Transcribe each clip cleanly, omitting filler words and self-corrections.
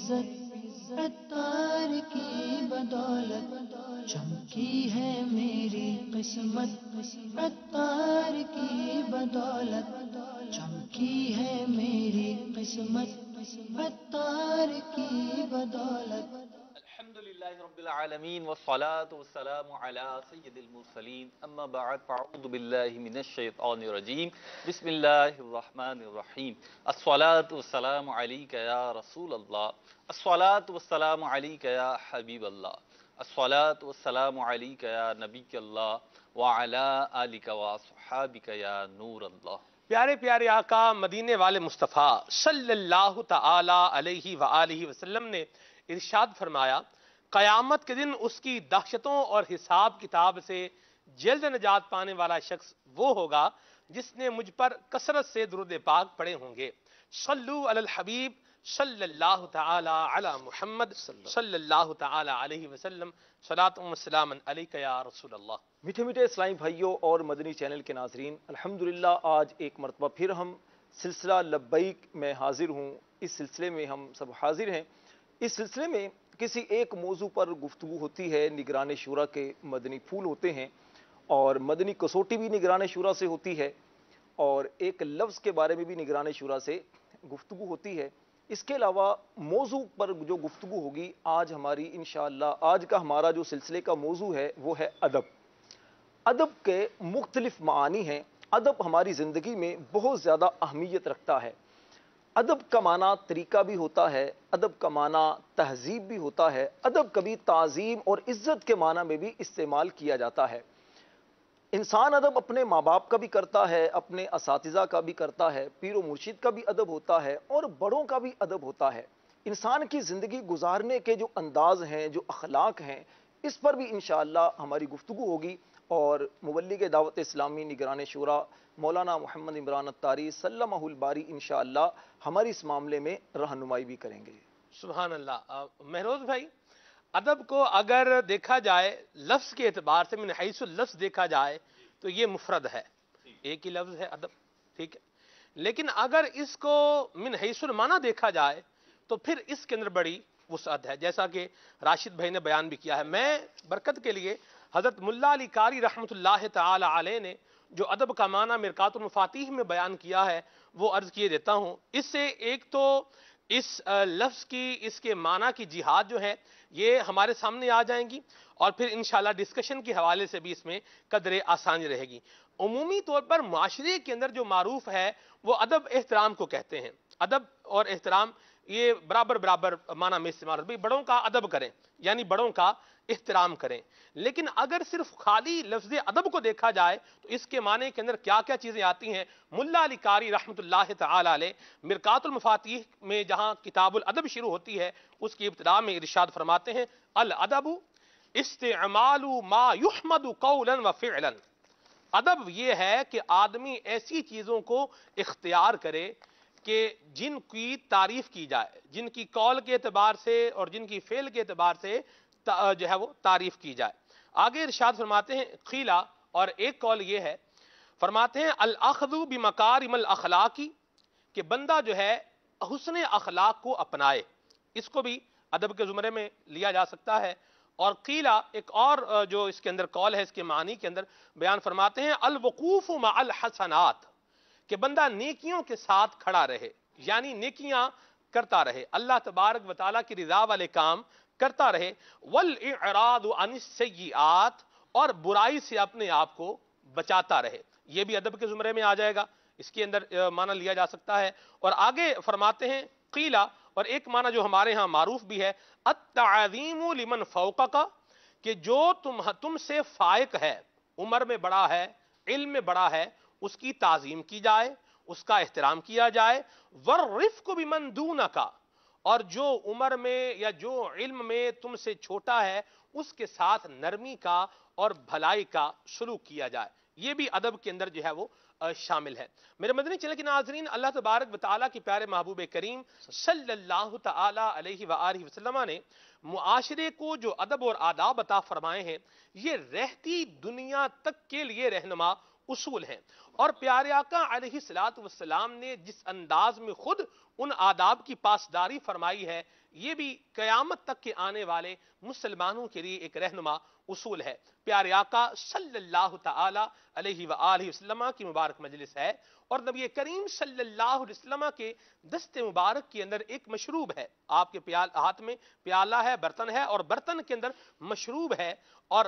عزت عطار کی بدولت چمکی ہے میری قسمت، عطار کی بدولت چمکی ہے میری قسمت، عطار کی بدولت۔ الحمدللہ رب العالمین والصلاة والسلام علی سید المرسلین، اما بعد فاعوذ باللہ من الشیطان الرجیم، بسم اللہ الرحمن الرحیم۔ الصلاة والسلام علیک یا رسول اللہ، الصلاة والسلام علیک یا حبیب اللہ، الصلاة والسلام علیک یا نبی اللہ وعلی آلک واصحابک یا نور اللہ۔ پیارے پیارے آقا مدینے والے مصطفیٰ صلی اللہ تعالی علیہ وآلہ وسلم نے ارشاد فرمایا، قیامت کے دن اس کی دہشتوں اور حساب کتاب سے جلد نجات پانے والا شخص وہ ہوگا جس نے مجھ پر کثرت سے درود پاک پڑھے ہوں گے۔ صلو علی الحبیب صلی اللہ تعالی علی محمد صلی اللہ تعالی علیہ وسلم، صلاۃ و سلام علیک یا رسول اللہ۔ میٹھے میٹھے اسلامی بھائیوں اور مدنی چینل کے ناظرین، الحمدللہ آج ایک مرتبہ پھر ہم سلسلہ لبیک میں حاضر ہوں۔ اس سلسلے میں ہم سب حاضر ہیں۔ اس سلسلے میں کسی ایک موضوع پر گفتگو ہوتی ہے، نگران شورا کے مدنی پھول ہوتے ہیں اور مدنی کسوٹی بھی نگران شورا سے ہوتی ہے، اور ایک لفظ کے بارے میں بھی نگران شورا سے گفتگو ہوتی ہے۔ اس کے علاوہ موضوع پر جو گفتگو ہوگی آج ہماری انشاءاللہ، آج کا ہمارا جو سلسلے کا موضوع ہے وہ ہے ادب۔ ادب کے مختلف معانی ہیں۔ ادب ہماری زندگی میں بہت زیادہ اہمیت رکھتا ہے۔ ادب کا معنی طریقہ بھی ہوتا ہے، ادب کا معنی تہذیب بھی ہوتا ہے، ادب کبھی تعظیم اور عزت کے معنی میں بھی استعمال کیا جاتا ہے۔ انسان ادب اپنے ماں باپ کا بھی کرتا ہے، اپنے اساتذہ کا بھی کرتا ہے، پیر و مرشد کا بھی ادب ہوتا ہے اور بڑوں کا بھی ادب ہوتا ہے۔ انسان کی زندگی گزارنے کے جو انداز ہیں، جو اخلاق ہیں، اس پر بھی انشاءاللہ ہماری گفتگو ہوگی، اور مبلغ دعوت اسلامی نگران شورا مولانا محمد عمران اتاری سلمہ الباری انشاءاللہ ہماری اس معاملے میں رہنمائی بھی کریں گے۔ سبحان اللہ۔ مہروز بھائی، ادب کو اگر دیکھا جائے لفظ کے اعتبار سے، من حیث اللفظ دیکھا جائے تو یہ مفرد ہے، ایک ہی لفظ ہے ادب، ٹھیک ہے۔ لیکن اگر اس کو من حیث المعنی دیکھا جائے تو پھر اس کے اندر بڑی وسعت ہے، جیسا کہ راشد بھائی نے بیان بھی کیا ہے۔ میں برکت کے لیے حضرت ملا علی قاری رحمۃ اللہ تعالی علیہ نے جو ادب کا معنی مرقات المفاتیح میں بیان کیا ہے وہ عرض کیے دیتا ہوں۔ اس سے ایک تو اس لفظ کی، اس کے معنی کی جہاد جو ہے یہ ہمارے سامنے آ جائیں گی، اور پھر انشاءاللہ ڈسکشن کے حوالے سے بھی اس میں قدر آسانی رہے گی۔ عمومی طور پر معاشرے کے اندر جو معروف ہے وہ ادب احترام کو کہتے ہیں۔ ادب اور احترام یہ برابر برابر معنی میں استعمال ہوتا ہے، بڑوں کا ادب کریں یعنی بڑوں کا احترام کریں۔ لیکن اگر صرف خالی لفظ ادب کو دیکھا جائے تو اس کے معنی کے اندر کیا کیا چیزیں آتی ہیں۔ ملا علی قاری رحمۃ اللہ تعالی علیہ مرقات المفاتیح میں جہاں کتاب الادب شروع ہوتی ہے اس کی ابتدا میں ارشاد فرماتے ہیں، الادب استعمال ما یحمد قولا و فعلا۔ ادب یہ ہے کہ آدمی ایسی چیزوں کو اختیار کرے کہ جن کی تعریف کی جائے، جن کی قول کے اعتبار سے اور جن کی فعل کے اعتبار سے جو ہے وہ تعریف کی جائے۔ آگے ارشاد فرماتے ہیں قیلا، اور ایک قول یہ ہے، فرماتے ہیں الاخذ بمکارم الاخلاق، کہ بندہ جو ہے حسن اخلاق کو اپنائے، اس کو بھی ادب کے زمرے میں لیا جا سکتا ہے۔ اور قیلا ایک اور جو اس کے اندر قول ہے، اس کے معنی کے اندر بیان فرماتے ہیں الوقوف مع الحسنات، کہ بندہ نیکیوں کے ساتھ کھڑا رہے، یعنی نیکیاں کرتا رہے، اللہ تبارک و تعالیٰ کی رضا والے کام کرتا رہے، والاعراض عن السیئات، اور برائی سے اپنے آپ کو بچاتا رہے، یہ بھی ادب کے زمرے میں آ جائے گا، اس کے اندر معنی لیا جا سکتا ہے۔ اور آگے فرماتے ہیں قیلا، اور ایک معنی جو ہمارے ہاں معروف بھی ہے، التعظیم لمن فوقک، کہ جو تم سے فائق ہے، عمر میں بڑا ہے، علم میں بڑا ہے، اس کی تعظیم کی جائے، اس کا احترام کیا جائے، والرفق بمن دونک، اور جو عمر میں یا جو علم میں تم سے چھوٹا ہے اس کے ساتھ نرمی کا اور بھلائی کا سلوک کیا جائے، یہ بھی ادب کے اندر جو ہے وہ شامل ہے۔ میرے مدنی چینل کے ناظرین، اللہ تبارک و تعالیٰ کی پیارے محبوب کریم صلی اللہ تعالی علیہ وآلہ وسلم نے معاشرے کو جو ادب اور آداب عطا فرمائے ہیں، یہ رہتی دنیا تک کے لیے رہنما اصول ہیں. اور پیارے آقا علیہ الصلوۃ والسلام نے جس انداز میں خود ان آداب کی پاسداری فرمائی ہے، یہ بھی قیامت تک کے آنے والے مسلمانوں کے لیے ایک رہنما اصول ہے. پیارے آقا صلی اللہ تعالی علیہ وآلہ وسلم کی مبارک مجلس ہے، اور نبی کریم صلی اللہ علیہ وسلم کے دست مبارک کے اندر ایک مشروب ہے. آپ کے ہاتھ میں پیالہ ہے، برتن ہے، اور برتن کے اندر مشروب ہے. اور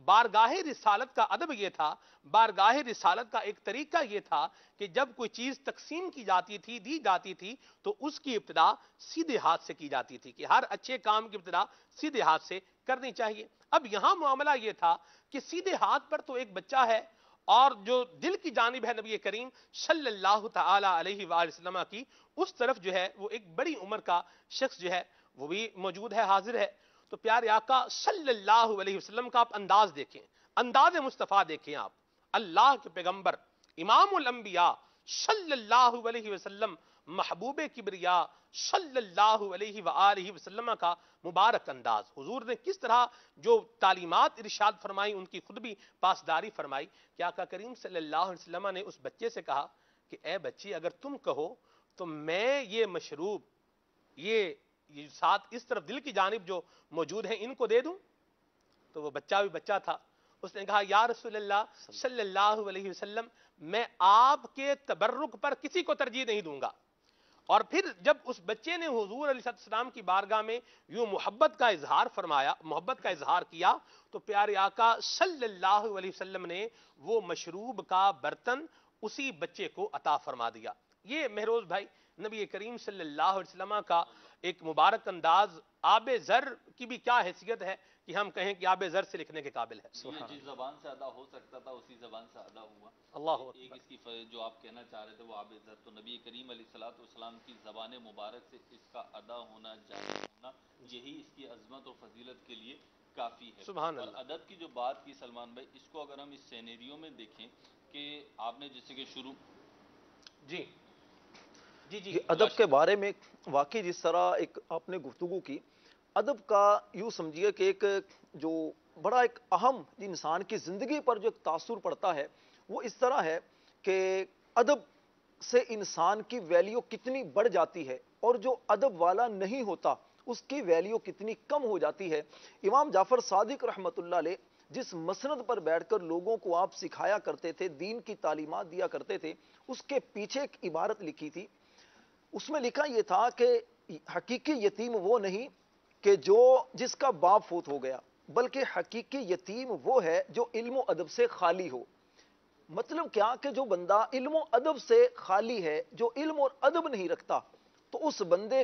بارگاہ رسالت کا ادب یہ تھا، بارگاہ رسالت کا ایک طریقہ یہ تھا کہ جب کوئی چیز تقسیم کی جاتی تھی، دی جاتی تھی، تو اس کی ابتدا سیدھے ہاتھ سے کی جاتی تھی، کہ ہر اچھے کام کی ابتدا سیدھے ہاتھ سے کرنی چاہیے. اب یہاں معاملہ یہ تھا کہ سیدھے ہاتھ پر تو ایک بچہ ہے، اور جو دل کی جانب ہے نبی کریم صلی اللہ تعالی علیہ وآلہ وسلم کی، اس طرف جو ہے وہ ایک بڑی عمر کا شخص جو ہے وہ بھی موجود ہے، حاضر ہے. تو پیارے آقا صلی اللہ علیہ وسلم کا آپ انداز دیکھیں، انداز مصطفیٰ دیکھیں. آپ اللہ کے پیغمبر امام الانبیاء صلی اللہ علیہ وسلم، محبوب کبریا صلی اللہ علیہ وآلہ وسلم کا مبارک انداز. حضور نے کس طرح جو تعلیمات ارشاد فرمائی، ان کی خود بھی پاسداری فرمائی. کہ آقا کریم صلی اللہ علیہ وسلم نے اس بچے سے کہا کہ اے بچی، اگر تم کہو تو میں یہ مشروب، یہ ساتھ اس طرف دل کی جانب جو موجود ہیں، ان کو دے دوں. تو وہ بچہ بھی بچہ تھا، اس نے کہا یا رسول اللہ صلی اللہ علیہ وسلم، میں آپ کے تبرک پر کسی کو ترجیح نہیں دوں گا. اور پھر جب اس بچے نے حضور علیہ السلام کی بارگاہ میں یوں محبت کا اظہار فرمایا، محبت کا اظہار کیا، تو پیارے آقا صلی اللہ علیہ وسلم نے وہ مشروب کا برتن اسی بچے کو عطا فرما دیا. یہ مہروز بھائی نبی کریم صلی اللہ علیہ وسلم کا ایک مبارک انداز. آب زر کی بھی کیا حیثیت ہے کہ ہم کہیں کہ آب زر سے لکھنے کے قابل ہے. یہ جس زبان سے ادا ہو سکتا تھا اسی زبان سے ادا ہوا. اللہ ایک اس کی جو آپ کہنا چاہ رہے تھے وہ آب زر، تو نبی کریم علیہ الصلوۃ والسلام کی زبان مبارک سے اس کا ادا ہونا، جاری ہونا، یہی اس کی عظمت اور فضیلت کے لیے کافی ہے. سبحان اور اللہ. ادب کی جو بات کی سلمان بھائی، اس کو اگر ہم اس سینیریو میں دیکھیں کہ آپ نے جیسے کہ شروع جی جی جی یہ ادب کے بارے میں واقعی جس طرح ایک آپ نے گفتگو کی، ادب کا یوں سمجھیے کہ ایک جو بڑا ایک اہم انسان کی زندگی پر جو ایک تاثر پڑتا ہے، وہ اس طرح ہے کہ ادب سے انسان کی ویلیو کتنی بڑھ جاتی ہے، اور جو ادب والا نہیں ہوتا اس کی ویلیو کتنی کم ہو جاتی ہے. امام جعفر صادق رحمۃ اللہ علیہ جس مسند پر بیٹھ کر لوگوں کو آپ سکھایا کرتے تھے، دین کی تعلیمات دیا کرتے تھے، اس کے پیچھے ایک عبارت لکھی تھی. اس میں لکھا یہ تھا کہ حقیقی یتیم وہ نہیں کہ جس کا باپ فوت ہو گیا، بلکہ حقیقی یتیم وہ ہے جو علم و ادب سے خالی ہو. مطلب کیا کہ جو بندہ علم و ادب سے خالی ہے، جو علم اور ادب نہیں رکھتا، تو اس بندے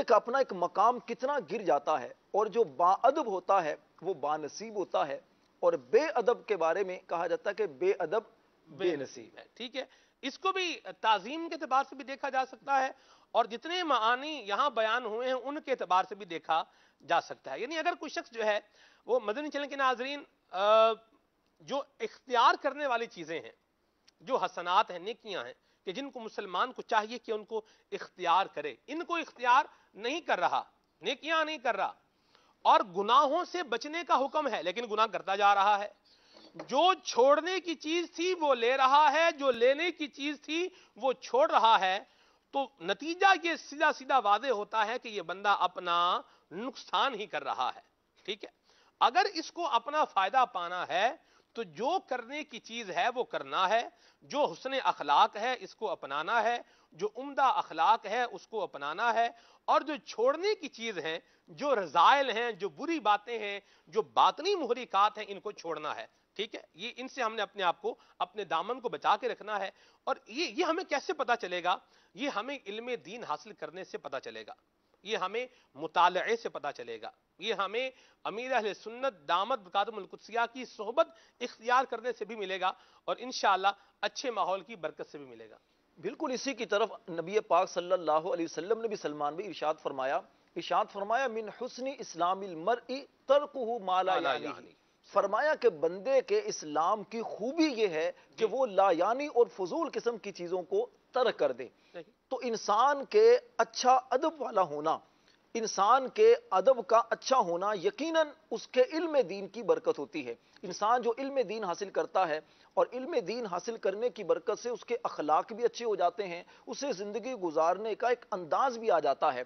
کا اپنا ایک مقام کتنا گر جاتا ہے. اور جو با ادب ہوتا ہے وہ با نصیب ہوتا ہے، اور بے ادب کے بارے میں کہا جاتا ہے کہ بے ادب بے نصیب ہے. ٹھیک ہے، اس کو بھی تعظیم کے اعتبار سے بھی دیکھا جا سکتا ہے، اور جتنے معانی یہاں بیان ہوئے ہیں ان کے اعتبار سے بھی دیکھا جا سکتا ہے. یعنی اگر کوئی شخص جو ہے وہ مدنی چینل کے ناظرین جو اختیار کرنے والی چیزیں ہیں، جو حسنات ہیں، نیکیاں ہیں، کہ جن کو مسلمان کو چاہیے کہ ان کو اختیار کرے، ان کو اختیار نہیں کر رہا، نیکیاں نہیں کر رہا، اور گناہوں سے بچنے کا حکم ہے لیکن گناہ کرتا جا رہا ہے. جو چھوڑنے کی چیز تھی وہ لے رہا ہے، جو لینے کی چیز تھی وہ چھوڑ رہا ہے، تو نتیجہ یہ سیدھا سیدھا واضح ہوتا ہے کہ یہ بندہ اپنا نقصان ہی کر رہا ہے. ٹھیک ہے، اگر اس کو اپنا فائدہ پانا ہے تو جو کرنے کی چیز ہے وہ کرنا ہے، جو حسن اخلاق ہے اس کو اپنانا ہے، جو عمدہ اخلاق ہے اس کو اپنانا ہے، اور جو چھوڑنے کی چیز ہیں، جو رذائل ہیں، جو بری باتیں ہیں، جو باطنی محرکات ہیں، ان کو چھوڑنا ہے. ٹھیک ہے، یہ ان سے ہم نے اپنے آپ کو، اپنے دامن کو بچا کے رکھنا ہے. اور یہ ہمیں کیسے پتا چلے گا؟ یہ ہمیں علم دین حاصل کرنے سے پتا چلے گا، یہ ہمیں مطالعے سے پتا چلے گا، یہ ہمیں امیر اہل سنت دامت برکاتہم القدسیہ کی صحبت اختیار کرنے سے بھی ملے گا، اور انشاءاللہ اچھے ماحول کی برکت سے بھی ملے گا. بالکل اسی کی طرف نبی پاک صلی اللہ علیہ وسلم نے بھی سلمان بھی ارشاد فرمایا من حسن اسلام المرء ترکہ ما لا یعنی. فرمایا کہ بندے کے اسلام کی خوبی یہ ہے کہ وہ لا یعنی اور فضول قسم کی چیزوں کو ترک کر دے. تو انسان کے اچھا ادب والا ہونا، انسان کے ادب کا اچھا ہونا یقیناً اس کے علم دین کی برکت ہوتی ہے۔ انسان جو علم دین حاصل کرتا ہے اور علم دین حاصل کرنے کی برکت سے اس کے اخلاق بھی اچھے ہو جاتے ہیں، اسے زندگی گزارنے کا ایک انداز بھی آ جاتا ہے۔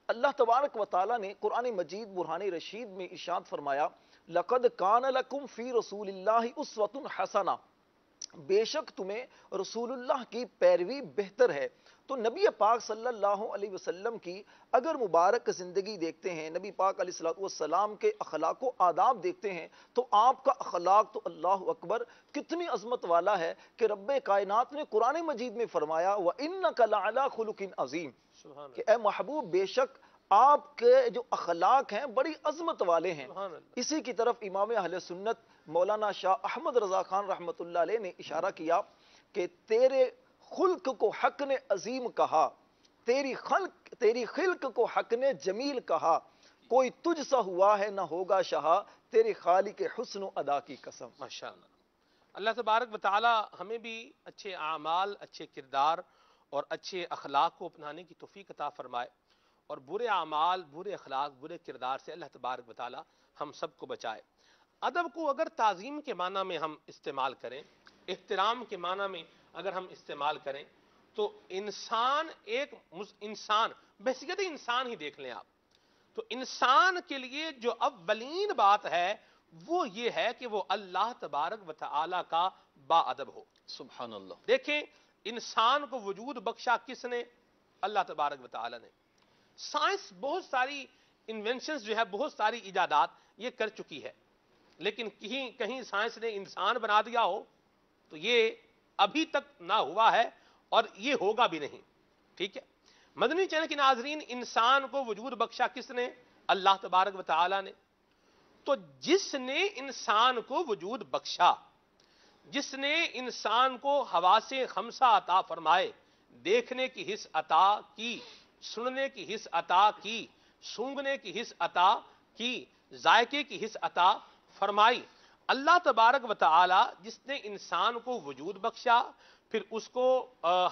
اللہ تبارک و تعالیٰ نے قرآن مجید برہان رشید میں ارشاد فرمایا، لَقَدْ كَانَ لَكُمْ فِي رَسُولِ اللَّهِ أُسْوَةٌ حَسَنَةٌ، بے شک تمہیں رسول اللہ کی پیروی بہتر ہے۔ تو نبی پاک صلی اللہ علیہ وسلم کی اگر مبارک زندگی دیکھتے ہیں، نبی پاک علیہ السلام کے اخلاق و آداب دیکھتے ہیں، تو آپ کا اخلاق تو اللہ اکبر کتنی عظمت والا ہے کہ رب کائنات نے قرآن مجید میں فرمایا وَإِنَّكَ لَعَلَىٰ خُلُقٍ عَظِيمٍ، کہ اے محبوب بے شک آپ کے جو اخلاق ہیں بڑی عظمت والے ہیں۔ اسی کی طرف امام اہل سنت مولانا شاہ احمد رضا خان رحمۃ اللہ علیہ نے اشارہ کیا کہ تیرے خلق کو حق نے عظیم کہا، تیری خلق کو حق نے جمیل کہا، کوئی تجھ سا ہوا ہے نہ ہوگا شہا، تیرے خالق حسن و ادا کی قسم۔ ماشاءاللہ، اللہ تبارک و تعالی ہمیں بھی اچھے اعمال، اچھے کردار اور اچھے اخلاق کو اپنانے کی توفیق عطا فرمائے، اور برے اعمال، برے اخلاق، برے کردار سے اللہ تبارک و تعالی ہم سب کو بچائے۔ ادب کو اگر تعظیم کے معنی میں ہم استعمال کریں، احترام کے معنی میں اگر ہم استعمال کریں، تو انسان بحیثیت انسان ہی دیکھ لیں آپ، تو انسان کے لیے جو اولین بات ہے وہ یہ ہے کہ وہ اللہ تبارک و تعالی کا با ادب ہو۔ سبحان اللہ۔ دیکھیں انسان کو وجود بخشا کس نے؟ اللہ تبارک و تعالی نے۔ سائنس بہت ساری انوینشنز جو ہے، بہت ساری ایجادات یہ کر چکی ہے، لیکن کہیں سائنس نے انسان بنا دیا ہو تو یہ ابھی تک نہ ہوا ہے اور یہ ہوگا بھی نہیں، ٹھیک ہے۔ مدنی چینل کے ناظرین، انسان کو وجود بخشا کس نے؟ اللہ تبارک و تعالی نے۔ تو جس نے انسان کو وجود بخشا، جس نے انسان کو حواس خمسہ عطا فرمائے، دیکھنے کی حس عطا کی، سننے کی حس عطا کی، سونگنے کی حس عطا کی، ذائقے کی حس عطا فرمائی، اللہ تبارک و تعالی جس نے انسان کو وجود بخشا، پھر اس کو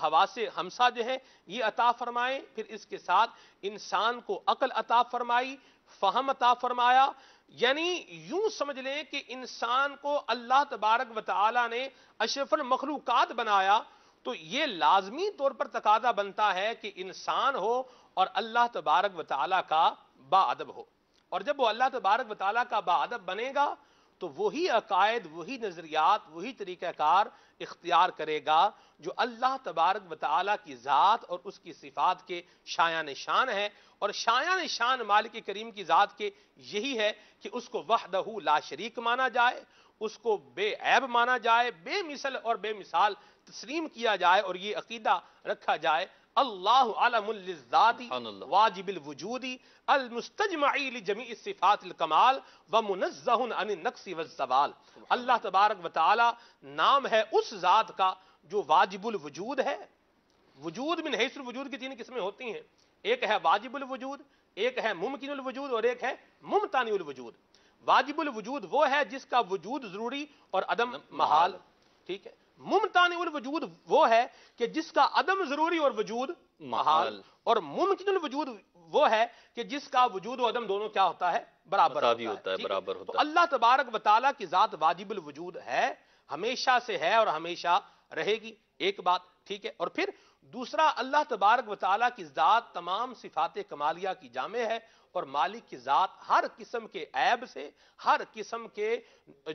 حواس خمسہ جو ہے یہ عطا فرمائے، پھر اس کے ساتھ انسان کو عقل عطا فرمائی، فہم عطا فرمایا، یعنی یوں سمجھ لیں کہ انسان کو اللہ تبارک و تعالی نے اشرف المخلوقات بنایا، تو یہ لازمی طور پر تقاضا بنتا ہے کہ انسان ہو اور اللہ تبارک و تعالی کا با ادب ہو، اور جب وہ اللہ تبارک و تعالی کا با ادب بنے گا تو وہی عقائد، وہی نظریات، وہی طریقہ کار اختیار کرے گا جو اللہ تبارک و تعالی کی ذات اور اس کی صفات کے شایان شان ہے، اور شایان شان مالک کریم کی ذات کے یہی ہے کہ اس کو وحدہ لا شریک مانا جائے، اس کو بے عیب مانا جائے، بے مثل اور بے مثال تسلیم کیا جائے، اور یہ عقیدہ رکھا جائے اللہ علم للذات واجب الوجود المستجمعی لجمیع صفات الکمال ومنزہ عن النقص والزوال۔ اللہ تبارک و تعالی نام ہے اس ذات کا جو واجب الوجود ہے۔ وجود من حیث الوجود کی تین قسمیں ہوتی ہیں، ایک ہے واجب الوجود، ایک ہے ممکن الوجود، اور ایک ہے ممتنع الوجود۔ واجب الوجود وہ ہے جس کا وجود ضروری اور عدم محال، ٹھیک ہے۔ ممتنع الوجود وہ ہے کہ جس کا عدم ضروری اور وجود محال، اور ممکن الوجود وہ ہے کہ جس کا وجود و عدم دونوں کیا ہوتا ہے؟ برابر ہوتا ہے، برابر ہوتا ہے۔ تو اللہ تبارک و تعالی کی ذات واجب الوجود ہے، ہمیشہ سے ہے اور ہمیشہ رہے گی، ایک بات، ٹھیک ہے۔ اور پھر دوسرا، اللہ تبارک و تعالی کی ذات تمام صفات کمالیہ کی جامع ہے، اور مالک کی ذات ہر قسم کے عیب سے، ہر قسم کے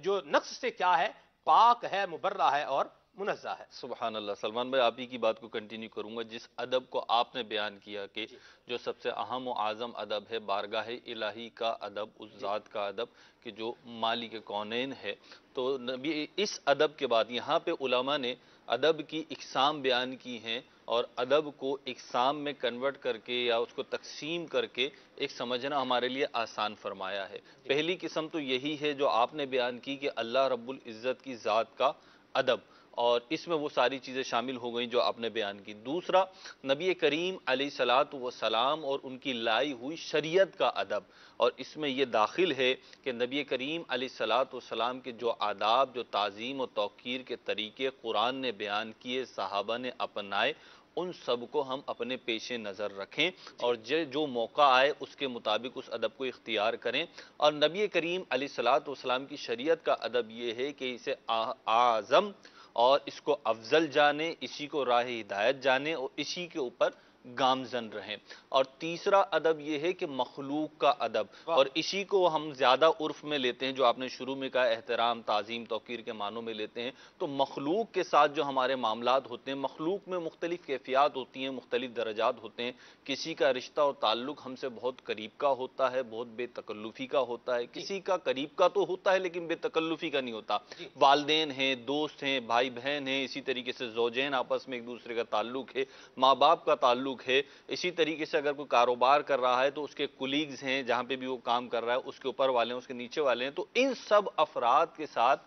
جو نقص سے کیا ہے؟ پاک ہے، مبرہ ہے اور منزہ ہے۔ سبحان اللہ۔ سلمان بھائی، آپ ہی کی بات کو کنٹینیو کروں گا، جس ادب کو آپ نے بیان کیا کہ جو سب سے اہم و اعظم ادب ہے بارگاہ الہی کا ادب، اس ذات کا ادب کہ جو مالک کونین ہے، تو نبی اس ادب کے بعد یہاں پہ علماء نے ادب کی اقسام بیان کی ہیں، اور ادب کو اقسام میں کنورٹ کر کے یا اس کو تقسیم کر کے ایک سمجھنا ہمارے لیے آسان فرمایا ہے۔ پہلی قسم تو یہی ہے جو آپ نے بیان کی کہ اللہ رب العزت کی ذات کا ادب، اور اس میں وہ ساری چیزیں شامل ہو گئیں جو آپ نے بیان کی۔ دوسرا، نبی کریم علیہ الصلاۃ والسلام اور ان کی لائی ہوئی شریعت کا ادب، اور اس میں یہ داخل ہے کہ نبی کریم علیہ الصلاۃ والسلام کے جو آداب، جو تعظیم و توقیر کے طریقے قرآن نے بیان کیے، صحابہ نے اپنائے، ان سب کو ہم اپنے پیش نظر رکھیں اور جو موقع آئے اس کے مطابق اس ادب کو اختیار کریں. اور نبی کریم علیہ الصلوۃ والسلام کی شریعت کا ادب یہ ہے کہ اسے اعظم اور اس کو افضل جانیں، اسی کو راہ ہدایت جانیں اور اسی کے اوپر گامزن رہیں. اور تیسرا ادب یہ ہے کہ مخلوق کا ادب، اور اسی کو ہم زیادہ عرف میں لیتے ہیں، جو آپ نے شروع میں کہا احترام، تعظیم، توقیر کے معنوں میں لیتے ہیں. تو مخلوق کے ساتھ جو ہمارے معاملات ہوتے ہیں، مخلوق میں مختلف کیفیات ہوتی ہیں، مختلف درجات ہوتے ہیں. کسی کا رشتہ اور تعلق ہم سے بہت قریب کا ہوتا ہے، بہت بے تکلفی کا ہوتا ہے. کسی کا قریب کا تو ہوتا ہے لیکن بے تکلفی کا نہیں ہوتا. والدین ہیں، دوست ہیں، بھائی بہن ہیں، اسی طریقے سے زوجین آپس میں ایک دوسرے کا تعلق ہے، ماں باپ کا تعلق ہے. اسی طریقے سے اگر کوئی کاروبار کر رہا ہے تو اس کے کولیگز ہیں، جہاں پہ بھی وہ کام کر رہا ہے اس کے اوپر والے ہیں، اس کے نیچے والے ہیں. تو ان سب افراد کے ساتھ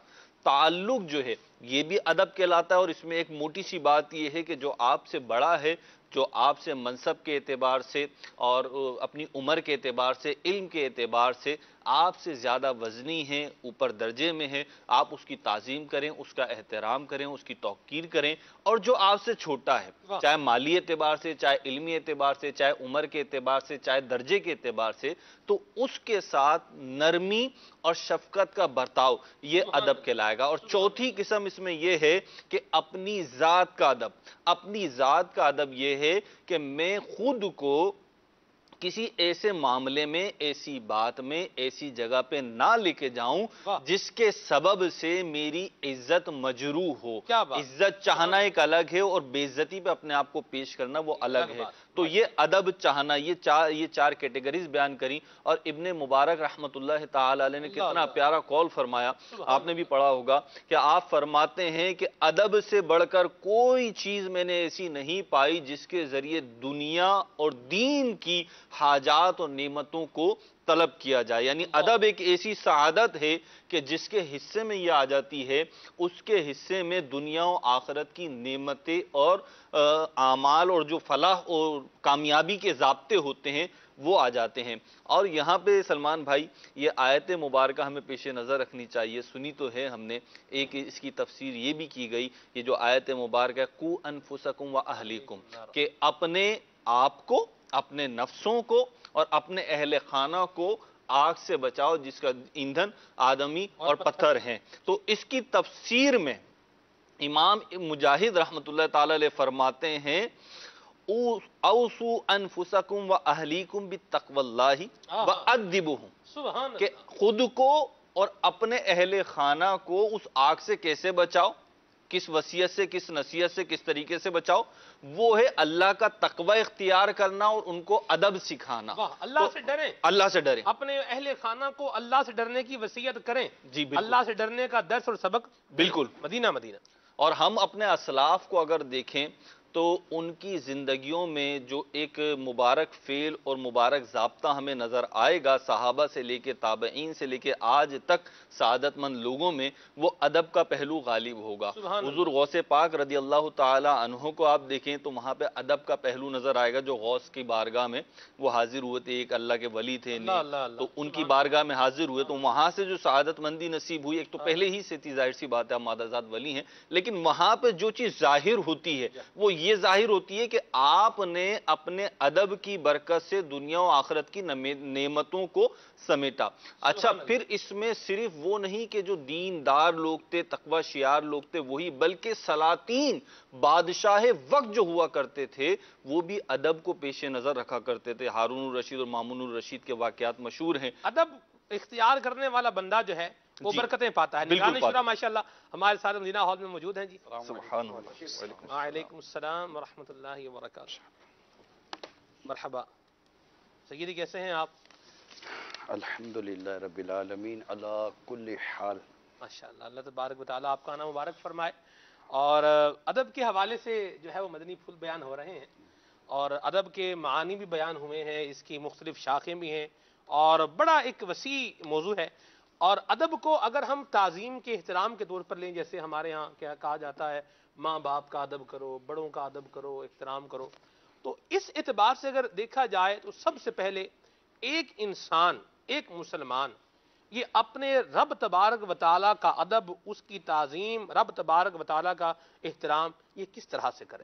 تعلق جو ہے یہ بھی ادب کہلاتا ہے. اور اس میں ایک موٹی سی بات یہ ہے کہ جو آپ سے بڑا ہے، جو آپ سے منصب کے اعتبار سے اور اپنی عمر کے اعتبار سے، علم کے اعتبار سے آپ سے زیادہ وزنی ہیں، اوپر درجے میں ہیں، آپ اس کی تعظیم کریں، اس کا احترام کریں، اس کی توقیر کریں. اور جو آپ سے چھوٹا ہے، چاہے مالی اعتبار سے، چاہے علمی اعتبار سے، چاہے عمر کے اعتبار سے، چاہے درجے کے اعتبار سے، تو اس کے ساتھ نرمی اور شفقت کا برتاؤ یہ ادب کہلائے گا. اور چوتھی قسم اس میں یہ ہے کہ اپنی ذات کا ادب. اپنی ذات کا ادب یہ ہے کہ میں خود کو کسی ایسے معاملے میں، ایسی بات میں، ایسی جگہ پہ نہ لے کے جاؤں جس کے سبب سے میری عزت مجروح ہو. عزت چاہنا ایک الگ ہے اور بے عزتی پہ اپنے آپ کو پیش کرنا وہ الگ ہے. تو یہ ادب چاہنا، یہ چار کیٹیگریز بیان کریں. اور ابن مبارک رحمت اللہ تعالی علیہ نے کتنا پیارا قول فرمایا، آپ نے بھی پڑھا ہوگا کہ آپ فرماتے ہیں کہ ادب سے بڑھ کر کوئی چیز میں نے ایسی نہیں پائی جس کے ذریعے دنیا اور دین کی حاجات اور نعمتوں کو طلب کیا جائے. یعنی ادب ایک ایسی سعادت ہے کہ جس کے حصے میں یہ آ جاتی ہے، اس کے حصے میں دنیا و آخرت کی نعمتیں اور اعمال اور جو فلاح اور کامیابی کے ضابطے ہوتے ہیں وہ آ جاتے ہیں. اور یہاں پہ سلمان بھائی یہ آیت مبارکہ ہمیں پیش نظر رکھنی چاہیے. سنی تو ہے ہم نے، ایک اس کی تفسیر یہ بھی کی گئی، یہ جو آیت مبارکہ قو انفسکم و اہلیکم، کہ اپنے آپ کو، اپنے نفسوں کو اور اپنے اہل خانہ کو آگ سے بچاؤ جس کا ایندھن آدمی اور پتھر ہیں. تو اس کی تفسیر میں امام مجاہد رحمت اللہ تعالی علیہ فرماتے ہیں اوصوا انفسکم و اہلیکم بتقوی اللہ وادبوہم، کہ خود کو اور اپنے اہل خانہ کو اس آگ سے کیسے بچاؤ، کس وصیت سے، کس نصیحت سے، کس طریقے سے بچاؤ، وہ ہے اللہ کا تقوی اختیار کرنا اور ان کو ادب سکھانا. اللہ سے ڈریں، اللہ سے ڈریں، اپنے اہل خانہ کو اللہ سے ڈرنے کی وصیت کریں. جی بالکل، اللہ سے ڈرنے کا درس اور سبق بالکل مدینہ مدینہ. اور ہم اپنے اسلاف کو اگر دیکھیں تو ان کی زندگیوں میں جو ایک مبارک فعل اور مبارک ضابطہ ہمیں نظر آئے گا، صحابہ سے لے کے تابعین سے لے کے آج تک سعادت مند لوگوں میں، وہ ادب کا پہلو غالب ہوگا. حضور غوث پاک رضی اللہ تعالی عنہ کو آپ دیکھیں تو وہاں پہ ادب کا پہلو نظر آئے گا. جو غوث کی بارگاہ میں وہ حاضر ہوئے تھے، ایک اللہ کے ولی تھے، تو ان کی بارگاہ میں حاضر ہوئے تو وہاں سے جو سعادت مندی نصیب ہوئی، ایک تو پہلے ہی سے تھی، ظاہر سی بات ہے مادہ ذات ولی ہیں، لیکن وہاں پہ جو چیز ظاہر ہوتی ہے وہ یہ ظاہر ہوتی ہے کہ آپ نے اپنے ادب کی برکت سے دنیا و آخرت کی نعمتوں کو سمیٹا. اچھا، پھر اس میں صرف وہ نہیں کہ جو دیندار لوگ تھے، تقوی شیار لوگ تھے وہی، بلکہ سلاطین، بادشاہ وقت جو ہوا کرتے تھے وہ بھی ادب کو پیش نظر رکھا کرتے تھے. ہارون الرشید اور مامون الرشید کے واقعات مشہور ہیں. ادب اختیار کرنے والا بندہ جو ہے وہ برکتیں پاتا ہے. نگران شورا ماشاءاللہ ہمارے ساتھ مدینہ ہال میں موجود ہیں. جی سبحان اللہ. وعلیکم السلام ورحمۃ اللہ وبرکاتہ. مرحبا سیدی، کیسے ہیں آپ؟ الحمدللہ رب العالمین علی کل حال. ماشاءاللہ، اللہ تبارک و تعالیٰ آپ کا آنا مبارک فرمائے. اور ادب کے حوالے سے جو ہے وہ مدنی پھول بیان ہو رہے ہیں اور ادب کے معانی بھی بیان ہوئے ہیں، اس کی مختلف شاخیں بھی ہیں اور بڑا ایک وسیع موضوع ہے. اور ادب کو اگر ہم تعظیم کے احترام کے طور پر لیں، جیسے ہمارے ہاں کیا کہا جاتا ہے، ماں باپ کا ادب کرو، بڑوں کا ادب کرو، احترام کرو، تو اس اعتبار سے اگر دیکھا جائے تو سب سے پہلے ایک انسان، ایک مسلمان، یہ اپنے رب تبارک و تعالیٰ کا ادب، اس کی تعظیم، رب تبارک و تعالیٰ کا احترام، یہ کس طرح سے کرے؟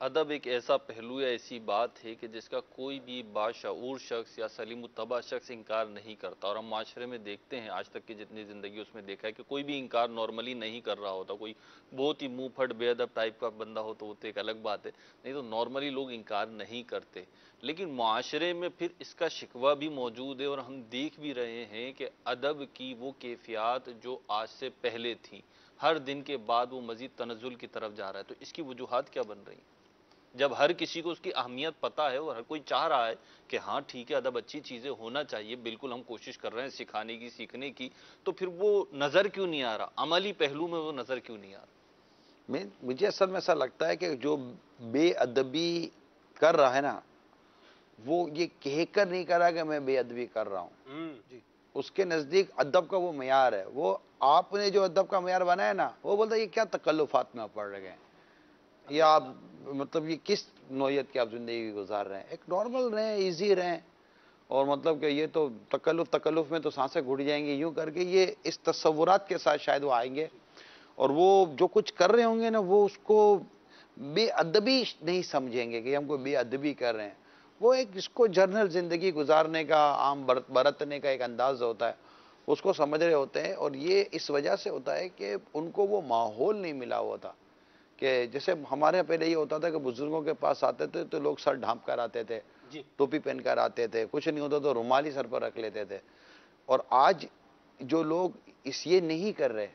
ادب ایک ایسا پہلو یا ایسی بات ہے کہ جس کا کوئی بھی باشعور شخص یا سلیم الطبع شخص انکار نہیں کرتا، اور ہم معاشرے میں دیکھتے ہیں آج تک کی جتنی زندگی اس میں دیکھا ہے کہ کوئی بھی انکار نارملی نہیں کر رہا ہوتا. کوئی بہت ہی منہ پھٹ بے ادب ٹائپ کا بندہ ہو تو وہ تو ایک الگ بات ہے، نہیں تو نارملی لوگ انکار نہیں کرتے. لیکن معاشرے میں پھر اس کا شکوہ بھی موجود ہے، اور ہم دیکھ بھی رہے ہیں کہ ادب کی وہ کیفیات جو آج سے پہلے تھیں ہر دن کے بعد وہ مزید تنزل کی طرف جا رہا ہے. تو اس کی وجوہات کیا بن رہی ہیں جب ہر کسی کو اس کی اہمیت پتہ ہے اور ہر کوئی چاہ رہا ہے کہ ہاں ٹھیک ہے ادب اچھی چیزیں ہونا چاہیے، بالکل ہم کوشش کر رہے ہیں سکھانے کی سیکھنے کی، تو پھر وہ نظر کیوں نہیں آ رہا؟ عملی پہلو میں وہ نظر کیوں نہیں آ رہا؟ مجھے اصل میں ایسا لگتا ہے کہ جو بے ادبی کر رہا ہے نا وہ یہ کہہ کر نہیں کر رہا کہ میں بے ادبی کر رہا ہوں. اس کے نزدیک ادب کا وہ معیار ہے، وہ آپ نے جو ادب کا معیار بنایا نا وہ بولتا ہے یہ کیا تکلفات میں پڑ رہے ہیں، یا آپ مطلب یہ کس نوعیت کی آپ زندگی گزار رہے ہیں. ایک نارمل رہیں، ایزی رہیں، اور مطلب کہ یہ تو تکلف میں تو سانسیں گھٹ جائیں گی، یوں کر کے یہ اس تصورات کے ساتھ شاید وہ آئیں گے، اور وہ جو کچھ کر رہے ہوں گے نا وہ اس کو بے ادبی نہیں سمجھیں گے کہ ہم کو بے ادبی کر رہے ہیں. وہ ایک اس کو جرنل زندگی گزارنے کا، عام برتنے کا ایک انداز ہوتا ہے، اس کو سمجھ رہے ہوتے ہیں. اور یہ اس وجہ سے ہوتا ہے کہ ان کو وہ ماحول نہیں ملا ہوا تھا. کہ جیسے ہمارے پہلے یہ ہوتا تھا کہ بزرگوں کے پاس آتے تھے تو لوگ سر ڈھانپ کر آتے تھے، ٹوپی پہن کر آتے تھے، کچھ نہیں ہوتا تو رومال ہی سر پر رکھ لیتے تھے. اور آج جو لوگ یہ نہیں کر رہے،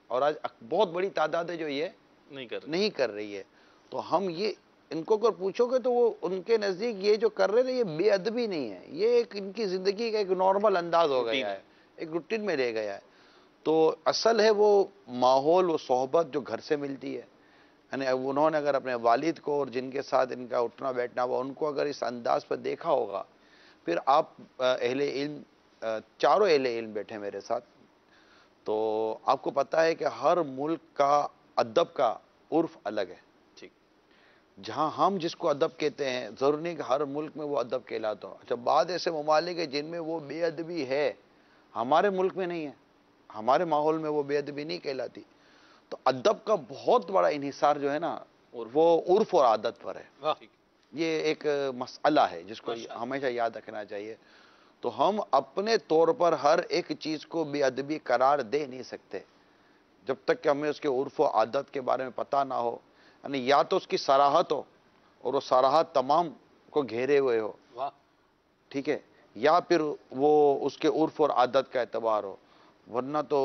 اور آج بہت بڑی تعداد ہے جو یہ نہیں کر رہی ہے، تو ہم یہ ان کو اگر پوچھو گے تو وہ ان کے نزدیک یہ جو کر رہے ہیں یہ بے ادبی نہیں ہے، یہ ایک ان کی زندگی کا ایک نارمل انداز ہو گیا ہے، ایک روٹین میں رہ گیا ہے. تو اصل ہے وہ ماحول، وہ صحبت جو گھر سے ملتی ہے. یعنی انہوں نے اگر اپنے والد کو اور جن کے ساتھ ان کا اٹھنا بیٹھنا ہوا ان کو اگر اس انداز پر دیکھا ہوگا، پھر آپ اہل علم، چاروں اہل علم بیٹھے میرے ساتھ، تو آپ کو پتہ ہے کہ ہر ملک کا ادب کا عرف الگ ہے. جہاں ہم جس کو ادب کہتے ہیں ضرور نہیں کہ ہر ملک میں وہ ادب کہلاتا ہو. اچھا، بعض ایسے ممالک ہیں جن میں وہ بے ادبی ہے، ہمارے ملک میں نہیں ہے، ہمارے ماحول میں وہ بے ادبی نہیں کہلاتی. تو ادب کا بہت بڑا انحصار جو ہے نا وہ عرف اور عادت پر ہے. یہ ایک مسئلہ ہے جس کو ہمیشہ یاد رکھنا چاہیے. تو ہم اپنے طور پر ہر ایک چیز کو بے ادبی قرار دے نہیں سکتے جب تک کہ ہمیں اس کے عرف و عادت کے بارے میں پتہ نہ ہو. یعنی یا تو اس کی صراحت ہو اور وہ صراحت تمام کو گھیرے ہوئے ہو، ٹھیک ہے، یا پھر وہ اس کے عرف اور عادت کا اعتبار ہو، ورنہ تو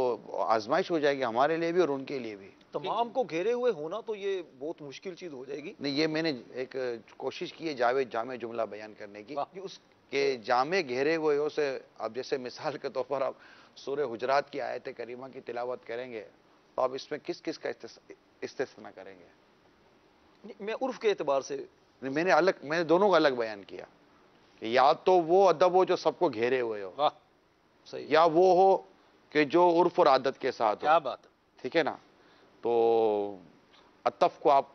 آزمائش ہو جائے گی ہمارے لیے بھی اور ان کے لیے بھی. تمام کو گھیرے ہوئے ہونا تو یہ بہت مشکل چیز ہو جائے گی. نہیں، یہ میں نے ایک کوشش کی ہے جامع جملہ بیان کرنے کی کہ جامع گھیرے ہوئے ہو سے اب جیسے مثال کے طور پر آپ سورہ حجرات کی آیت کریمہ کی تلاوت کریں گے تو آپ اس میں کس کس کا استثناء کریں گے؟ میں عرف کے اعتبار سے میں نے دونوں کا الگ بیان کیا کہ یا تو وہ ادب ہو جو سب کو گھیرے ہوئے ہو، یا وہ ہو کہ جو عرف اور عادت کے ساتھ ہو. کیا بات ہے، ٹھیک ہے نا. تو عطف کو آپ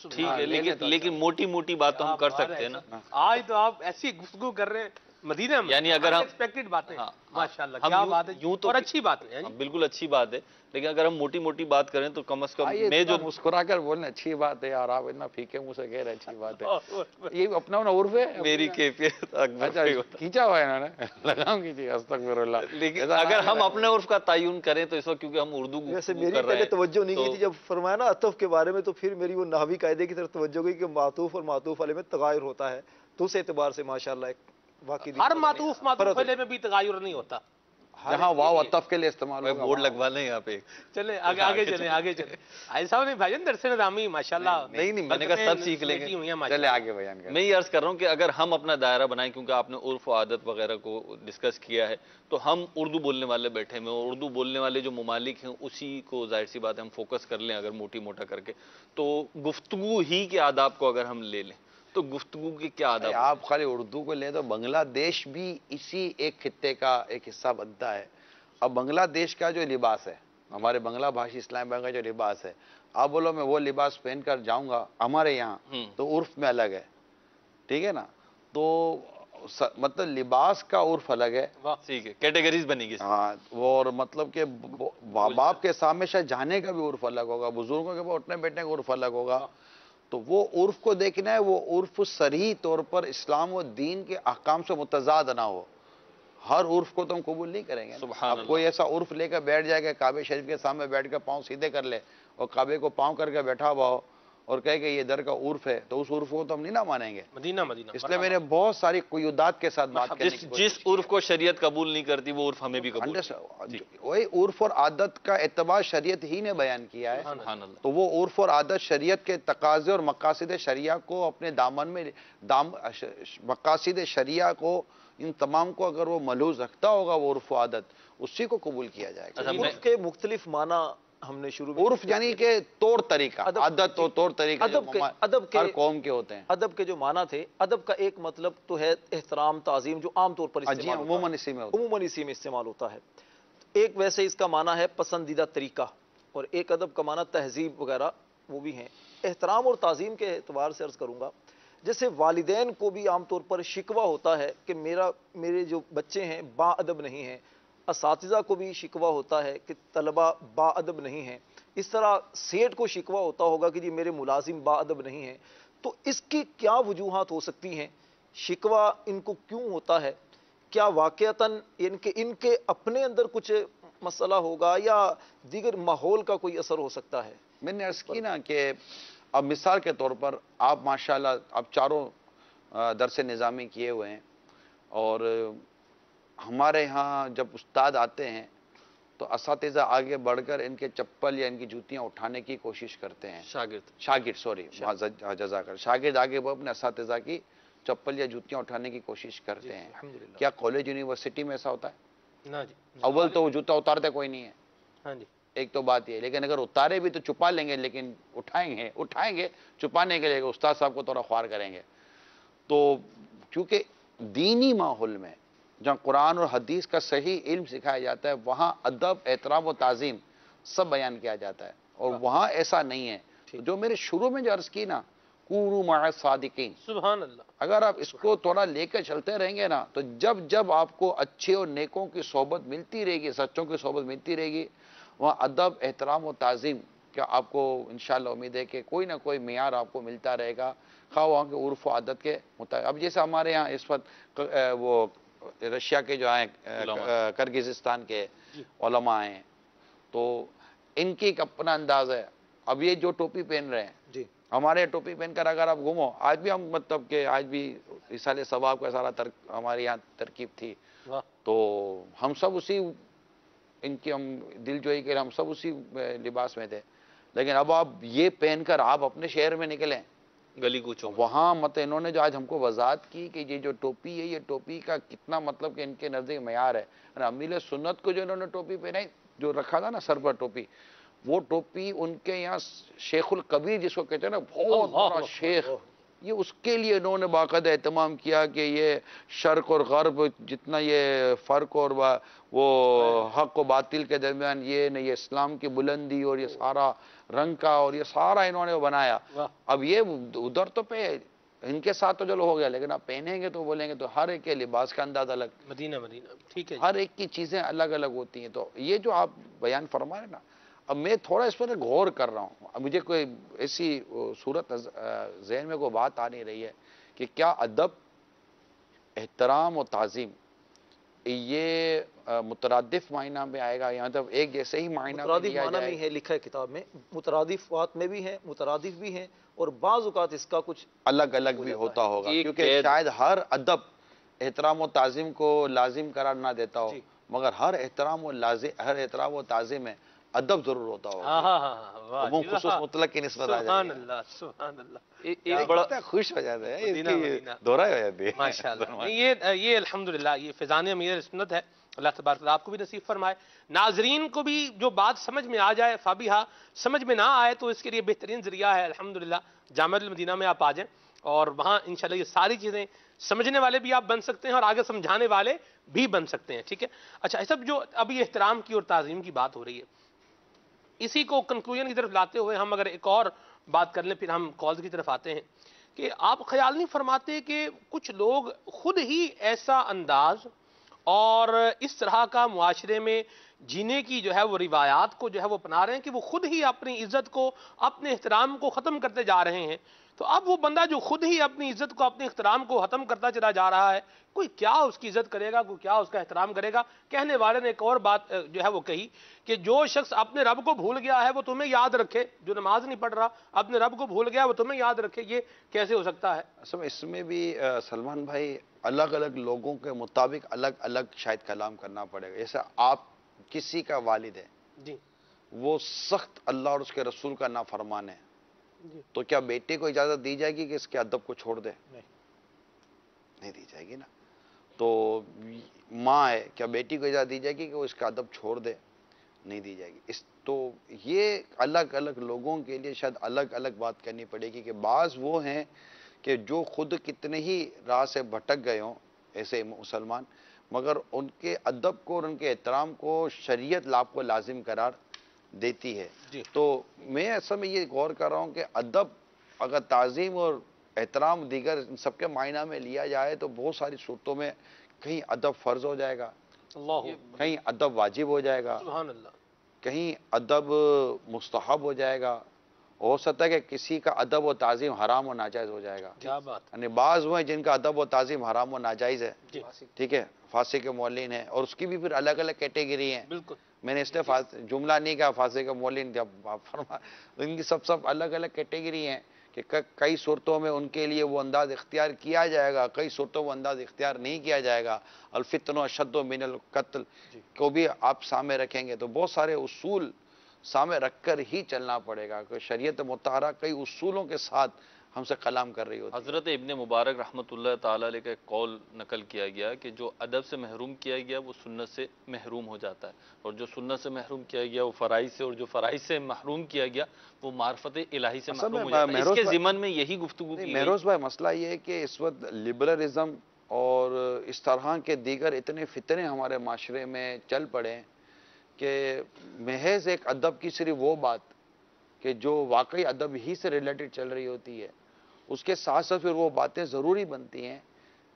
ٹھیک ہے، لیکن موٹی موٹی باتیں ہم کر سکتے ہیں نا. آج تو آپ ایسی گفتگو کر رہے ہیں مدینہ میں، یعنی اگر ہم ایکسپیکٹڈ باتیں، ماشاءاللہ ہم کیا بات ہے، یوں تو اور اچھی بات ہے. بالکل اچھی بات ہے، لیکن اگر ہم موٹی موٹی بات کریں تو کم از کم میں جو مسکرا کر بولنا اچھی بات ہے یار، آپ اتنا پھیکے منہ سے کہہ رہے اچھی بات ہے، یہ اپنا عرف ہے. میری کیفیت اچھا کھینچا ہوا ہے انہوں نے، لگاؤں گی جی استغفر اللہ. لیکن اگر ہم اپنے عرف کا تعین کریں تو اس وقت کیونکہ ہم اردو ویسے میری پہلے توجہ نہیں کی تھی جب فرمایا نا عطف کے بارے میں، تو پھر میری وہ نحوی قاعدے کی طرف توجہ گئی کہ معطوف اور معطوف علیہ میں تغایر ہوتا ہے. تو اس اعتبار سے ماشاءاللہ ایک واقعی ہر معطوف علیہ میں بھی تغایر نہیں ہوتا، جہاں واو عطف کے لیے استعمال ہوگا. بورڈ لگوا لیں یہاں پہ. چلیں آگے چلیں. ایسا نہیں بھائی جان، درس نظامی ماشاءاللہ. نہیں میں نے کہا سب سیکھ لیں گے. چلے آگے بیان کریں. میں یہ عرض کر رہا ہوں کہ اگر ہم اپنا دائرہ بنائیں، کیونکہ آپ نے عرف و عادت وغیرہ کو ڈسکس کیا ہے، تو ہم اردو بولنے والے بیٹھے ہیں، اور اردو بولنے والے جو ممالک ہیں اسی کو ظاہر سی بات ہے ہم فوکس کر لیں اگر موٹی موٹا کر کے. تو گفتگو ہی کے آداب کو اگر ہم لے لیں تو گفتگو کے کیا آداب؟ آپ خالی اردو کو لیں تو بنگلہ دیش بھی اسی ایک خطے کا ایک حصہ بنتا ہے. اب بنگلہ دیش کا جو لباس ہے، ہمارے بنگلہ بھاشی اسلام آباد کا جو لباس ہے، آپ بولو میں وہ لباس پہن کر جاؤں گا ہمارے یہاں تو عرف میں الگ ہے، ٹھیک ہے نا. تو مطلب لباس کا عرف الگ ہے، ٹھیک ہے، کیٹیگریز بنی گی. ہاں، اور مطلب کہ باپ کے سامنے شاید جانے کا بھی عرف الگ ہوگا، بزرگوں کے پاس اٹھنے بیٹھنے کا عرف الگ ہوگا. تو وہ عرف کو دیکھنا ہے، وہ عرف صریح طور پر اسلام و دین کے احکام سے متضاد نہ ہو. ہر عرف کو تو ہم قبول نہیں کریں گے. سبحان اب اللہ. کوئی ایسا عرف لے کر بیٹھ جائے گا کعبے شریف کے سامنے بیٹھ کر پاؤں سیدھے کر لے اور کعبے کو پاؤں کر کے بیٹھا ہوا ہو اور کہے کہ یہ در کا عرف ہے، تو اس عرف کو تو ہم نہیں نہ مانیں گے. مدینہ مدینہ. اس لیے میں نے بہت ساری قیودات کے ساتھ بات کرنے کی جس عرف کو شریعت قبول نہیں کرتی وہ عرف ہمیں بھی قبول. وہی عرف اور عادت کا اعتبار شریعت ہی نے بیان کیا ہے. سبحان اللہ. تو وہ عرف اور عادت شریعت کے تقاضے اور مقاصد شریعہ کو اپنے دامن میں مقاصد شریعہ کو ان تمام کو اگر وہ ملحوظ رکھتا ہوگا وہ عرف و عادت، اسی کو قبول کیا جائے گا. عرف کے مختلف معنی ہم نے شروع میں عرف یعنی کہ طور طریقہ، عادت اور طور طریقہ ہر قوم کے ہوتے ہیں. ادب کے جو معنی تھے، ادب کا ایک مطلب تو ہے احترام تعظیم، جو عام طور پر استعمال عموماً اسی میں ہوتا ہے. عموماً اسی میں استعمال ہوتا ہے. ایک ویسے اس کا معنی ہے پسندیدہ طریقہ، اور ایک ادب کا معنی تہذیب وغیرہ وہ بھی ہیں. احترام اور تعظیم کے اعتبار سے عرض کروں گا، جیسے والدین کو بھی عام طور پر شکوہ ہوتا ہے کہ میرے جو بچے ہیں با ادب نہیں ہیں، اساتذہ کو بھی شکوہ ہوتا ہے کہ طلبہ با ادب نہیں ہیں، اس طرح سیٹ کو شکوہ ہوتا ہوگا کہ جی میرے ملازم با ادب نہیں ہیں. تو اس کی کیا وجوہات ہو سکتی ہیں؟ شکوہ ان کو کیوں ہوتا ہے؟ کیا واقعتاً ان کے اپنے اندر کچھ مسئلہ ہوگا یا دیگر ماحول کا کوئی اثر ہو سکتا ہے؟ میں نے عرض کی نا کہ اب مثال کے طور پر آپ ماشاءاللہ آپ چاروں درس نظامی کیے ہوئے ہیں، اور ہمارے ہاں جب استاد آتے ہیں تو اساتذہ آگے بڑھ کر ان کے چپل یا ان کی جوتیاں اٹھانے کی کوشش کرتے ہیں. شاگرد آگے وہ اپنے اساتذہ کی چپل یا جوتیاں اٹھانے کی کوشش کرتے ہیں. کیا کالج یونیورسٹی میں ایسا ہوتا ہے؟ اول تو وہ جوتا اتارتے کوئی نہیں ہے. ایک تو بات یہ، لیکن اگر اتارے بھی تو چھپا لیں گے، لیکن اٹھائیں گے چھپانے کے لیے استاد صاحب کو تھوڑا خوار کریں گے. تو کیونکہ دینی ماحول میں جہاں قرآن اور حدیث کا صحیح علم سکھایا جاتا ہے وہاں ادب، احترام و تعظیم سب بیان کیا جاتا ہے، اور وہاں ایسا نہیں ہے. جو میرے شروع میں جو عرض کی نا، کونوا مع الصادقین، سبحان اللہ، اگر آپ اس کو تھوڑا لے کر چلتے رہیں گے نا تو جب آپ کو اچھے اور نیکوں کی صحبت ملتی رہے گی، سچوں کی صحبت ملتی رہے گی، وہاں ادب، احترام و تعظیم کیا آپ کو انشاءاللہ امید ہے کہ کوئی نہ کوئی معیار آپ کو ملتا رہے گا، خواہ وہاں کے عرف و عادت کے مطابق. اب جیسے ہمارے یہاں اس وقت وہ رشیا کے جو ہیں کرگزستان کے علماء ہیں، تو ان کی ایک اپنا انداز ہے. اب یہ جو ٹوپی پہن رہے ہیں، ہمارے ٹوپی پہن کر اگر آپ گھومو، آج بھی ہم مطلب کہ آج بھی رسالہ ثواب کا سارا ہمارے یہاں ترکیب تھی، تو ہم سب اسی ان کی ہم دل جوئی کے ہم سب اسی لباس میں تھے. لیکن اب آپ یہ پہن کر آپ اپنے شہر میں نکلیں گلی کوچوں وہاں مطلب انہوں نے جو آج ہم کو وضاحت کی کہ یہ جو ٹوپی ہے، یہ ٹوپی کا کتنا مطلب کہ ان کے نزدیک معیار ہے. امیل سنت کو جو انہوں نے ٹوپی پہنائی، جو رکھا تھا نا سر پر ٹوپی، وہ ٹوپی ان کے یہاں شیخ الکبیر جس کو کہتے ہیں نا، بہت بڑا شیخ، یہ اس کے لیے انہوں نے باقاعدہ اہتمام کیا کہ یہ شرق اور غرب جتنا یہ فرق اور وہ حق و باطل کے درمیان یہ نہیں، اسلام کی بلندی اور یہ سارا رنگ کا اور یہ سارا انہوں نے بنایا. اب یہ ادھر تو پہ ان کے ساتھ تو چلو ہو گیا، لیکن آپ پہنیں گے تو بولیں گے تو ہر ایک کے لباس کا انداز الگ، مدینہ ٹھیک ہے، ہر ایک کی چیزیں الگ الگ ہوتی ہیں. تو یہ جو آپ بیان فرما رہے ہیں نا، اب میں تھوڑا اس پر غور کر رہا ہوں. اب مجھے کوئی ایسی صورت ذہن میں کوئی بات آ نہیں رہی ہے کہ کیا ادب، احترام و تعظیم یہ مترادف معنی میں آئے گا، یہاں تک ایک جیسے ہی معنی مترادف معنی میں ہے، لکھا ہے کتاب میں، مترادفات میں بھی ہیں، مترادف بھی ہیں، اور بعض اوقات اس کا کچھ الگ الگ بھی ہوتا ہوگا، کیونکہ شاید ہر ادب احترام و تعظیم کو لازم قرار نہ دیتا ہو، مگر ہر احترام و تعظیم میں ادب ضرور ہوتا ہوگا. وہ خصوص مطلق کی نسبت آ جائے گی. سبحان اللہ. ایک بڑا خوش ہو جاتا ہے، دورہ ہو جاتی ہے ماشاءاللہ. یہ الحمدللہ یہ فیضان امیر سنت ہے. اللہ تبارک تعالیٰ آپ کو بھی نصیب فرمائے. ناظرین کو بھی جو بات سمجھ میں آ جائے فابیہا، سمجھ میں نہ آئے تو اس کے لیے بہترین ذریعہ ہے الحمدللہ جامعہ المدینہ میں آپ آ جائیں، اور وہاں انشاءاللہ یہ ساری چیزیں سمجھنے والے بھی آپ بن سکتے ہیں اور آگے سمجھانے والے بھی بن سکتے ہیں. ٹھیک ہے. اچھا، سب جو اب یہ احترام کی اور تعظیم کی بات ہو رہی ہے، اسی کو کنکلوژن کی طرف لاتے ہوئے ہم اگر ایک اور بات کر لیں، پھر ہم کالز کی طرف آتے ہیں کہ آپ خیال نہیں فرماتے کہ کچھ لوگ خود ہی ایسا انداز اور اس طرح کا معاشرے میں جینے کی جو ہے وہ روایات کو جو ہے وہ اپنا رہے ہیں کہ وہ خود ہی اپنی عزت کو، اپنے احترام کو ختم کرتے جا رہے ہیں؟ تو اب وہ بندہ جو خود ہی اپنی عزت کو، اپنے احترام کو ختم کرتا چلا جا رہا ہے، کوئی کیا اس کی عزت کرے گا، کوئی کیا اس کا احترام کرے گا؟ کہنے والے نے ایک اور بات جو ہے وہ کہی کہ جو شخص اپنے رب کو بھول گیا ہے وہ تمہیں یاد رکھے، جو نماز نہیں پڑھ رہا اپنے رب کو بھول گیا وہ تمہیں یاد رکھے، یہ کیسے ہو سکتا ہے؟ اصل میں اس میں بھی سلمان بھائی الگ الگ لوگوں کے مطابق الگ الگ شاید کلام کرنا پڑے گا. جیسے آپ کسی کا والد ہے، جی وہ سخت اللہ اور اس کے رسول کا نافرمان ہے، جی تو کیا بیٹے کو اجازت دی جائے گی کہ اس کے ادب کو چھوڑ دے؟ نہیں دی جائے گی نا. تو ماں ہے، کیا بیٹی کو اجازت دی جائے گی کہ وہ اس کا ادب چھوڑ دے؟ نہیں دی جائے گی. تو یہ الگ الگ لوگوں کے لیے شاید الگ الگ بات کرنی پڑے گی کہ بعض وہ ہیں کہ جو خود کتنے ہی راہ سے بھٹک گئے ہوں ایسے مسلمان، مگر ان کے ادب کو اور ان کے احترام کو شریعت آپ کو لازم قرار دیتی ہے. جی. تو میں اصل میں یہ غور کر رہا ہوں کہ ادب اگر تعظیم اور احترام دیگر ان سب کے معنی میں لیا جائے تو بہت ساری صورتوں میں کہیں ادب فرض ہو جائے گا، اللہ کہیں ادب واجب ہو جائے گا، سبحان اللہ. کہیں ادب مستحب ہو جائے گا، ہو سکتا ہے کہ کسی کا ادب و تعظیم حرام و ناجائز ہو جائے گا. کیا بات. یعنی بعض وہ ہیں جن کا ادب و تعظیم حرام و ناجائز ہے، جی ٹھیک ہے، فاسق کے مولین ہیں، اور اس کی بھی پھر الگ الگ کیٹیگری ہیں. بالکل. میں نے اس نے جملہ نہیں کہا فاسق کے مولین، جب فرما ان کی سب الگ الگ کیٹیگری ہیں کہ کئی صورتوں میں ان کے لیے وہ انداز اختیار کیا جائے گا، کئی صورتوں میں انداز اختیار نہیں کیا جائے گا. الفتن اشد من القتل کو بھی آپ سامنے رکھیں گے تو بہت سارے اصول سامنے رکھ کر ہی چلنا پڑے گا کہ شریعت مطہرہ کئی اصولوں کے ساتھ ہم سے کلام کر رہی ہوتی ہے. حضرت ابن مبارک رحمۃ اللہ تعالی علیہ کا ایک قول نقل کیا گیا کہ جو ادب سے محروم کیا گیا وہ سنت سے محروم ہو جاتا ہے، اور جو سنت سے محروم کیا گیا وہ فرائض سے، اور جو فرائض سے محروم کیا گیا وہ معرفت الہی سے محروم ہو جاتا ہے. اس کے ضمن میں یہی گفتگو کی گئی. مہروز بھائی مسئلہ یہ ہے کہ اس وقت لبرلزم اور اس طرح کے دیگر اتنے فتنے ہمارے معاشرے میں چل پڑے کہ محض ایک ادب کی صرف وہ بات کہ جو واقعی ادب ہی سے ریلیٹڈ چل رہی ہوتی ہے، اس کے ساتھ ساتھ پھر وہ باتیں ضروری بنتی ہیں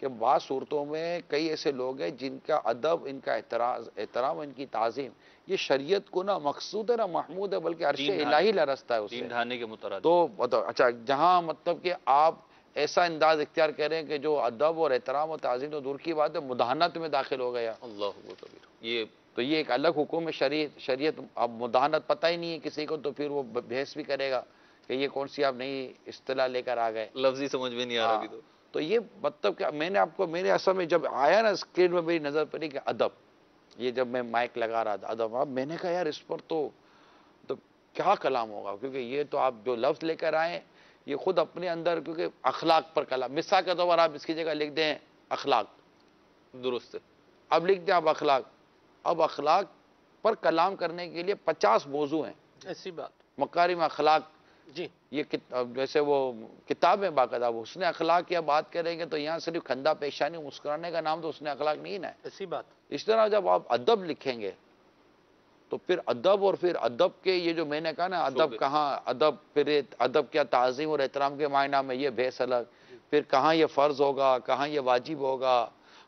کہ بعض صورتوں میں کئی ایسے لوگ ہیں جن کا ادب، ان کا احترام، ان کی تعظیم یہ شریعت کو نہ مقصود ہے نہ محمود ہے، بلکہ عرش الہی لرزتا ہے اس سے. دین ڈھانے کے مترادف. تو اچھا جہاں مطلب کہ آپ ایسا انداز اختیار کریں کہ جو ادب اور احترام اور تعظیم تو دور کی بات ہے مداحنت میں داخل ہو گیا، اللہ کبیر. یہ تو یہ ایک الگ حکم ہے شریعت. اب مداحنت پتہ ہی نہیں ہے کسی کو تو پھر وہ بحث بھی کرے گا کہ یہ کون سی آپ نئی اصطلاح لے کر آ گئے. لفظی سمجھ میں نہیں آ رہا ابھی تو یہ مطلب کہ میں نے آپ کو میرے اصل میں جب آیا نا اسکرین میں میری نظر پڑی کہ ادب، یہ جب میں مائک لگا رہا تھا ادب، اب میں نے کہا یار اس پر تو کیا کلام ہوگا، کیونکہ یہ تو آپ جو لفظ لے کر آئے یہ خود اپنے اندر، کیونکہ اخلاق پر کلام، مثال کے طور پر آپ اس کی جگہ لکھ دیں اخلاق، درست ہے. اب لکھ دیں آپ اخلاق. اب اخلاق پر کلام کرنے کے لیے 50 موضوع ہیں. ایسی بات. مکارم اخلاق، جی یہ جیسے وہ کتاب ہے باقاعدہ، وہ حسن اخلاق کی بات کریں گے تو یہاں صرف کھندا پیشانی مسکرانے کا نام تو حسن اخلاق نہیں ہے. ایسی بات. اس طرح جب آپ ادب لکھیں گے تو پھر ادب، اور پھر ادب کے یہ جو میں نے کہا نا ادب کہاں، ادب پھر ادب کیا تعظیم اور احترام کے معنی میں یہ بحث الگ، پھر کہاں یہ فرض ہوگا، کہاں یہ واجب ہوگا،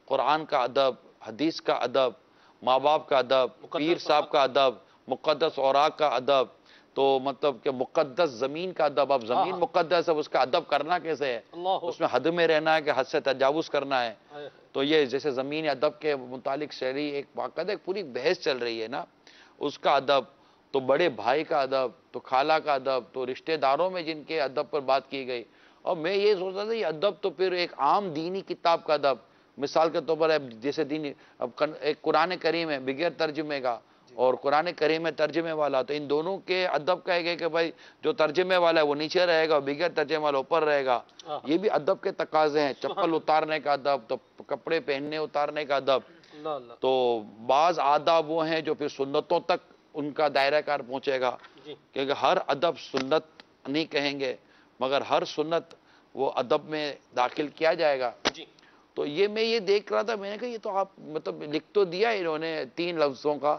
قرآن کا ادب، حدیث کا ادب، ماں باپ کا ادب، پیر صاحب کا ادب، مقدس اوراق کا ادب، تو مطلب کہ مقدس زمین کا ادب. اب زمین مقدس ہے، اس کا ادب کرنا کیسے ہے، اس میں حد میں رہنا ہے کہ حد سے تجاوز کرنا ہے. تو یہ جیسے زمین ادب کے متعلق شرعی ایک باقاعدہ ایک پوری بحث چل رہی ہے نا، اس کا ادب، تو بڑے بھائی کا ادب، تو خالہ کا ادب، تو رشتہ داروں میں جن کے ادب پر بات کی گئی. اور میں یہ سوچتا تھا یہ ادب تو پھر ایک عام دینی کتاب کا ادب، مثال کے طور پر جیسے دینی اب ایک قرآن کریم ہے بغیر ترجمے کا اور قرآن کریم ہے ترجمے والا، تو ان دونوں کے ادب کا ہے کہ بھائی جو ترجمے والا ہے وہ نیچے رہے گا اور بغیر ترجمے والا اوپر رہے گا. یہ بھی ادب کے تقاضے ہیں. چپل اتارنے کا ادب، تو کپڑے پہننے اتارنے کا ادب. تو بعض آداب وہ ہیں جو پھر سنتوں تک ان کا دائرہ کار پہنچے گا، کیونکہ ہر ادب سنت نہیں کہیں گے مگر ہر سنت وہ ادب میں داخل کیا جائے گا. تو یہ میں یہ دیکھ رہا تھا، میں نے کہا یہ تو آپ مطلب لکھ تو دیا انہوں نے 3 لفظوں کا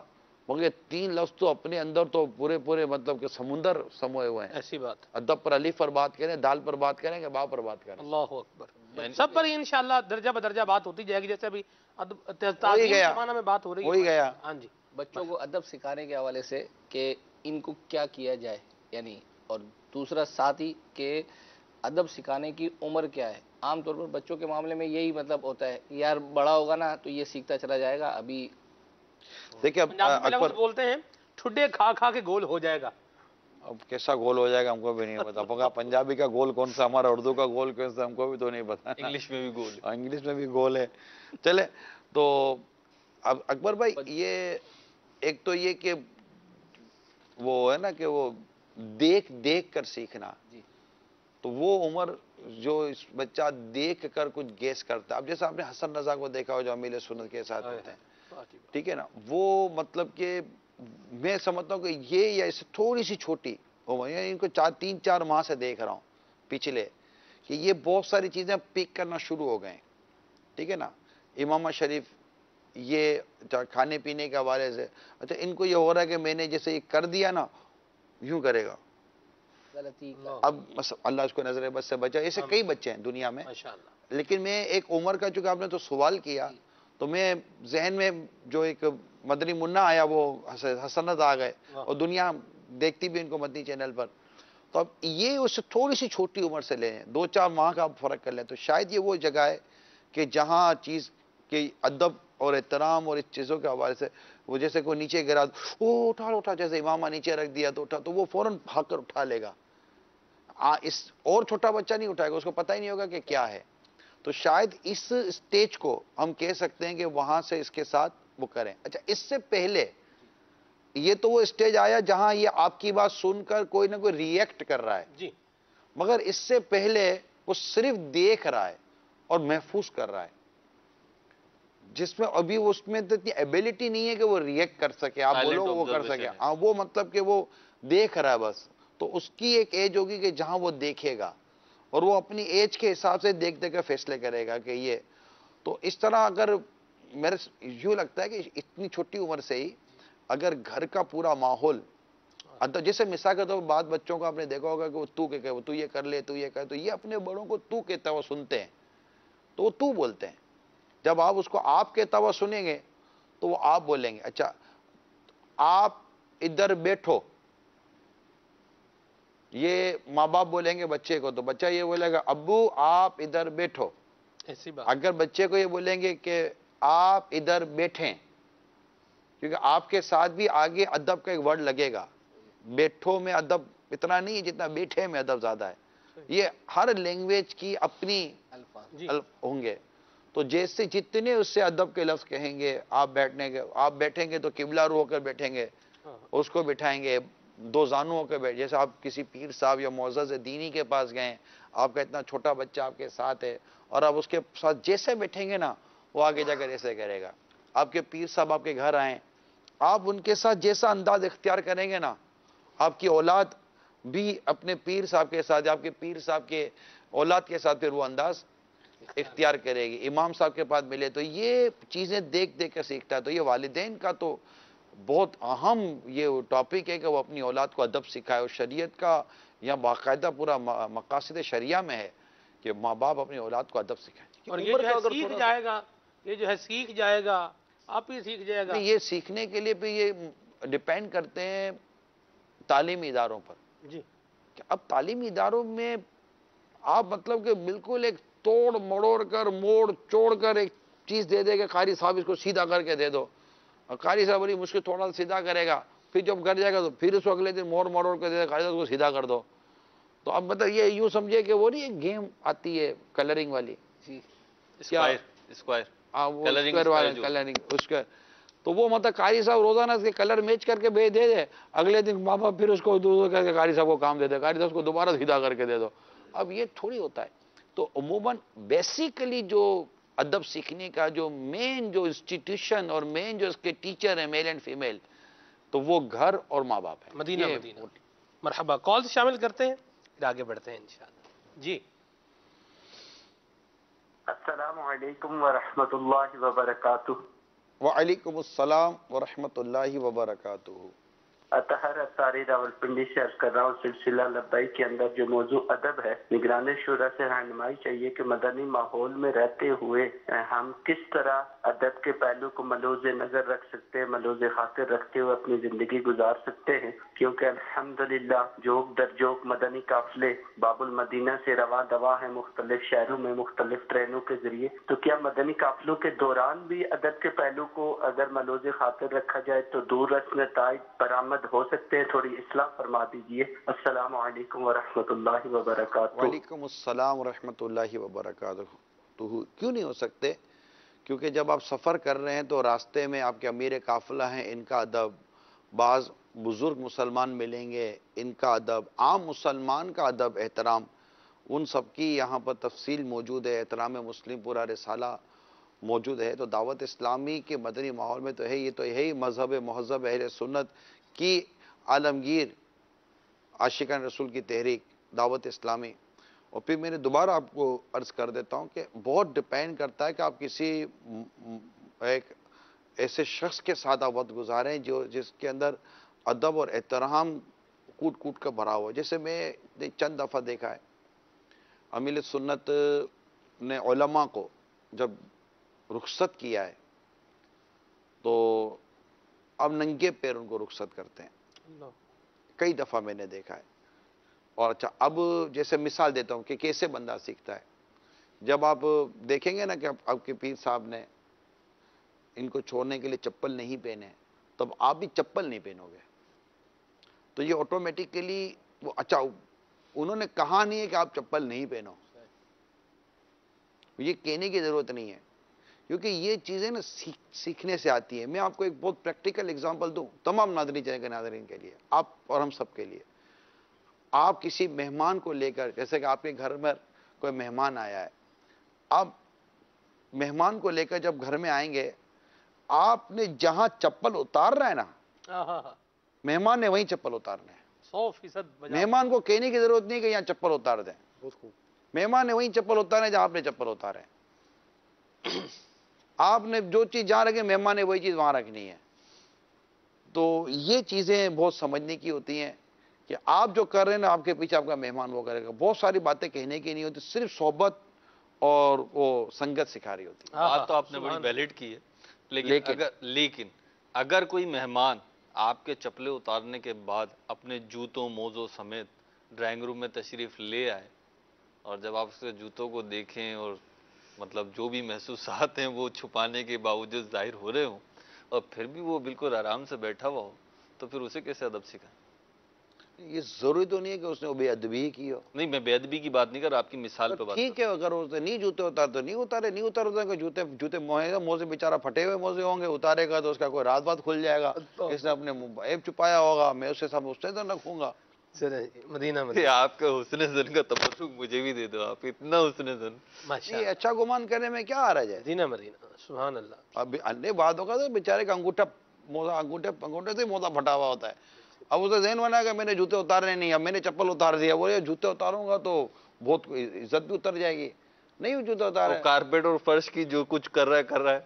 مگر 3 لفظ تو اپنے اندر تو پورے پورے مطلب کہ سمندر سموئے ہوئے ہیں. ایسی بات. ادب پر الف پر بات کریں, دال پر بات کریں کہ با پر بات کریں. اللہ اکبر. سب پر انشاءاللہ درجہ بدرجہ بات ہوتی جائے گی, جیسے ابھی تعظیم گیا. کے معنی میں بات ہو رہی ہے. وہی گیا. ہاں جی. بچوں کو ادب سکھانے کے حوالے سے کہ ان کو کیا کیا جائے, یعنی اور دوسرا ساتھ ہی کہ ادب سکھانے کی عمر کیا ہے. عام طور پر بچوں کے معاملے میں یہی مطلب ہوتا ہے یار بڑا ہوگا نا تو یہ سیکھتا چلا جائے گا. ابھی دیکھیں پنجابی میں لفظ اکبر, بولتے ہیں ٹھڈے کھا کھا کے گول ہو جائے گا. اب کیسا گول ہو جائے گا ہم کو بھی نہیں پتا. پکا پنجابی کا گول کون سا, ہمارا اردو کا گول کون سا, ہم کو بھی تو نہیں پتا. انگلش میں بھی گول. انگلش میں بھی گول ہے. چلے تو اب اکبر بھائی, یہ ایک تو یہ کہ وہ ہے نا کہ وہ دیکھ دیکھ کر سیکھنا, تو وہ عمر جو اس بچہ دیکھ کر کچھ گیس کرتا ہے. اب جیسے آپ نے حسن رضا کو دیکھا ہو جو امیل سنت کے ساتھ ہوتے ہیں, ٹھیک ہے نا, وہ مطلب کہ میں سمجھتا ہوں کہ یہ یا اس سے تھوڑی سی چھوٹی عمر, یعنی ان کو 3-4 ماہ سے دیکھ رہا ہوں پچھلے, کہ یہ بہت ساری چیزیں پک کرنا شروع ہو گئے, ٹھیک ہے نا. امامہ شریف یہ کھانے پینے کے حوالے سے, اچھا ان کو یہ ہو رہا ہے کہ میں نے جیسے یہ کر دیا نا یوں کرے گا. غلطی اب اللہ اس کو نظر بد سے بچا. ایسے کئی بچے ہیں دنیا میں, لیکن میں ایک عمر کا, چونکہ آپ نے تو سوال کیا تو میں ذہن میں جو ایک مدنی منا آیا وہ حسنت آ گئے, اور دنیا دیکھتی بھی ان کو مدنی چینل پر. تو اب یہ اس سے تھوڑی سی چھوٹی عمر سے لیں, 2-4 ماہ کا آپ فرق کر لیں, تو شاید یہ وہ جگہ ہے کہ جہاں چیز کے ادب اور احترام اور اس چیزوں کے حوالے سے وہ جیسے کوئی نیچے گرا وہ اٹھا, جیسے امامہ نیچے رکھ دیا تو اٹھا, تو وہ فوراً بھاگ کر اٹھا لے گا. اس اور چھوٹا بچہ نہیں اٹھائے گا, اس کو پتہ ہی نہیں ہوگا کہ کیا ہے. تو شاید اس سٹیج کو ہم کہہ سکتے ہیں کہ وہاں سے اس کے ساتھ وہ کریں. اچھا اس سے پہلے یہ تو وہ سٹیج آیا جہاں یہ آپ کی بات سن کر کوئی نہ کوئی ری ایکٹ کر رہا ہے, جی, مگر اس سے پہلے وہ صرف دیکھ رہا ہے اور محفوظ کر رہا ہے, جس میں ابھی اس میں اتنی ایبیلٹی نہیں ہے کہ وہ ری ایکٹ کر سکے, آپ بولو وہ کر سکے. ہاں وہ مطلب کہ وہ دیکھ رہا ہے بس. تو اس کی ایک ایج ہوگی کہ جہاں وہ دیکھے گا اور وہ اپنی ایج کے حساب سے دیکھ دیکھ کر فیصلے کرے گا کہ یہ. تو اس طرح اگر میرے یوں لگتا ہے کہ اتنی چھوٹی عمر سے ہی اگر گھر کا پورا ماحول, جیسے مثال کے طور پر بعض بچوں کو آپ نے دیکھا ہوگا کہ وہ تو یہ کر لے, تو یہ کر, تو یہ اپنے بڑوں کو تو کہتا ہوا سنتے ہیں تو وہ تو بولتے ہیں. جب آپ اس کو آپ کہتا ہوا سنیں گے تو وہ آپ بولیں گے. اچھا آپ ادھر بیٹھو, یہ ماں باپ بولیں گے بچے کو, تو بچہ یہ بولے گا ابو آپ ادھر بیٹھو. ایسی بات. اگر بچے کو یہ بولیں گے کہ آپ ادھر بیٹھیں, کیونکہ آپ کے ساتھ بھی آگے ادب کا ایک ورڈ لگے گا. بیٹھو میں ادب اتنا نہیں ہے جتنا بیٹھے میں ادب زیادہ ہے. یہ ہر لینگویج کی اپنی ہوں گے. تو جیسے جتنے اس سے ادب کے لفظ کہیں گے, آپ بیٹھیں گے تو قبلہ رو ہو کر بیٹھیں گے, اس کو بٹھائیں گے 2 زانوں ہو کر جیسے آپ کسی پیر صاحب یا معزز دینی کے پاس گئے, آپ کا اتنا چھوٹا بچہ آپ کے ساتھ ہے, اور آپ اس کے ساتھ جیسے بیٹھیں گے نا وہ آگے جا کر ایسے کرے گا. آپ کے پیر صاحب آپ کے گھر آئیں, آپ ان کے ساتھ جیسا انداز اختیار کریں گے نا, آپ کی اولاد بھی اپنے پیر صاحب کے ساتھ, آپ کے پیر صاحب کے اولاد کے ساتھ پھر وہ انداز اختیار کرے گی. امام صاحب کے پاس ملے تو یہ چیزیں دیکھ دیکھ کر سیکھتا ہے. تو یہ والدین کا تو بہت اہم یہ ٹاپک ہے کہ وہ اپنی اولاد کو ادب سکھائے, اور شریعت کا یا باقاعدہ پورا مقاصد شریعہ میں ہے کہ ماں باپ اپنی اولاد کو ادب سکھائیں. اور یہ جو ہے سیکھ جائے گا, یہ جو ہے سیکھ جائے گا, آپ ہی سیکھ جائے گا. یہ سیکھنے کے لیے بھی یہ ڈیپینڈ کرتے ہیں تعلیمی اداروں پر. جی, کہ اب تعلیمی اداروں میں آپ مطلب کہ بالکل ایک توڑ مڑوڑ کر موڑ چوڑ کر ایک چیز دے دے کہ قاری صاحب اس کو سیدھا کر کے دے دو, اور قاری صاحب بڑی مشکل تھوڑا سا سیدھا کرے گا, پھر جب کر جائے گا تو پھر اس کو اگلے دن موڑ مڑوڑ کر دے دے قاری صاحب کو سیدھا کر دو. تو اب مطلب یہ یوں سمجھے کہ وہ نہیں ایک گیم آتی ہے کلرنگ والی, کلرنگ اس کا, تو وہ مطلب قاری صاحب روزانہ اس کے کلر میچ کر کے دے دے, اگلے دن ماں باپ پھر اس کو کر کے قاری صاحب کو کام دے دے, قاری صاحب اس کو دوبارہ سیدھا کر کے دے دو. اب یہ تھوڑی ہوتا ہے. تو عموماً بیسیکلی جو ادب سیکھنے کا جو مین جو انسٹیٹیوشن اور مین جو اس کے ٹیچر ہیں میل اینڈ فیمیل, تو وہ گھر اور ماں باپ ہیں. مدینہ. مرحبا, کال شامل کرتے ہیں پھر آگے بڑھتے ہیں انشاءاللہ. جی, السلام علیکم ورحمۃ اللہ وبرکاتہ. وعلیکم السلام ورحمۃ اللہ وبرکاتہ۔ اطہر اطاری راولپنڈی سے عرض کر رہا ہوں، سلسلہ لبیک کے اندر جو موضوع ادب ہے، نگران شورا سے رہنمائی چاہیے کہ مدنی ماحول میں رہتے ہوئے ہم کس طرح ادب کے پہلو کو ملوز نظر رکھ سکتے ہیں، ملوز خاطر رکھتے ہوئے اپنی زندگی گزار سکتے ہیں، کیونکہ الحمدللہ جوک در جوک مدنی قافلے باب المدینہ سے رواں دواں ہیں مختلف شہروں میں مختلف ٹرینوں کے ذریعے، تو کیا مدنی قافلوں کے دوران بھی ادب کے پہلو کو اگر ملوز خاطر رکھا جائے تو دور رس نتائج برآمد ہو سکتے ہیں؟ تھوڑی اصلاح فرما دیجیے۔ السلام علیکم ورحمۃ اللہ وبرکاتہ۔ وعلیکم السلام ورحمۃ اللہ وبرکاتہ۔ تو کیوں نہیں ہو سکتے؟ کیونکہ جب آپ سفر کر رہے ہیں تو راستے میں آپ کے امیر قافلہ ہیں، ان کا ادب، بعض بزرگ مسلمان ملیں گے، ان کا ادب، عام مسلمان کا ادب احترام، ان سب کی یہاں پر تفصیل موجود ہے۔ احترام مسلم پورا رسالہ موجود ہے۔ تو دعوت اسلامی کے مدنی ماحول میں تو ہے، یہ تو یہی مذہب مہذب اہل سنت کی عالمگیر عاشقان رسول کی تحریک دعوت اسلامی۔ اور پھر میں نے دوبارہ آپ کو عرض کر دیتا ہوں کہ بہت ڈپینڈ کرتا ہے کہ آپ کسی ایک ایسے شخص کے ساتھ آپ وقت گزاریں جس کے اندر ادب اور احترام کوٹ کوٹ کا بھرا ہوا ہے۔ جیسے میں نے چند دفعہ دیکھا ہے، امیر سنت نے علماء کو جب رخصت کیا ہے تو اب ننگے پیر ان کو رخصت کرتے ہیں، کئی دفعہ میں نے دیکھا ہے۔ اور اچھا اب جیسے مثال دیتا ہوں کہ کیسے بندہ سیکھتا ہے، جب آپ دیکھیں گے نا کہ آپ کے پیر صاحب نے ان کو چھوڑنے کے لیے چپل نہیں پہنے، تب آپ بھی چپل نہیں پہنو گے، تو یہ آٹومیٹکلی وہ اچھا انہوں نے کہا نہیں ہے کہ آپ چپل نہیں پہنو، یہ کہنے کی ضرورت نہیں ہے، کیونکہ یہ چیزیں نا سیکھنے سے آتی ہیں۔ میں آپ کو ایک بہت پریکٹیکل اگزامپل دوں تمام ناظرین چینل کے ناظرین کے لیے، آپ اور ہم سب کے لیے۔ آپ کسی مہمان کو لے کر، جیسے کہ آپ کے گھر میں کوئی مہمان آیا ہے، آپ مہمان کو لے کر جب گھر میں آئیں گے، آپ نے جہاں چپل اتار رہا ہے نا، مہمان نے وہیں چپل اتارنا ہے۔ 100% مہمان کو کہنے کی ضرورت نہیں کہ یہاں چپل اتار دیں، مہمان نے وہیں چپل اتارنا ہے جہاں آپ نے چپل اتارے۔ آپ نے جو چیز جہاں رکھی مہمان نے وہی چیز وہاں رکھنی ہے۔ تو یہ چیزیں بہت سمجھنے کی ہوتی ہیں کہ آپ جو کر رہے ہیں نا، آپ کے پیچھے آپ کا مہمان وہ کرے گا۔ بہت ساری باتیں کہنے کی نہیں ہوتی، صرف صحبت اور وہ سنگت سکھا رہی ہوتی ہے۔ بات تو آپ نے بڑی ویلڈ کی ہے، لیکن اگر کوئی مہمان آپ کے چپلے اتارنے کے بعد اپنے جوتوں موزوں سمیت ڈرائنگ روم میں تشریف لے آئے، اور جب آپ اس کے جوتوں کو دیکھیں اور مطلب جو بھی محسوسات ہیں وہ چھپانے کے باوجود ظاہر ہو رہے ہوں، اور پھر بھی وہ بالکل آرام سے بیٹھا ہوا ہو، تو پھر اسے کیسے ادب سکھائیں؟ یہ ضروری تو نہیں ہے کہ اس نے بے ادبی کی ہو۔ نہیں، میں بے ادبی کی بات نہیں کر رہا، آپ کی مثال پہ بات ٹھیک ہے، اگر اس نے نہیں جوتے اتار تو نہیں اتارے، نہیں اتارے کہ جوتے موزے بیچارہ پھٹے ہوئے موزے ہوں گے، اتارے گا تو اس کا کوئی راز بات کھل جائے گا، اس نے اپنے عیب چھپایا ہوگا، میں اسے سب اس سے تو رکھوں گا۔ مدینہ آپ کا حسن زن کا تبسم مجھے بھی دے دو، آپ اتنا حسن زن۔ یہ اچھا گمان کرنے میں کیا آ رہا ہے؟ مدینہ سبحان اللہ۔ اب انیہ بات ہوگا تو بیچارے کا انگوٹھے سے موزہ پھٹا ہوا ہوتا ہے، اب اسے ذہن بنا کہ میں نے جوتے اتارنے نہیں، اب میں نے چپل اتار دیا، وہ جوتے اتاروں گا تو بہت عزت بھی اتر جائے گی، نہیں جوتے اتارے۔ کارپیٹ اور فرش کی جو کچھ کر رہا ہے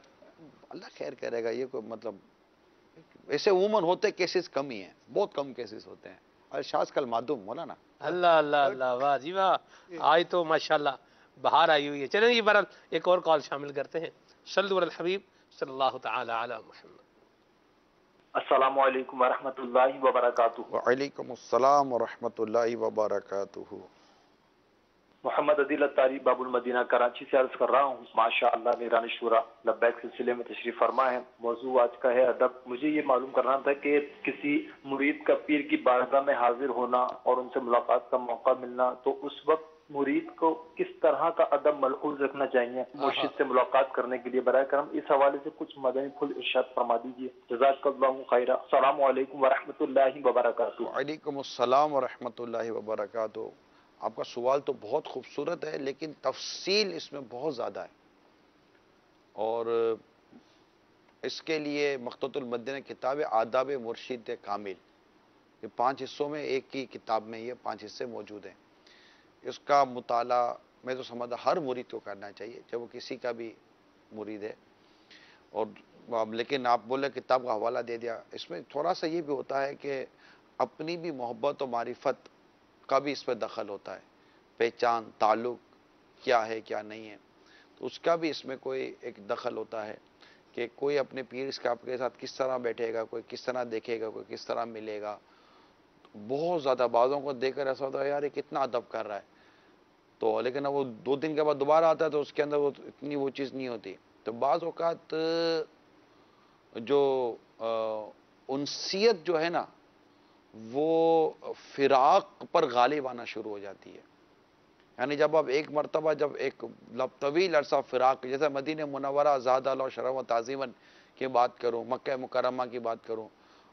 اللہ خیر کرے گا۔ یہ کوئی مطلب ایسے عموماً ہوتے کیسز کم ہی ہیں، بہت کم کیسز ہوتے ہیں۔ الشاذ کل معدوم مولانا۔ اللہ اللہ اللہ، واہ جی واہ، آج تو ماشاءاللہ بہار آئی ہوئی ہے۔ چلیں جی بہرحال ایک اور کال شامل کرتے ہیں۔ صلو علی الحبیب صلی اللہ تعالی علی محمد۔ السلام علیکم ورحمۃ اللہ وبرکاتہ۔ وعلیکم السلام ورحمۃ اللہ وبرکاتہ۔ محمد عدیل اطاری باب المدینہ کراچی سے عرض کر رہا ہوں۔ ماشاء اللہ نگران شورا لبیک سلسلے میں تشریف فرما ہے۔ موضوع آج کا ہے ادب۔ مجھے یہ معلوم کرنا تھا کہ کسی مرید کا پیر کی بارگاہ میں حاضر ہونا اور ان سے ملاقات کا موقع ملنا، تو اس وقت مرید کو کس طرح کا ادب ملحوظ رکھنا چاہیے مرشد سے ملاقات کرنے کے لیے؟ برائے کرم اس حوالے سے کچھ مدنی پھول ارشاد فرما دیجیے، جزاک اللہ خیرہ۔ السلام علیکم ورحمۃ اللہ وبرکاتہ۔ وعلیکم السلام ورحمۃ اللہ وبرکاتہ۔ آپ کا سوال تو بہت خوبصورت ہے، لیکن تفصیل اس میں بہت زیادہ ہے، اور اس کے لیے مخطوط المدینہ کتاب آداب مرشد کامل، یہ 5 حصوں میں ایک کی کتاب میں یہ 5 حصے موجود ہیں۔ اس کا مطالعہ میں تو سمجھتا ہر مرید کو کرنا چاہیے، جب وہ کسی کا بھی مرید ہے۔ اور اب لیکن آپ بولے کتاب کا حوالہ دے دیا، اس میں تھوڑا سا یہ بھی ہوتا ہے کہ اپنی بھی محبت و معرفت کا بھی اس میں دخل ہوتا ہے، پہچان، تعلق کیا ہے کیا نہیں ہے، تو اس کا بھی اس میں کوئی ایک دخل ہوتا ہے کہ کوئی اپنے پیر اس کا آپ کے ساتھ کس طرح بیٹھے گا، کوئی کس طرح دیکھے گا، کوئی کس طرح ملے گا. بہت زیادہ بعضوں کو دیکھ کر ایسا ہوتا ہے یار یہ کتنا ادب کر رہا ہے، تو لیکن وہ 2 دن کے بعد دوبارہ آتا ہے تو اس کے اندر وہ اتنی وہ چیز نہیں ہوتی. تو بعض اوقات جو انسیت جو ہے نا وہ فراق پر غالب آنا شروع ہو جاتی ہے. یعنی جب آپ ایک مرتبہ جب ایک طویل عرصہ فراق، جیسے مدینہ منورہ زاد اللہ شرف و تعظیماً کی بات کروں، مکہ مکرمہ کی بات کروں،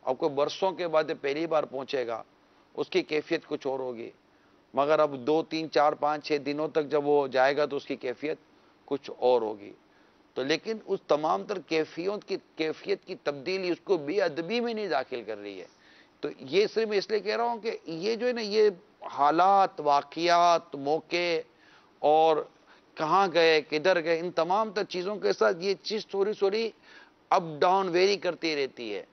اب کوئی برسوں کے بعد پہلی بار پہنچے گا اس کی کیفیت کچھ اور ہوگی، مگر اب 2 3 4 5 6 دنوں تک جب وہ جائے گا تو اس کی کیفیت کچھ اور ہوگی. تو لیکن اس تمام تر کیفیت کی تبدیلی اس کو بے ادبی میں نہیں داخل کر رہی ہے. تو یہ صرف میں اس لیے کہہ رہا ہوں کہ یہ جو ہے نا یہ حالات، واقعات، موقع اور کہاں گئے کدھر گئے، ان تمام تر چیزوں کے ساتھ یہ چیز تھوڑی تھوڑی اپ ڈاؤن ویری کرتی رہتی ہے،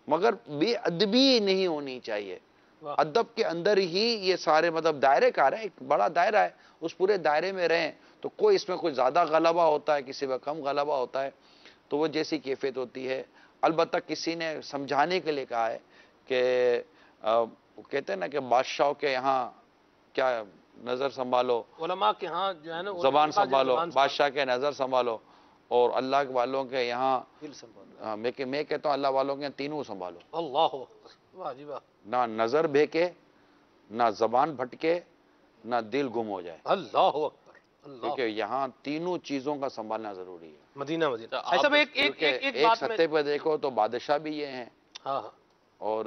مگر بے ادبی نہیں ہونی چاہیے. ادب کے اندر ہی یہ سارے مطلب دائرے کار ہے، ایک بڑا دائرہ ہے، اس پورے دائرے میں رہیں تو کوئی اس میں کوئی زیادہ غلبہ ہوتا ہے، کسی میں کم غلبہ ہوتا ہے، تو وہ جیسی کیفیت ہوتی ہے. البتہ کسی نے سمجھانے کے لیے کہا ہے کہ وہ کہتے ہیں نا کہ بادشاہوں کے یہاں کیا نظر سنبھالو، علماء کے ہاں جو ہے نا زبان سنبھالو، بادشاہ کے نظر سنبھالو، اور اللہ والوں کے یہاں میں کہتا ہوں اللہ والوں کے یہاں تینوں سنبھالو. اللہ اکبر، واہ جی واہ، نہ نظر بہکے، نہ زبان بھٹکے، نہ دل گم ہو جائے، اللہ اکبر، اللہ کیونکہ یہاں تینوں چیزوں کا سنبھالنا ضروری ہے. مدینہ مدینہ. ایسا ایک ایک بات میں، سطح پہ دیکھو تو بادشاہ بھی یہ ہیں، ہاں ہاں اور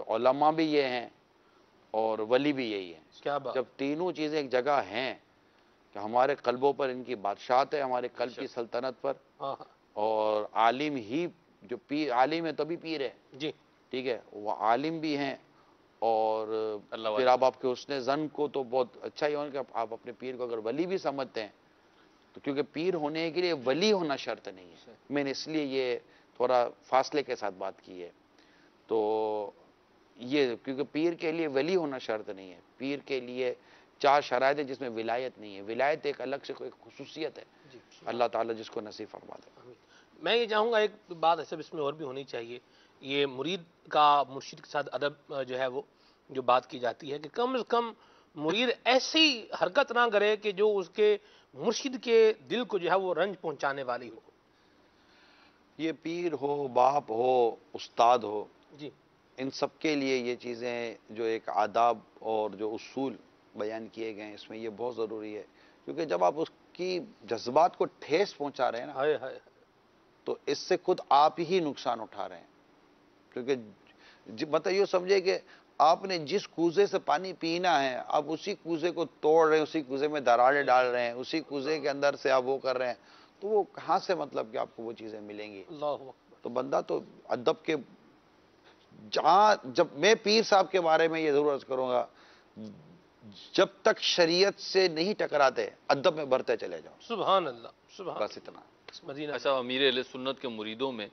علماء بھی یہ ہیں، اور ولی بھی یہی ہیں. کیا بات، جب تینوں چیزیں ایک جگہ ہیں کہ ہمارے قلبوں پر ان کی بادشاہت ہے، ہمارے قلب کی سلطنت پر، ہاں ہاں اور عالم ہی جو پیر، عالم ہے تبھی پیر ہے، جی، ٹھیک ہے، وہ عالم بھی ہیں، اور اللہ پھر آپ کے حسن ظن کو تو بہت اچھا ہی ہوگا کہ آپ اپنے پیر کو اگر ولی بھی سمجھتے ہیں تو، کیونکہ پیر ہونے کے لیے ولی ہونا شرط نہیں ہے. میں نے اس لیے یہ تھوڑا فاصلے کے ساتھ بات کی ہے. تو یہ کیونکہ پیر کے لیے ولی ہونا شرط نہیں ہے، پیر کے لیے 4 شرائط ہے جس میں ولایت نہیں ہے. ولایت ایک الگ سے کوئی خصوصیت ہے، اللہ تعالیٰ جس کو نصیب فرما دے. میں یہ چاہوں گا ایک بات ایسے اس میں اور بھی ہونی چاہیے، یہ مرید کا مرشد کے ساتھ ادب جو ہے وہ جو بات کی جاتی ہے کہ کم از کم مرید ایسی حرکت نہ کرے کہ جو اس کے مرشد کے دل کو جو ہے وہ رنج پہنچانے والی ہو. یہ پیر ہو، باپ ہو، استاد ہو، جی، ان سب کے لیے یہ چیزیں جو ایک آداب اور جو اصول بیان کیے گئے ہیں اس میں یہ بہت ضروری ہے. کیونکہ جب آپ اس کی جذبات کو ٹھیس پہنچا رہے ہیں نا ہائے ہائے، تو اس سے خود آپ ہی نقصان اٹھا رہے ہیں. کیونکہ مطلب یہ سمجھے کہ آپ نے جس کوزے سے پانی پینا ہے آپ اسی کوزے کو توڑ رہے ہیں، اسی کوزے میں دراڑیں ڈال رہے ہیں، اسی کوزے کے اندر سے آپ وہ کر رہے ہیں، تو وہ کہاں سے مطلب کہ آپ کو وہ چیزیں ملیں گی. اللہ اکبر، تو بندہ تو ادب کے جہاں، جب میں پیر صاحب کے بارے میں یہ ضرور عرض کروں گا، جب تک شریعت سے نہیں ٹکراتے ادب میں بڑھتے چلے جاؤ، سبحان اللہ، سبحان بس اتنا. مدینہ. ایسا امیر اہل سنت کے مریدوں میں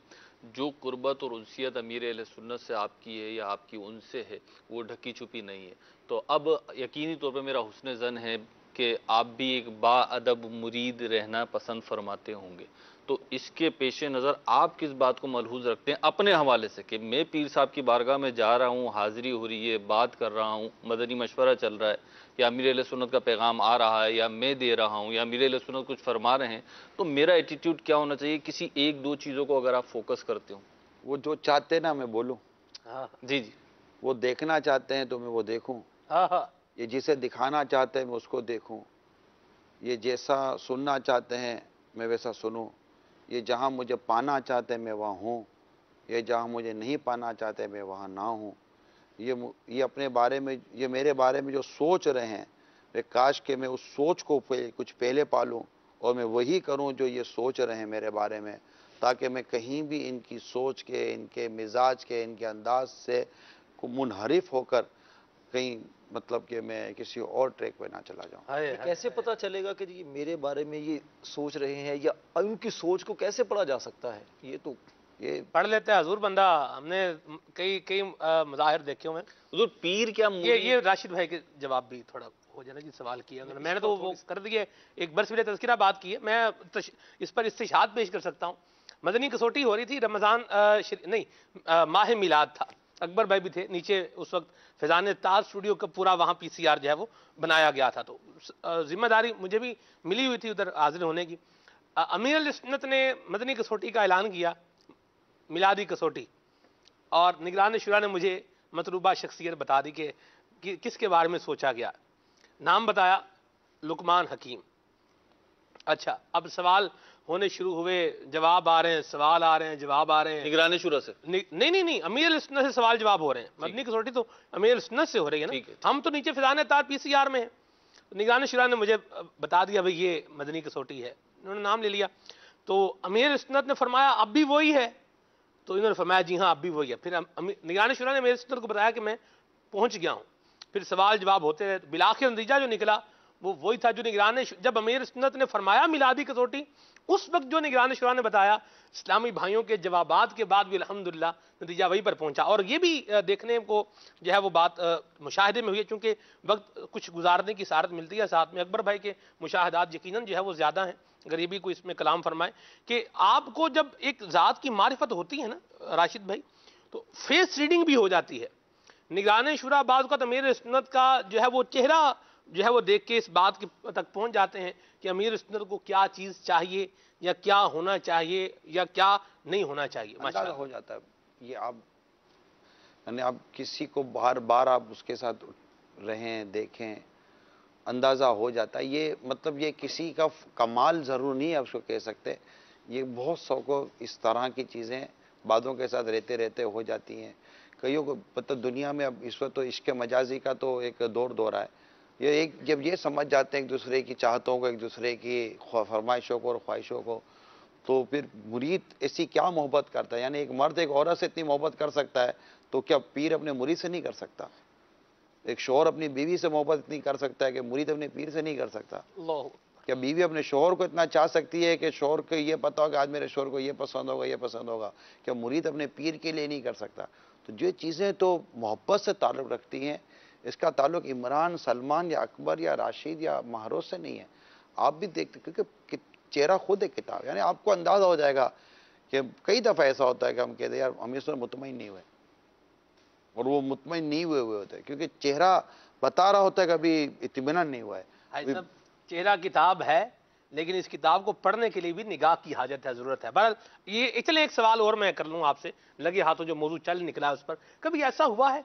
جو قربت اور انسیت امیر اہل سنت سے آپ کی ہے یا آپ کی ان سے ہے وہ ڈھکی چھپی نہیں ہے. تو اب یقینی طور پہ میرا حسن ظن ہے کہ آپ بھی ایک با ادب مرید رہنا پسند فرماتے ہوں گے. تو اس کے پیش نظر آپ کس بات کو ملحوظ رکھتے ہیں اپنے حوالے سے کہ میں پیر صاحب کی بارگاہ میں جا رہا ہوں، حاضری ہو رہی ہے، بات کر رہا ہوں، مدنی مشورہ چل رہا ہے، یا امیر اہل سنت کا پیغام آ رہا ہے، یا میں دے رہا ہوں، یا امیر اہل سنت کچھ فرما رہے ہیں، تو میرا ایٹیٹیوڈ کیا ہونا چاہیے؟ کسی 1 2 چیزوں کو اگر آپ فوکس کرتے ہوں. وہ جو چاہتے نا میں بولوں، ہاں جی جی، وہ دیکھنا چاہتے ہیں تو میں وہ دیکھوں، ہاں ہاں، یہ جسے دکھانا چاہتے ہیں میں اس کو دیکھوں، یہ جیسا سننا چاہتے ہیں میں ویسا سنوں، یہ جہاں مجھے پانا چاہتے ہیں میں وہاں ہوں، یہ جہاں مجھے نہیں پانا چاہتے میں وہاں نہ ہوں. یہ اپنے بارے میں، یہ میرے بارے میں جو سوچ رہے ہیں، میں کاش کہ میں اس سوچ کو کچھ پہلے پالوں اور میں وہی کروں جو یہ سوچ رہے ہیں میرے بارے میں، تاکہ میں کہیں بھی ان کی سوچ کے، ان کے مزاج کے، ان کے انداز سے منحرف ہو کر کہیں مطلب کہ میں کسی اور ٹریک پہ نہ چلا جاؤں. ہائے ہائے. کیسے پتا چلے گا کہ جی میرے بارے میں یہ سوچ رہے ہیں، یا ان کی سوچ کو کیسے پڑھا جا سکتا ہے؟ یہ تو یہ پڑھ لیتے ہیں حضور بندہ، ہم نے کئی مظاہر دیکھے ہوئے ہیں۔ حضور پیر کیا یہ راشد بھائی کے جواب بھی تھوڑا ہو جائے نا جی، سوال کیا انہوں نے، میں نے تو وہ کر دیے، ایک برسبیل تذکرہ بات کی ہے، میں اس پر استشہاد پیش کر سکتا ہوں۔ مدنی کسوٹی ہو رہی تھی، رمضان ماہ میلاد تھا، اکبر بھائی بھی تھے نیچے اس وقت، فیضان تاج اسٹوڈیو کا پورا وہاں پی سی آر جو ہے وہ بنایا گیا تھا، تو ذمہ داری مجھے بھی ملی ہوئی تھی ادھر حاضر ہونے کی۔ امیر السنت نے مدنی کسوٹی کا اعلان کیا، میلادی کسوٹی، اور نگران شورا نے مجھے مطلوبہ شخصیت بتا دی کہ کس کے بارے میں سوچا گیا، نام بتایا لقمان حکیم۔ اچھا، اب سوال ہونے شروع ہوئے، جواب آ رہے ہیں، سوال آ رہے ہیں، جواب آ رہے ہیں۔ نگران شورا سے نہیں، امیر السنت سے سوال جواب ہو رہے ہیں، مدنی کسوٹی تو امیر السنت سے ہو رہی ہے نا، ہم تو نیچے فیضان تاج پی سی آر میں ہیں۔ نگران شورا نے مجھے بتا دیا بھئی یہ مدنی کسوٹی ہے، انہوں نے نام لے لیا، تو امیر السنت نے فرمایا اب بھی وہی ہے، تو انہوں نے فرمایا جی ہاں اب بھی وہی ہے۔ پھر نگران شورا نے امیر السنت کو بتایا کہ میں پہنچ گیا ہوں، پھر سوال جواب ہوتے رہے، بالآخر نتیجہ جو نکلا وہ وہی تھا جو جب امیر السنت نے فرمایا میلادی کسوٹی، اس وقت جو نگران شورا نے بتایا، اسلامی بھائیوں کے جوابات کے بعد بھی الحمدللہ نتیجہ وہی پر پہنچا۔ اور یہ بھی دیکھنے کو جو ہے وہ بات مشاہدے میں ہوئی ہے، چونکہ وقت کچھ گزارنے کی سعادت ملتی ہے ساتھ میں، اکبر بھائی کے مشاہدات یقیناً جو ہے وہ زیادہ ہیں، اگر یہ بھی کوئی اس میں کلام فرمائے کہ آپ کو جب ایک ذات کی معرفت ہوتی ہے نا راشد بھائی، تو فیس ریڈنگ بھی ہو جاتی ہے۔ نگران شورا بعض اوقات امیر السنت کا جو ہے وہ چہرہ جو ہے وہ دیکھ کے اس بات تک پہنچ جاتے ہیں کہ امیر السنت کو کیا چیز چاہیے، یا کیا ہونا چاہیے، یا کیا نہیں ہونا چاہیے، اندازہ ہو جاتا ہے۔ یہ آپ یعنی آپ کسی کو بار بار آپ اس کے ساتھ رہیں دیکھیں، اندازہ ہو جاتا ہے۔ یہ مطلب یہ کسی کا کمال ضرور نہیں ہے آپ اس کو کہہ سکتے، یہ بہت سو کو اس طرح کی چیزیں بعدوں کے ساتھ رہتے رہتے ہو جاتی ہیں۔ کئیوں کو مطلب دنیا میں اب اس وقت تو عشق مجازی کا تو ایک دور ہے، یہ جب یہ سمجھ جاتے ہیں ایک دوسرے کی چاہتوں کو، ایک دوسرے کی فرمائشوں کو اور خواہشوں کو، تو پھر مرید ایسی کیا محبت کرتا ہے؟ یعنی ایک مرد ایک عورت سے اتنی محبت کر سکتا ہے تو کیا پیر اپنے مرید سے نہیں کر سکتا؟ ایک شوہر اپنی بیوی سے محبت اتنی کر سکتا ہے کہ مرید اپنے پیر سے نہیں کر سکتا؟ کیا بیوی اپنے شوہر کو اتنا چاہ سکتی ہے کہ شوہر کو یہ پتا ہو کہ آج میرے شوہر کو یہ پسند ہوگا، یہ پسند ہوگا؟ کیا مرید اپنے پیر کے لیے نہیں کر سکتا؟ تو جو چیزیں تو محبت سے تعلق رکھتی ہیں، اس کا تعلق عمران، سلمان یا اکبر یا راشد یا مہروز سے نہیں ہے۔ آپ بھی دیکھتے، کیونکہ چہرہ خود ایک کتاب، یعنی آپ کو اندازہ ہو جائے گا کہ کئی دفعہ ایسا ہوتا ہے کہ ہم کہتے ہیں یار ہم اس میں مطمئن نہیں ہوئے، اور وہ مطمئن نہیں ہوئے ہوتے ہیں کیونکہ چہرہ بتا رہا ہوتا ہے کہ ابھی اطمینان نہیں ہوا ہے۔ چہرہ کتاب ہے، لیکن اس کتاب کو پڑھنے کے لیے بھی نگاہ کی حاجت ہے، ضرورت ہے۔ بہرحال یہ چلے ایک سوال اور میں کر لوں آپ سے، لگے ہاتھوں جو موضوع چل نکلا اس پر، کبھی ایسا ہوا ہے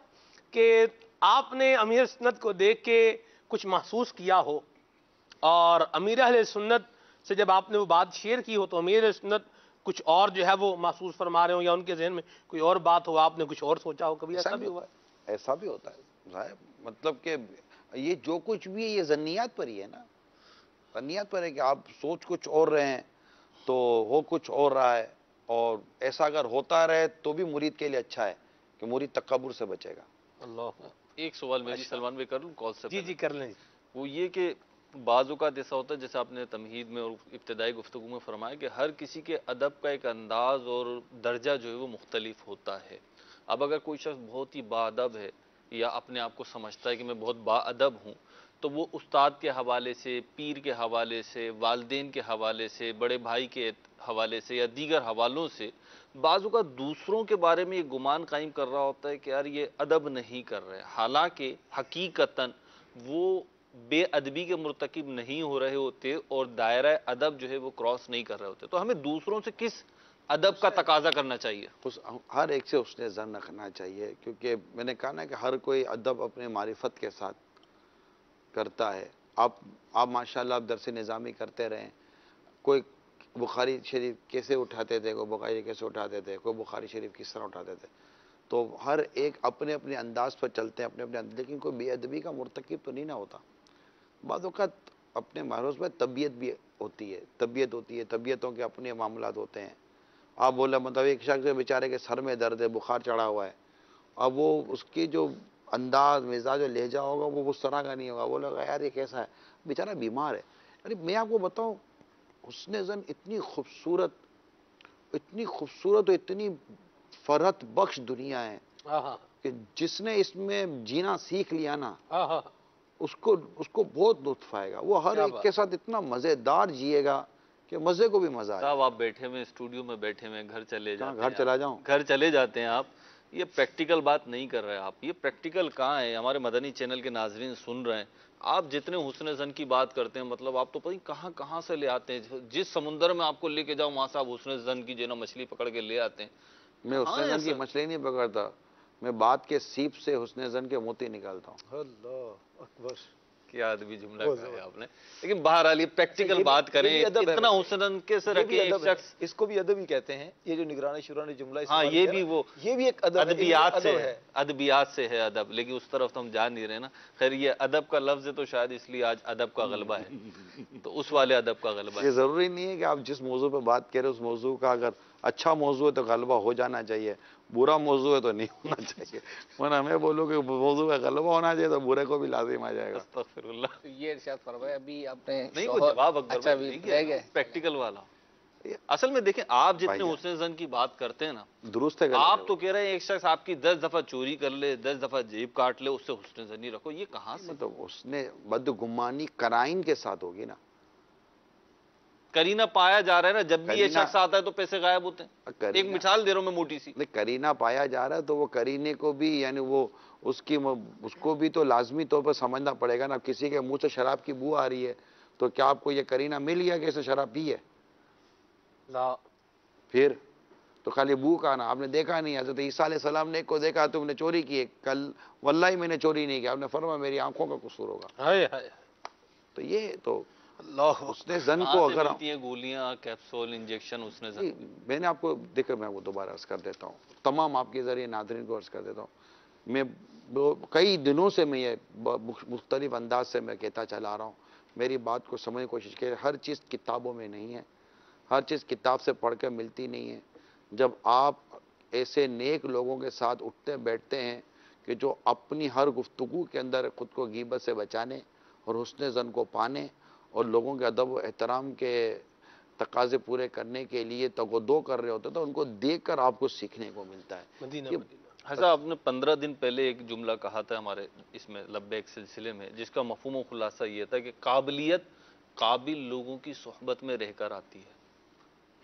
کہ آپ نے امیر سنت کو دیکھ کے کچھ محسوس کیا ہو، اور امیر اہل سنت سے جب آپ نے وہ بات شیئر کی ہو تو امیر سنت کچھ اور جو ہے وہ محسوس فرما رہے ہوں، یا ان کے ذہن میں کوئی اور بات ہو، آپ نے کچھ اور سوچا ہو؟ کبھی ایسا بھی ہوا ہے؟ ایسا بھی ہوتا ہے، مطلب کہ یہ جو کچھ بھی ہے یہ ظنیات پر ہی ہے نا، ظنیات پر ہے کہ آپ سوچ کچھ اور رہے ہیں تو ہو کچھ اور رہا ہے، اور ایسا اگر ہوتا رہے تو بھی مرید کے لیے اچھا ہے کہ مرید تکبر سے بچے گا۔ اللہ، ایک سوال میں بھی سلمان بھائی کر لوں کال سے؟ جی کر لیں۔ وہ یہ کہ بعض اوقات ایسا ہوتا ہے جیسے آپ نے تمہید میں اور ابتدائی گفتگو میں فرمایا کہ ہر کسی کے ادب کا ایک انداز اور درجہ جو ہے وہ مختلف ہوتا ہے۔ اب اگر کوئی شخص بہت ہی با ادب ہے یا اپنے آپ کو سمجھتا ہے کہ میں بہت با ادب ہوں، تو وہ استاد کے حوالے سے، پیر کے حوالے سے، والدین کے حوالے سے، بڑے بھائی کے حوالے سے یا دیگر حوالوں سے بعض اوقات دوسروں کے بارے میں یہ گمان قائم کر رہا ہوتا ہے کہ یار یہ ادب نہیں کر رہے، حالانکہ حقیقتاً وہ بے ادبی کے مرتکب نہیں ہو رہے ہوتے اور دائرہ ادب جو ہے وہ کراس نہیں کر رہے ہوتے۔ تو ہمیں دوسروں سے کس ادب کا تقاضا کرنا چاہیے؟ ہر ایک سے اس نے ظن رکھنا چاہیے، کیونکہ میں نے کہا نا کہ ہر کوئی ادب اپنے معرفت کے ساتھ کرتا ہے۔ آپ ماشاءاللہ آپ درس نظامی کرتے رہیں، کوئی بخاری شریف کیسے اٹھاتے تھے، کوئی بخاری کیسے اٹھاتے تھے، کوئی بخاری شریف کس طرح اٹھاتے تھے، تو ہر ایک اپنے اپنے انداز پر چلتے ہیں، اپنے لیکن کوئی بے ادبی کا مرتکب تو نہیں نہ ہوتا۔ بعض اوقات اپنے محروز میں طبیعت بھی ہوتی ہے، طبیعتوں کے اپنے معاملات ہوتے ہیں۔ آپ بولا مطلب ایک شخص بیچارے کے سر میں درد ہے، بخار چڑھا ہوا ہے، اب وہ اس کی جو انداز، مزاج و لہجہ ہوگا وہ اس طرح کا نہیں ہوگا، وہ لوگ یار یہ کیسا ہے، بیچارہ بیمار ہے۔ یعنی میں آپ کو بتاؤں، حسن زن اتنی خوبصورت اتنی خوبصورت اور اتنی فرحت بخش دنیا ہے ہاں کہ جس نے اس میں جینا سیکھ لیا نا ہاں اس کو بہت لطف آئے گا. وہ ہر کیا ایک بات. کے ساتھ اتنا مزیدار جیے گا کہ مزے کو بھی مزہ آئے. صاحب آپ بیٹھے ہوئے اسٹوڈیو میں بیٹھے ہوئے گھر چلے کہاں جاتے گھر ہیں چلا آپ. جاؤں؟ گھر چلے جاتے ہیں آپ. یہ پریکٹیکل بات نہیں کر رہے آپ. یہ پریکٹیکل کہاں ہے؟ ہمارے مدنی چینل کے ناظرین سن رہے ہیں. آپ جتنے حسن زن کی بات کرتے ہیں مطلب آپ تو پتہ نہیں کہاں کہاں سے لے آتے ہیں. جس سمندر میں آپ کو لے کے جاؤ وہاں سے آپ حسن زن کی جو ہے نا مچھلی پکڑ کے لے آتے ہیں. میں حسن زن کی مچھلی نہیں پکڑتا, میں بات کے سیپ سے حسن زن کے موتی نکالتا ہوں. اللہ اکبر, کیا ادبی جملہ کہا ہے آپ نے. لیکن بہرحال یہ پریکٹیکل بات کریں, اتنا حسن کے سے رکھیں ایک شخص. اس کو بھی ادب ہی کہتے ہیں. یہ جو نگران شورا نے جملہ ہاں یہ بھی وہ یہ بھی ایک ادبیات سے ہے. ادبیات سے ہے ادب, لیکن اس طرف تو ہم جان نہیں رہے نا. خیر یہ ادب کا لفظ ہے تو شاید اس لیے آج ادب کا غلبہ ہے, تو اس والے ادب کا غلبہ ہے. یہ ضروری نہیں ہے کہ آپ جس موضوع پہ بات کریں اس موضوع کا اگر اچھا موضوع ہے تو غلبہ ہو جانا چاہیے, برا موضوع ہے تو نہیں ہونا چاہیے. ورنہ میں بولوں کہ موضوع کا غلبہ ہونا چاہیے تو برے کو بھی لازم آ جائے گا. استغفر اللہ. تو یہ ارشاد فرمایا ابھی آپ نے نہیں کوئی جواب اکبر اچھا بھائی بھی رہ گئے. پریکٹیکل والا. اصل میں دیکھیں آپ جتنے حسن زن کی بات کرتے ہیں نا, درست ہے. آپ تو کہہ رہے ہیں ایک شخص آپ کی 10 دفعہ چوری کر لے, 10 دفعہ جیب کاٹ لے, اس سے حسن زنی رکھو. یہ کہاں سے مطلب اس نے بدگمانی کرائن کے ساتھ ہوگی نا. کرینہ پایا جا رہا ہے نا, جب بھی یہ شخص آتا ہے تو پیسے غائب ہوتے ہیں. ایک مثال دے رہا ہوں میں موٹی سی. کرینہ پایا جا رہا ہے تو وہ کرینے کو بھی یعنی وہ اس کو بھی تو لازمی طور پر سمجھنا پڑے گا نا. کسی کے منہ سے شراب کی بو آ رہی ہے تو کیا آپ کو یہ کرینہ مل گیا کہ اسے شراب پی ہے؟ لا. پھر تو خالی بو کا نا. آپ نے دیکھا نہیں, حضرت عیسیٰ علیہ السلام نے ایک کو دیکھا تم نے چوری کی ہے, کل واللہ میں نے چوری نہیں کی. آپ نے فرمایا میری آنکھوں کا قصور ہوگا. تو یہ تو اس نے زن کو اگر گولیاں کیپسول انجیکشن اس نے میں نے آپ کو دیکھا, میں وہ دوبارہ عرض کر دیتا ہوں, تمام آپ کے ذریعے ناظرین کو عرض کر دیتا ہوں. میں کئی دنوں سے میں یہ مختلف انداز سے میں کہتا چلا رہا ہوں. میری بات کو سمجھنے کی کوشش کی. ہر چیز کتابوں میں نہیں ہے, ہر چیز کتاب سے پڑھ کے ملتی نہیں ہے. جب آپ ایسے نیک لوگوں کے ساتھ اٹھتے بیٹھتے ہیں کہ جو اپنی ہر گفتگو کے اندر خود کو غیبت سے بچانے اور حسن زن کو پانے اور لوگوں کے ادب و احترام کے تقاضے پورے کرنے کے لیے تگودو کر رہے ہوتے ہیں, تو ان کو دیکھ کر آپ کو سیکھنے کو ملتا ہے. حضرت آپ نے 15 دن پہلے ایک جملہ کہا تھا ہمارے اس میں لبیک سلسلے میں, جس کا مفہوم و خلاصہ یہ تھا کہ قابلیت قابل لوگوں کی صحبت میں رہ کر آتی ہے.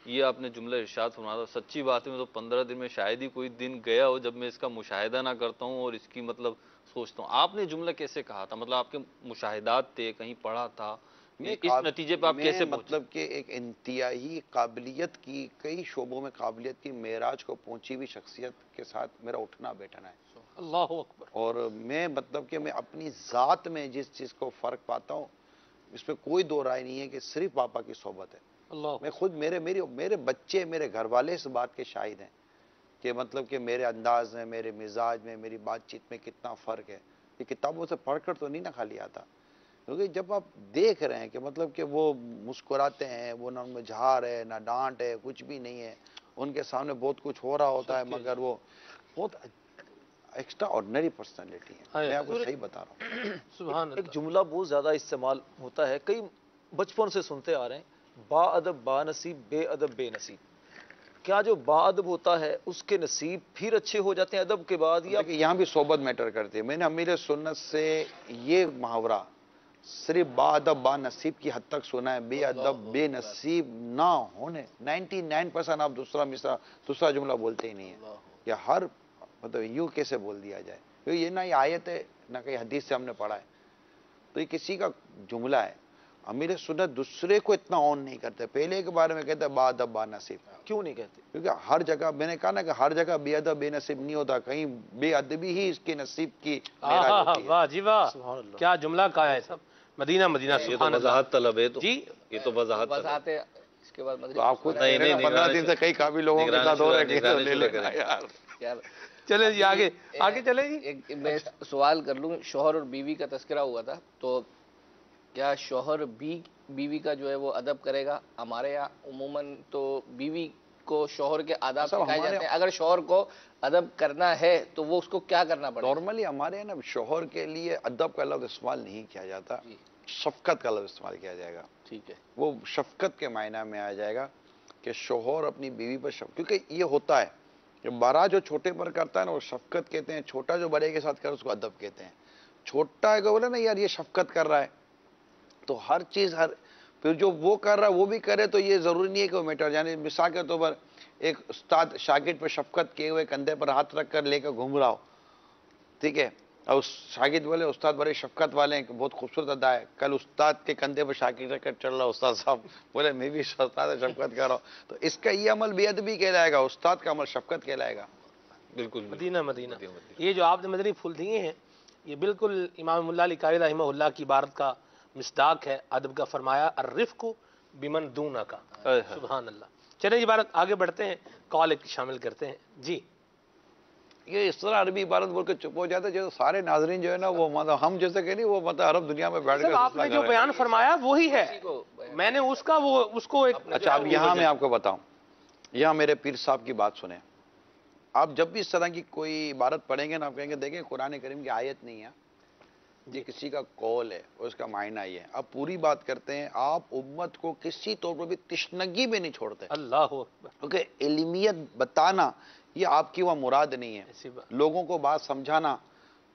یہ آپ نے جملہ ارشاد فرمایا تھا. سچی بات ہے, میں تو 15 دن میں شاید ہی کوئی دن گیا ہو جب میں اس کا مشاہدہ نہ کرتا ہوں اور اس کی مطلب سوچتا ہوں. آپ نے جملہ کیسے کہا تھا؟ مطلب آپ کے مشاہدات تھے, کہیں پڑھا تھا, اس نتیجے پہ آپ کیسے پہنچے؟ مطلب کہ ایک انتہائی قابلیت کی, کئی شعبوں میں قابلیت کی معراج کو پہنچی ہوئی شخصیت کے ساتھ میرا اٹھنا بیٹھنا ہے. اللہ اکبر. اور میں مطلب کہ میں اپنی ذات میں جس چیز کو فرق پاتا ہوں اس میں کوئی دو رائے نہیں ہے کہ صرف پاپا کی صحبت ہے. میں خود میرے بچے میرے گھر والے اس بات کے شاہد ہیں کہ مطلب کہ میرے انداز میں, میرے مزاج میں, میری بات چیت میں کتنا فرق ہے. یہ کتابوں سے پڑھ کر تو نہیں نہ خالی آتا, کیونکہ جب آپ دیکھ رہے ہیں کہ مطلب کہ وہ مسکراتے ہیں, وہ نہ ان میں جھار ہے نہ ڈانٹ ہے, کچھ بھی نہیں ہے, ان کے سامنے بہت کچھ ہو رہا ہوتا ہے مگر وہ بہت ایکسٹرا آرڈنری پرسنالٹی ہے. میں آپ کو صحیح بتا رہا ہوں. ایک جملہ بہت زیادہ استعمال ہوتا ہے, کئی بچپن سے سنتے آ رہے ہیں, با ادب با نصیب بے ادب بے نصیب. کیا جو با ادب ہوتا ہے اس کے نصیب پھر اچھے ہو جاتے ہیں ادب کے بعد, یا یہاں بھی صحبت میٹر کرتی ہے. میں نے امیر سنت سے یہ محاورہ صرف با ادب با نصیب کی حد تک سنا ہے, بے ادب بے نصیب نہ ہونے. 99% آپ دوسرا جملہ بولتے ہی نہیں ہے. یا ہر مطلب یوں کیسے بول دیا جائے, کیونکہ یہ نہ یہ آیت ہے نہ کہیں حدیث سے ہم نے پڑھا ہے, تو یہ کسی کا جملہ ہے. امیر سنت دوسرے کو اتنا آن نہیں کرتے, پہلے کے بارے میں کہتے ہیں با ادب با نصیب. کیوں نہیں کہتے؟ کیونکہ ہر جگہ میں نے کہا نا کہ ہر جگہ بے ادب بے نصیب نہیں ہوتا, کہیں بے ادبی ہی اس کے نصیب کی معراج ہوتی ہے. واہ جی واہ, کیا جملہ کہا ہے سب. مدینہ مدینہ سبحان اللہ. وضاحت طلب ہے تو جی یہ تو وضاحت وضاحت ہے. اس کے بعد تو آپ خود 15 دن سے کئی قابل لوگوں کے ساتھ ہو رہے یار چلے جی آگے چلے جی. میں سوال کر لوں, شوہر اور بیوی کا تذکرہ ہوا تھا, تو کیا شوہر بیوی کا جو ہے وہ ادب کرے گا؟ ہمارے یہاں عموماً تو بیوی کو شوہر کے آداب سکھائے جاتے ہیں. اگر شوہر کو ادب کرنا ہے تو وہ اس کو کیا کرنا پڑے گا؟ نارملی ہمارے یہاں نا شوہر کے لیے ادب کا لفظ استعمال نہیں کیا جاتا, شفقت کا لفظ استعمال کیا جائے گا. ٹھیک ہے, وہ شفقت کے معنی میں آ جائے گا. کہ شوہر اپنی بیوی پر کیونکہ یہ ہوتا ہے کہ بڑا جو چھوٹے پر کرتا ہے نا وہ شفقت کہتے ہیں، چھوٹا جو بڑے کے ساتھ کرے اس کو ادب کہتے ہیں. چھوٹا ہے کہ بولے نا یار یہ شفقت کر رہا ہے، تو ہر چیز پھر جو وہ کر رہا ہے وہ بھی کرے، تو یہ ضروری نہیں ہے کہ وہ میٹر. یعنی مثال کے طور پر ایک استاد شاگرد پر شفقت کیے ہوئے کندھے پر ہاتھ رکھ کر لے کر گھوم رہا ہو، ٹھیک ہے، اور اس شاگرد بولے استاد بڑے شفقت والے ہیں، بہت خوبصورت ادا ہے. کل استاد کے کندھے پر شاگرد رکھ کر چل رہا استاد صاحب بولے میں بھی استاد شفقت کر رہا ہوں، تو اس کا یہ عمل بے ادبی کہلائے گا، استاد کا عمل شفقت کہلائے گا. بالکل مدینہ مدینہ. یہ جو آپ نے مدنی پھول دیے ہیں یہ بالکل امام ملا علی قاری رحمہ اللہ کی عبارت کا مصداق ہے. ادب کا فرمایا الرفق بمن دونک. سبحان اللہ. چلیں عبارت آگے بڑھتے ہیں، کال ایک شامل کرتے ہیں. جی یہ اس طرح عربی عبارت بول کے چپ ہو جاتا ہے جو سارے ناظرین جو ہے نا وہ مطلب ہم جیسے کہ نہیں وہ مطلب عرب دنیا میں بیٹھ صاحب آپ نے جو بیان فرمایا وہی ہے، میں نے اس کو ایک اچھا اب یہاں میں آپ کو بتاؤں، یہاں میرے پیر صاحب کی بات سنیں. آپ جب بھی اس طرح کی کوئی عبارت پڑھیں گے نا آپ کہیں گے دیکھیں قرآن کریم کی آیت نہیں ہے، یہ کسی کا قول ہے اور اس کا معنی یہ ہے. آپ پوری بات کرتے ہیں، آپ امت کو کسی طور پر بھی تشنگی میں نہیں چھوڑتے، اللہ اکبر. کیونکہ علمیت بتانا یہ آپ کی وہ مراد نہیں ہے، ایسی بات. لوگوں کو بات سمجھانا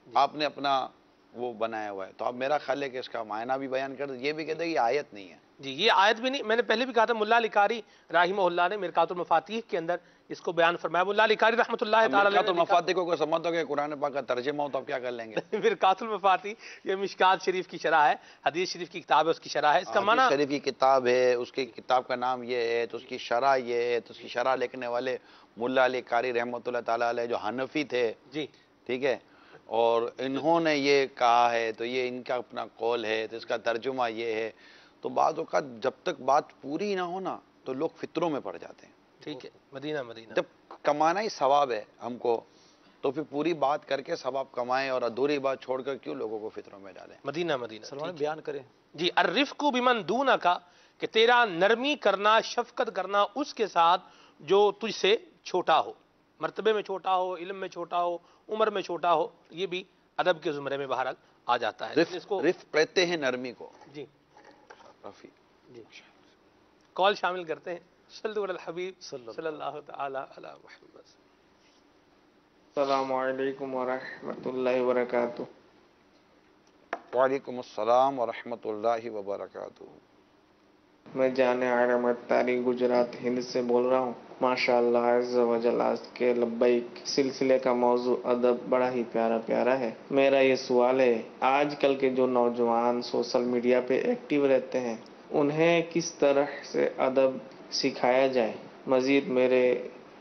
آپ نے اپنا وہ بنایا ہوا ہے. تو اب میرا خیال ہے کہ اس کا معنی بھی بیان کر دیں، یہ بھی کہتے ہیں کہ یہ آیت نہیں ہے. جی یہ آیت بھی نہیں، میں نے پہلے بھی کہا تھا ملا علی قاری رحمہ اللہ نے مرقات المفاتیح کے اندر اس کو بیان فرمایا. ملا علی قاری رحمۃ اللہ تعالی مرقات المفاتیح کو کوئی سمجھتا ہو کہ قرآن پاک کا ترجمہ ہو تو آپ کیا کر لیں گے؟ مرقات المفاتیح یہ مشکات شریف کی شرح ہے، حدیث شریف کی کتاب ہے، اس کی شرح ہے. اس کا معنی حدیث شریف کی کتاب ہے، اس کی کتاب کا نام یہ ہے، تو اس کی شرح یہ ہے، تو اس کی شرح لکھنے والے ملا علی قاری رحمۃ اللہ تعالیٰ علیہ جو حنفی تھے، جی ٹھیک ہے، اور انہوں نے یہ کہا ہے تو یہ ان کا اپنا قول ہے، تو اس کا ترجمہ یہ ہے. تو بعض اوقات جب تک بات پوری نہ ہونا تو لوگ فطروں میں پڑ جاتے ہیں. ٹھیک ہے. مدینہ مدینہ. جب کمانا ہی ثواب ہے ہم کو تو پھر پوری بات کر کے ثواب کمائیں، اور ادھوری بات چھوڑ کر کیوں لوگوں کو فطروں میں ڈالیں. مدینہ مدینہ. سلمان بیان کریں. جی الرفق بمن دونک کہ تیرا نرمی کرنا، شفقت کرنا اس کے ساتھ جو تجھ سے چھوٹا ہو، مرتبے میں چھوٹا ہو، علم میں چھوٹا ہو، عمر میں چھوٹا ہو. یہ بھی ادب کے زمرے میں بہرحال آ جاتا ہے. اس کو رفق کہتے ہیں نرمی کو. جی رفیق جی کال شامل کرتے ہیں. صلی علی الحبیب صلی اللہ تعالی علی محمد. السلام علیکم ورحمۃ اللہ وبرکاتہ. وعلیکم السلام ورحمۃ اللہ وبرکاتہ. میں جامعہ احمد تاری گجرات ہند سے بول رہا ہوں. ماشاء اللہ عز و جل آج کے لبیک سلسلے کا موضوع ادب بڑا ہی پیارا ہے. میرا یہ سوال ہے، آج کل کے جو نوجوان سوشل میڈیا پہ ایکٹیو رہتے ہیں انہیں کس طرح سے ادب سکھایا جائے؟ مزید میرے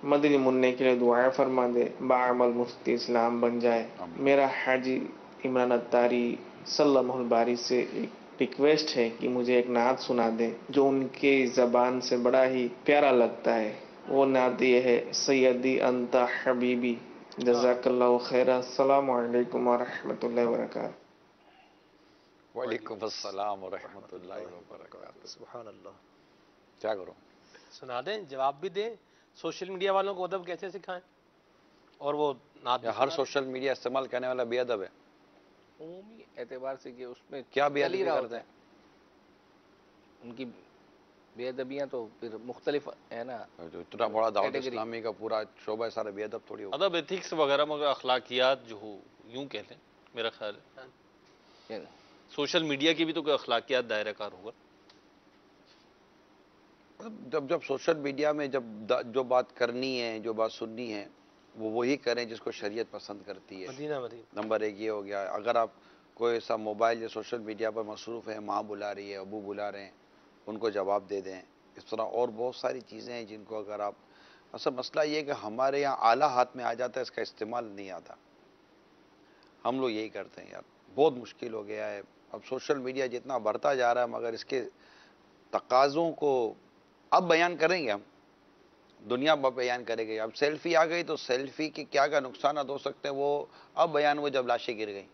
مدنی منع کے لیے دعائیں فرما دے، بعمل مفتی اسلام بن جائے. میرا حاجی عمران اتاری صلی اللہ الباری سے ایک ریکویسٹ ہے کہ مجھے ایک نعت سنا دیں جو ان کے زبان سے بڑا ہی پیارا لگتا ہے. وہ نعت یہ ہے، سیدی انت حبیبی جزاک اللہ خیرہ. السلام علیکم ورحمۃ اللہ وبرکاتہ. وعلیکم السلام ورحمۃ اللہ وبرکاتہ. سبحان اللہ. کیا کروں؟ سنا دیں، جواب بھی دیں. سوشل میڈیا والوں کو ادب کیسے سکھائیں؟ اور وہ نعت بھی ہر سنا سوشل میڈیا استعمال کرنے والا بے ادب ہے. عمومی اعتبار سے کہ اس میں کیا بے چل ہی ادبی رہا کرتے ہوتا ہے. ان کی بے ادبیاں تو پھر مختلف ہے نا. جو اتنا بڑا دعوت کیٹیگری. اسلامی کا پورا شعبہ سارا بے ادب تھوڑی ہوگا. ادب ایتھکس وغیرہ مگر اخلاقیات جو ہو یوں کہہ لیں، میرا خیال ہے سوشل میڈیا کی بھی تو کوئی اخلاقیات دائرہ کار ہوگا. جب سوشل میڈیا میں جو بات کرنی ہے، جو بات سننی ہے، وہ وہی کریں جس کو شریعت پسند کرتی ہے. مدینہ مدینہ. نمبر ایک یہ ہو گیا. اگر آپ کوئی ایسا موبائل یا سوشل میڈیا پر مصروف ہے، ماں بلا رہی ہے، ابو بلا رہے ہیں، ان کو جواب دے دیں. اس طرح اور بہت ساری چیزیں ہیں جن کو اگر آپ اصل مسئلہ یہ ہے کہ ہمارے یہاں آلہ ہاتھ میں آ جاتا ہے، اس کا استعمال نہیں آتا. ہم لوگ یہی کرتے ہیں. یار بہت مشکل ہو گیا ہے. اب سوشل میڈیا جتنا بڑھتا جا رہا ہے مگر اس کے تقاضوں کو اب بیان کریں گے، ہم دنیا بیان کرے گی. اب سیلفی آ گئی تو سیلفی کے کیا کیا نقصانات ہو سکتے ہیں وہ اب بیان ہوئے. جب لاشیں گر گئیں،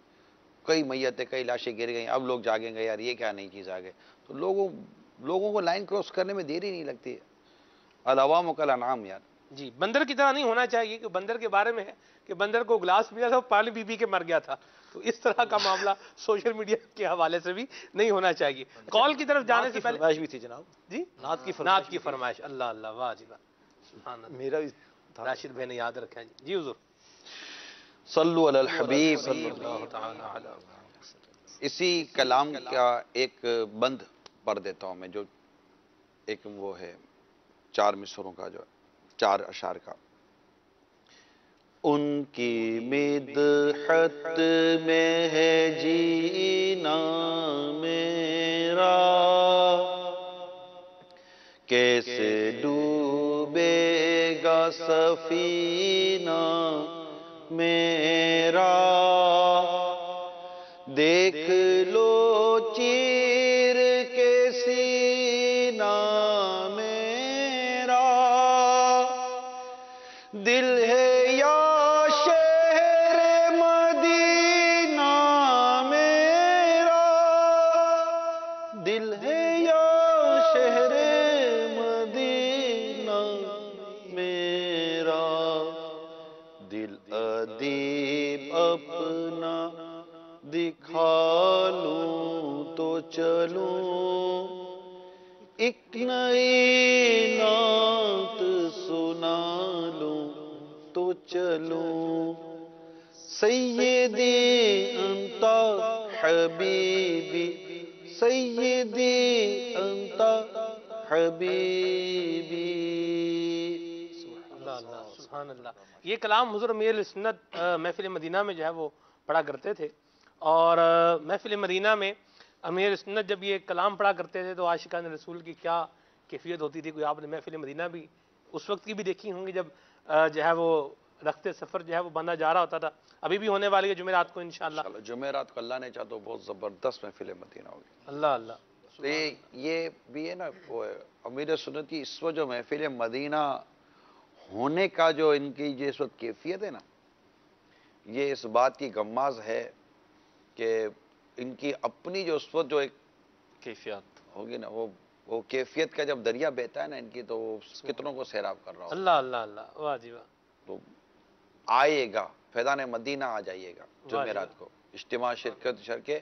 کئی میتیں، کئی لاشیں گر گئیں، اب لوگ جاگیں گے یار یہ کیا نئی چیز آ گئی. تو لوگوں کو لائن کراس کرنے میں دیر ہی نہیں لگتی ہے. العوام کالانعام. یار جی بندر کی طرح نہیں ہونا چاہیے کہ بندر کے بارے میں ہے کہ بندر کو گلاس ملا تھا پانی پی کے مر گیا تھا، تو اس طرح کا معاملہ سوشل میڈیا کے حوالے سے بھی نہیں ہونا چاہیے. کال کی طرف جانے سے پہلے فرمائش بھی تھی جناب. جی نعت کی فرمائش. اللہ اللہ، واہ جی واہ، سبحان اللہ. میرا بھی تھا. راشد بھائی نے یاد رکھا. جی حضور صلو علی الحبیب. صلی اللہ تعالی علیہ. اسی کلام کا ایک بند پڑھ دیتا ہوں میں، جو ایک وہ ہے 4 مصروں کا، جو 4 اشعار کا. ان کی مدحت میں ہے جینا میرا، کیسے ڈوبے گا سفینہ میرا. دیکھ لو چیر کے سینہ میرا، دل ہے یا شہر مدینہ میرا، دل ہے یا شہر مدینہ میرا. دل ادیب اپنا دکھا لوں تو چلوں، ایک نئی نعت سنا لوں تو چلوں. سیدی انت حبیبی، سیدی انت حبیبی. اللہ اللہ، سبحان اللہ. یہ کلام حضور امیر سنت محفل مدینہ میں جو ہے وہ پڑھا کرتے تھے، اور محفل مدینہ میں امیر سنت جب یہ کلام پڑھا کرتے تھے تو عاشقان رسول کی کیا کیفیت ہوتی تھی. کوئی آپ نے محفل مدینہ بھی اس وقت کی بھی دیکھی ہوں گی جب جو ہے وہ رخت سفر جو ہے وہ باندھا جا رہا ہوتا تھا. ابھی بھی ہونے والی ہے جمعرات کو انشاءاللہ. جمعرات کو اللہ نے چاہا تو بہت زبردست محفل مدینہ ہوگی. اللہ اللہ. تو یہ بھی ہے نا، وہ امیر سنت کی اس وقت جو محفل مدینہ ہونے کا جو ان کی جو اس وقت کیفیت ہے نا، یہ اس بات کی غماز ہے کہ ان کی اپنی جو اس وقت جو ایک کیفیات ہوگی نا، وہ کیفیت کا جب دریا بہتا ہے نا ان کی، تو وہ کتنوں کو سیراب کر رہا ہوگا. اللہ اللہ اللہ، واہ جی واہ. تو آئے گا فیضان مدینہ، آ جائیے گا جمعرات کو اجتماع شرکت کے،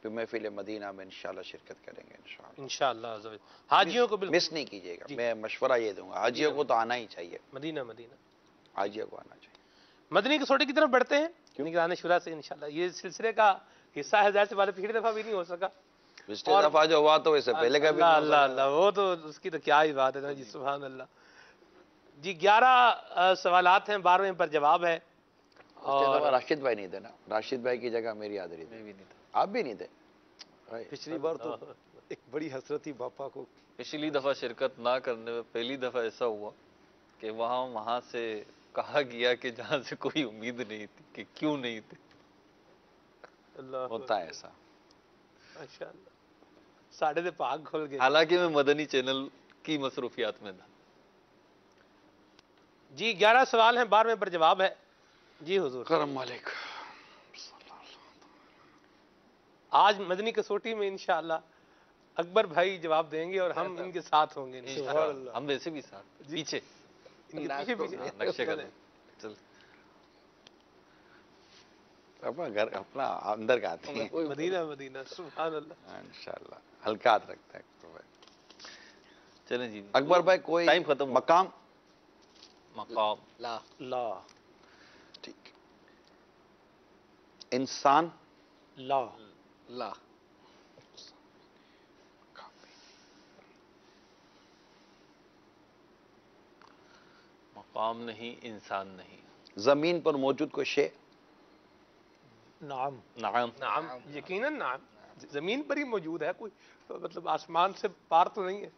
پھر محفل مدینہ میں انشاءاللہ شرکت کریں گے انشاءاللہ. انشاءاللہ. حاجیوں کو بالکل مس نہیں کیجیے گا. میں مشورہ یہ دوں گا، حاجیوں کو تو آنا ہی چاہیے، مدینہ مدینہ حاجیوں کو آنا چاہیے. مدنی کسوٹی کی طرف بڑھتے ہیں نگران شورا سے انشاءاللہ. یہ سلسلے کا حصہ ہے، ظاہر سی بات ہے پچھلی دفعہ بھی نہیں ہو سکا. پچھلی دفعہ جو ہوا تو اس سے پہلے کا بھی اللہ اللہ اللہ، وہ تو اس کی تو کیا ہی بات ہے جی، سبحان اللہ. جی 11 سوالات ہیں، 12ویں پر جواب ہے. اور راشد بھائی نہیں تھے نا، راشد بھائی کی جگہ میری حاضری تھی. آپ بھی نہیں تھے. پچھلی بار تو ایک بڑی حسرت تھی باپا کو. پچھلی دفعہ شرکت نہ کرنے میں پہلی دفعہ ایسا ہوا کہ وہاں سے کہا گیا کہ جہاں سے کوئی امید نہیں تھی کہ کیوں نہیں تھے. ہوتا ہے ایسا. ماشاءاللہ، ساڑھے سے پاک کھل گئے. حالانکہ میں مدنی چینل کی مصروفیات میں تھا. جی 11 سوال ہیں، 12ویں پر جواب ہے. جی حضور. کرم مالک. آج مدنی کسوٹی میں انشاءاللہ اکبر بھائی جواب دیں گے اور ہم ان کے ساتھ ہوں گے انشاءاللہ. ہم ویسے بھی ساتھ پیچھے ان کے پیچھے نقشے کا چل اپنا گھر اپنا اندر کا آتے ہیں. مدینہ مدینہ، سبحان اللہ. انشاءاللہ ہلکات رکھتا ہے. چلیں جی اکبر بھائی کوئی ٹائم ختم. مقام مقام لا. لا. ٹھیک. انسان لا. لا. مقام نہیں، انسان نہیں. زمین پر موجود کوئی شے. نعم. نعم. نعم، یقیناً نعم. زمین پر ہی موجود ہے، کوئی مطلب آسمان سے پار تو نہیں ہے.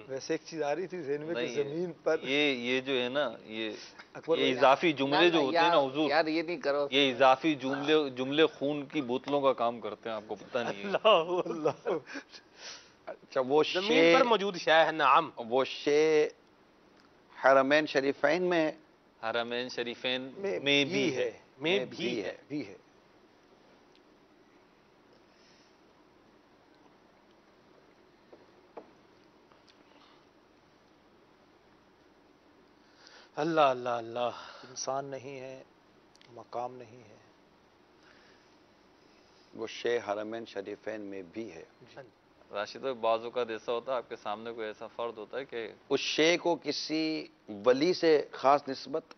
ویسے ایک چیز آ رہی تھی ذہن میں کہ نہیں، زمین پر یہ جو ہے نا، یہ اکبر اضافی جملے جو ہوتے ہیں نا حضور، یار یہ نہیں کرو. یہ اضافی جملے خون کی بوتلوں کا کام کرتے ہیں، آپ کو پتہ نہیں ہے. اللہ اللہ. اچھا وہ زمین شے، پر موجود شے ہے. نعم. وہ شے حرمین شریفین میں حرمین شریفین میں بھی ہے. میں بھی ہے. بھی ہے. اللہ اللہ اللہ. انسان نہیں ہے، مقام نہیں ہے. وہ شے حرمین شریفین میں بھی ہے. راشد بھائی بعض اوقات ایسا ہوتا ہے آپ کے سامنے کوئی ایسا فرد ہوتا ہے کہ اس شے کو کسی ولی سے خاص نسبت،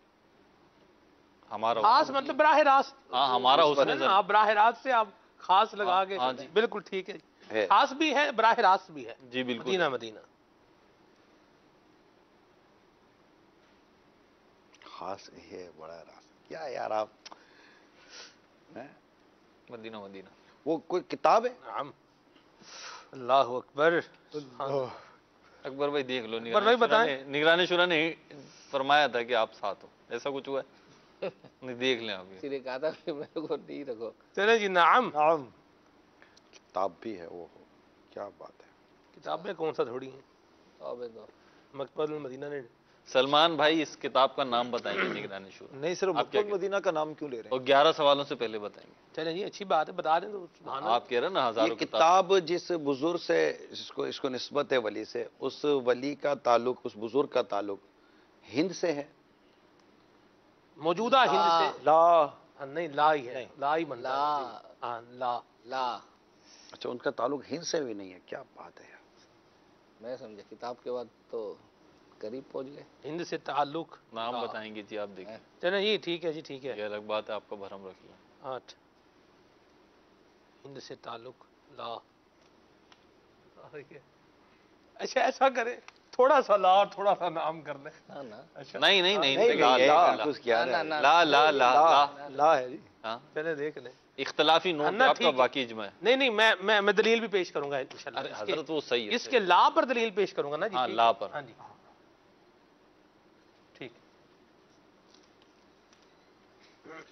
ہمارا خاص مطلب براہ راست. ہاں ہمارا حسن زن آپ براہ راست سے آپ خاص لگا کے. ہاں جی. بالکل ٹھیک ہے. ہے. خاص بھی ہے، براہ راست بھی ہے. جی بالکل. مدینہ مدینہ. خاص ہے بڑا راست. کیا یار آپ ہیں؟ مدینہ مدینہ. وہ کوئی کتاب ہے؟ نعم. اللہ اکبر. اکبر بھائی دیکھ لو، اکبر بھائی بتائیں. نگران شورا نے فرمایا تھا کہ آپ ساتھ ہو، ایسا کچھ ہوا ہے؟ نہیں دیکھ لیں ابھی. اسی لیے کہا تھا کہ میرے کو نہیں رکھو. چلے جی. نعم. نعم. کتاب بھی ہے وہ. کیا بات ہے. کتابیں کون سا تھوڑی ہیں. توبہ تو مکتبۃ المدینہ نے. سلمان بھائی اس کتاب کا نام بتائیں گے نگران شورا؟ نہیں صرف آپ کیا مکتبۃ المدینہ کا نام کیوں لے رہے ہیں؟ اور 11 سوالوں سے پہلے بتائیں گے. چلے جی اچھی بات ہے، بتا دیں تو سبحان اللہ. آپ کہہ رہے ہیں نا یہ ہزاروں کتاب. کتاب جس بزرگ سے اس کو نسبت ہے ولی سے، اس ولی کا تعلق، اس بزرگ کا تعلق ہند سے ہے. موجودہ ہند سے. لا. ہاں، نہیں لا ہی ہے. لا ہی بنتا ہے. لا ہاں لا. لا. اچھا ان کا تعلق ہند سے بھی نہیں ہے. کیا بات ہے. میں سمجھا کتاب کے بعد تو قریب پہنچ گئے. ہند سے تعلق. نام بتائیں گے جی، آپ دیکھیں. چلے جی ٹھیک ہے جی ٹھیک ہے. یہ الگ بات ہے، آپ کا بھرم رکھ لیں. 8. ہند سے تعلق. لا. اچھا ایسا کرے، تھوڑا سا لا اور تھوڑا سا نام کر لیں. ہاں نا. اچھا نہیں نہیں نہیں نہیں، لا نہیں، لا یہ لا کچھ کیا ہے. نا، لا لا لا لا. لا ہے جی. ہاں چلے دیکھ لیں. اختلافی نوٹ نا، آپ کا ٹھیک ہے. باقی اجماع ہے. نہیں نہیں، میں دلیل بھی پیش کروں گا انشاءاللہ. ارے اس کے- حضرت وہ صحیح ہے. اس کے لا پر دلیل پیش کروں گا نا جی. ہاں، ٹھیک لا ہے؟ پر. ہاں جی ٹھیک.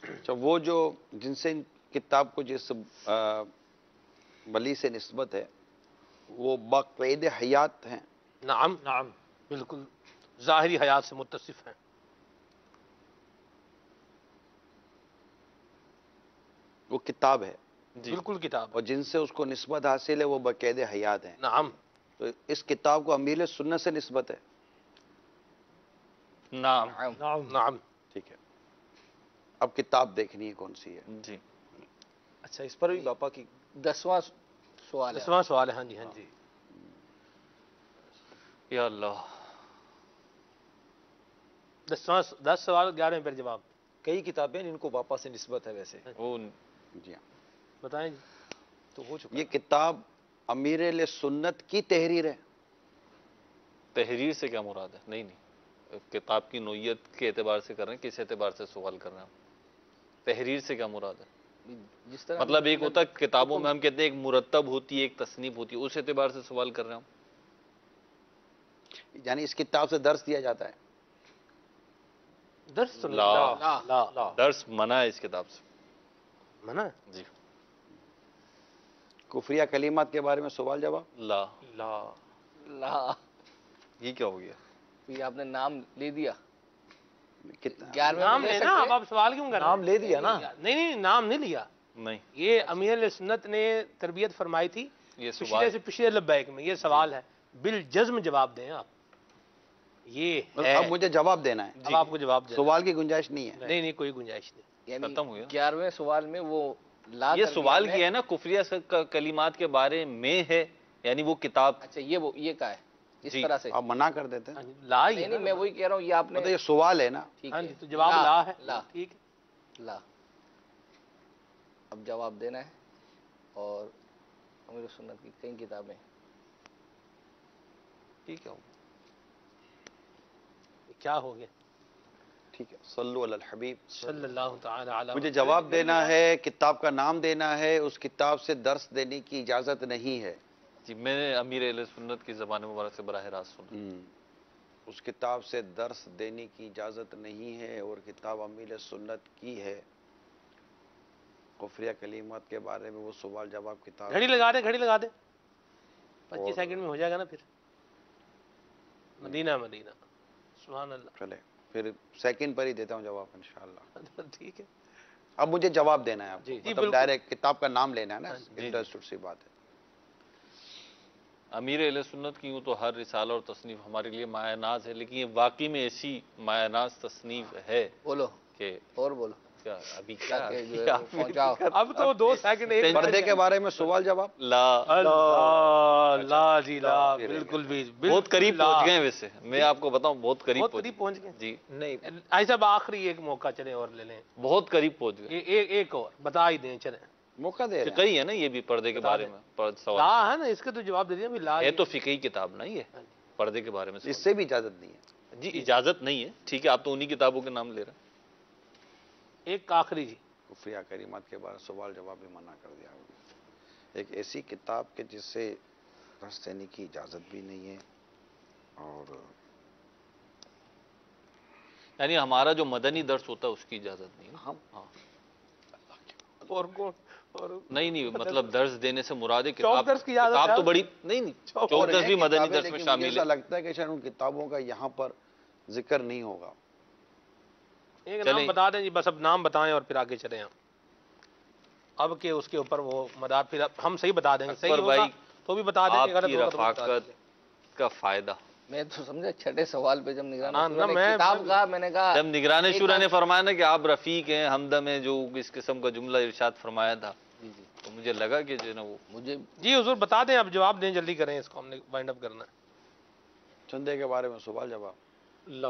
اچھا وہ جو جن سے کتاب کو جس ولی سے نسبت ہے وہ باقید حیات ہیں. نعم نعم بالکل ظاہری حیات سے متصف ہیں. وہ کتاب ہے. جی بالکل کتاب. اور جن سے اس کو نسبت حاصل ہے وہ باقید حیات ہیں. نعم. تو اس کتاب کو امیر سنت سے نسبت ہے. نعم. نعم نعم. ٹھیک ہے. اب کتاب دیکھنی ہے کون سی ہے. جی اچھا اس پر بھی باپا کی 10واں سوال ہے. 10واں سوال ہے. ہاں جی ہاں جی. یا اللہ. 10 سوال 11 پھر جواب. کئی کتابیں جن کو باپا سے نسبت ہے ویسے وہ جی ہاں. بتائیں جی. تو ہو چکا. یہ کتاب امیر اہل سنت کی تحریر ہے. تحریر سے کیا مراد ہے؟ نہیں نہیں، کتاب کی نوعیت کے اعتبار سے کر رہے ہیں، کس اعتبار سے سوال کر رہے ہیں آپ؟ تحریر سے کیا مراد ہے؟ جس طرح مطلب ایک ہوتا ہے کتابوں میں ہم کہتے ہیں ایک مرتب ہوتی ہے، ایک تصنیف ہوتی ہے، اس اعتبار سے سوال کر رہے ہیں ہم. یعنی اس کتاب سے درس دیا جاتا ہے. درس تو نہیں. لا. لا لا لا. درس منع ہے اس کتاب سے. منع. جی. کفریہ کلمات کے بارے میں سوال جواب. لا. لا. لا. یہ کیا ہو گیا؟ یہ آپ نے نام لے دیا. کتنا 11 نام لینا. اب آپ سوال کیوں کر رہے ہیں؟ نام لے دیا نا. نہیں نہیں نام نہیں لیا. نہیں، یہ امیر علیہ سنت نے تربیت فرمائی تھی یہ پچھلے سوال سے پچھلے لبیک میں. یہ سوال ہے، بالجزم جواب دیں آپ. یہ ہے. اب مجھے جواب دینا ہے. اب آپ کو جواب دیں. سوال کی گنجائش نہیں ہے. نہیں نہیں کوئی گنجائش نہیں. یعنی ختم ہو گیا. 11ویں سوال میں وہ لا یہ کر سوال دیا کیا ہے نا کفریہ کلمات کے بارے میں ہے، یعنی وہ کتاب. اچھا یہ کا ہے اس جی. طرح سے. آپ منع کر دیتے ہیں. ہاں جی، لا ہی نہیں ہے نہیں نا. میں وہی کہہ رہا ہوں، یہ آپ نے مطلب یہ سوال ہے نا. ٹھیک ہاں ہے. جی تو جواب لا ہے. لا. ٹھیک ہے. لا. اب جواب دینا ہے. اور امیر سنت کی کئی کتابیں. ٹھیک ہے. کیا ہو گیا؟ ٹھیک ہے. صلو علی الحبیب. صلی اللہ تعالی علیہ. مجھے جواب دینا ہے، کتاب کا نام دینا ہے. اس کتاب سے درس دینے کی اجازت نہیں ہے. جی میں نے امیر اہل سنت کی زبان مبارک سے براہ راست سنا. اس کتاب سے درس دینے کی اجازت نہیں ہے اور کتاب امیر سنت کی ہے. کفریہ کلمات کے بارے میں وہ سوال جواب کتاب. گھڑی لگا دے گھڑی لگا دے. 25 سیکنڈ میں ہو جائے گا نا. پھر مدینہ مدینہ. سبحان اللہ. چلے پھر سیکنڈ پر ہی دیتا ہوں جواب انشاءاللہ. ٹھیک ہے. اب مجھے جواب دینا ہے آپ کو. جی، مطلب بالکل. ڈائریکٹ کتاب کا نام لینا ہے نا. جی. انٹرسٹڈ سی بات ہے. امیر اہل سنت کی ہوں تو ہر رسالہ اور تصنیف ہمارے لیے مایہ ناز ہے، لیکن یہ واقعی میں ایسی مایہ ناز تصنیف ہے بولو کہ اور بولو کیا ابھی کیا تاکہ جو ہے وہ پہنچاؤ. اب تو 2 سیکنڈ ایک پردے کے بارے میں سوال جواب. لا لا جی لا بالکل بھی بہت قریب پہنچ گئے ہیں. ویسے میں آپ کو بتاؤں بہت قریب پہنچ گئے جی، نہیں آئی صاحب آخری ایک موقع چلیں اور لے لیں، بہت قریب پہنچ گئے. ایک اور بتا ہی دیں چلیں. موقع دے رہے ہیں. فقہی ہے نا یہ بھی پردے کے بارے میں سوال لا ہے نا، اس کے تو جواب دے دیا بھی لا ہے تو فقہی کتاب نا یہ پردے کے بارے میں اس سے بھی اجازت نہیں ہے. جی اجازت نہیں ہے، ٹھیک ہے آپ تو انہی کتابوں کے نام لے رہے ہیں. ایک آخری جی کفریہ کریمات کے بارے سوال جواب بھی منع کر دیا. ایک ایسی کتاب کے جس سے درس دینے کی اجازت بھی نہیں ہے، اور یعنی ہمارا جو مدنی درس ہوتا ہے اس کی اجازت نہیں ہے. ہم اور کون اور نہیں مطلب درس دینے سے مراد ہے چوک کتاب درس کی اجازت کتاب ہے. تو بڑی نہیں چوک درس بھی مدنی درس میں مجھے شامل ایسا ہے. لگتا ہے کہ شاید ان کتابوں کا یہاں پر ذکر نہیں ہوگا. ایک نام بتا دیں جی، بس اب نام بتائیں اور پھر آگے چلیں ہم. اب کہ اس کے اوپر وہ مدار پھر ہم صحیح بتا دیں گے، صحیح ہوگا تو بھی بتا دیں آپ گے، غلط کی ہوگا تو بھی بتا دیں رفاقت گے. کا فائدہ میں تو سمجھا چھٹے سوال پہ جب نگران ہاں، شورا نے میں- کتاب کہا، میں نے کہا جب نگران شورا نے فرمایا نا کہ آپ رفیق ہیں ہمدم ہیں، جو اس قسم کا جملہ ارشاد فرمایا تھا، تو مجھے لگا کہ جو ہے نا وہ مجھے جی حضور بتا دیں، اب جواب دیں، جلدی کریں، اس کو ہم نے وائنڈ اپ کرنا ہے. چندے کے بارے میں سوال جواب. لا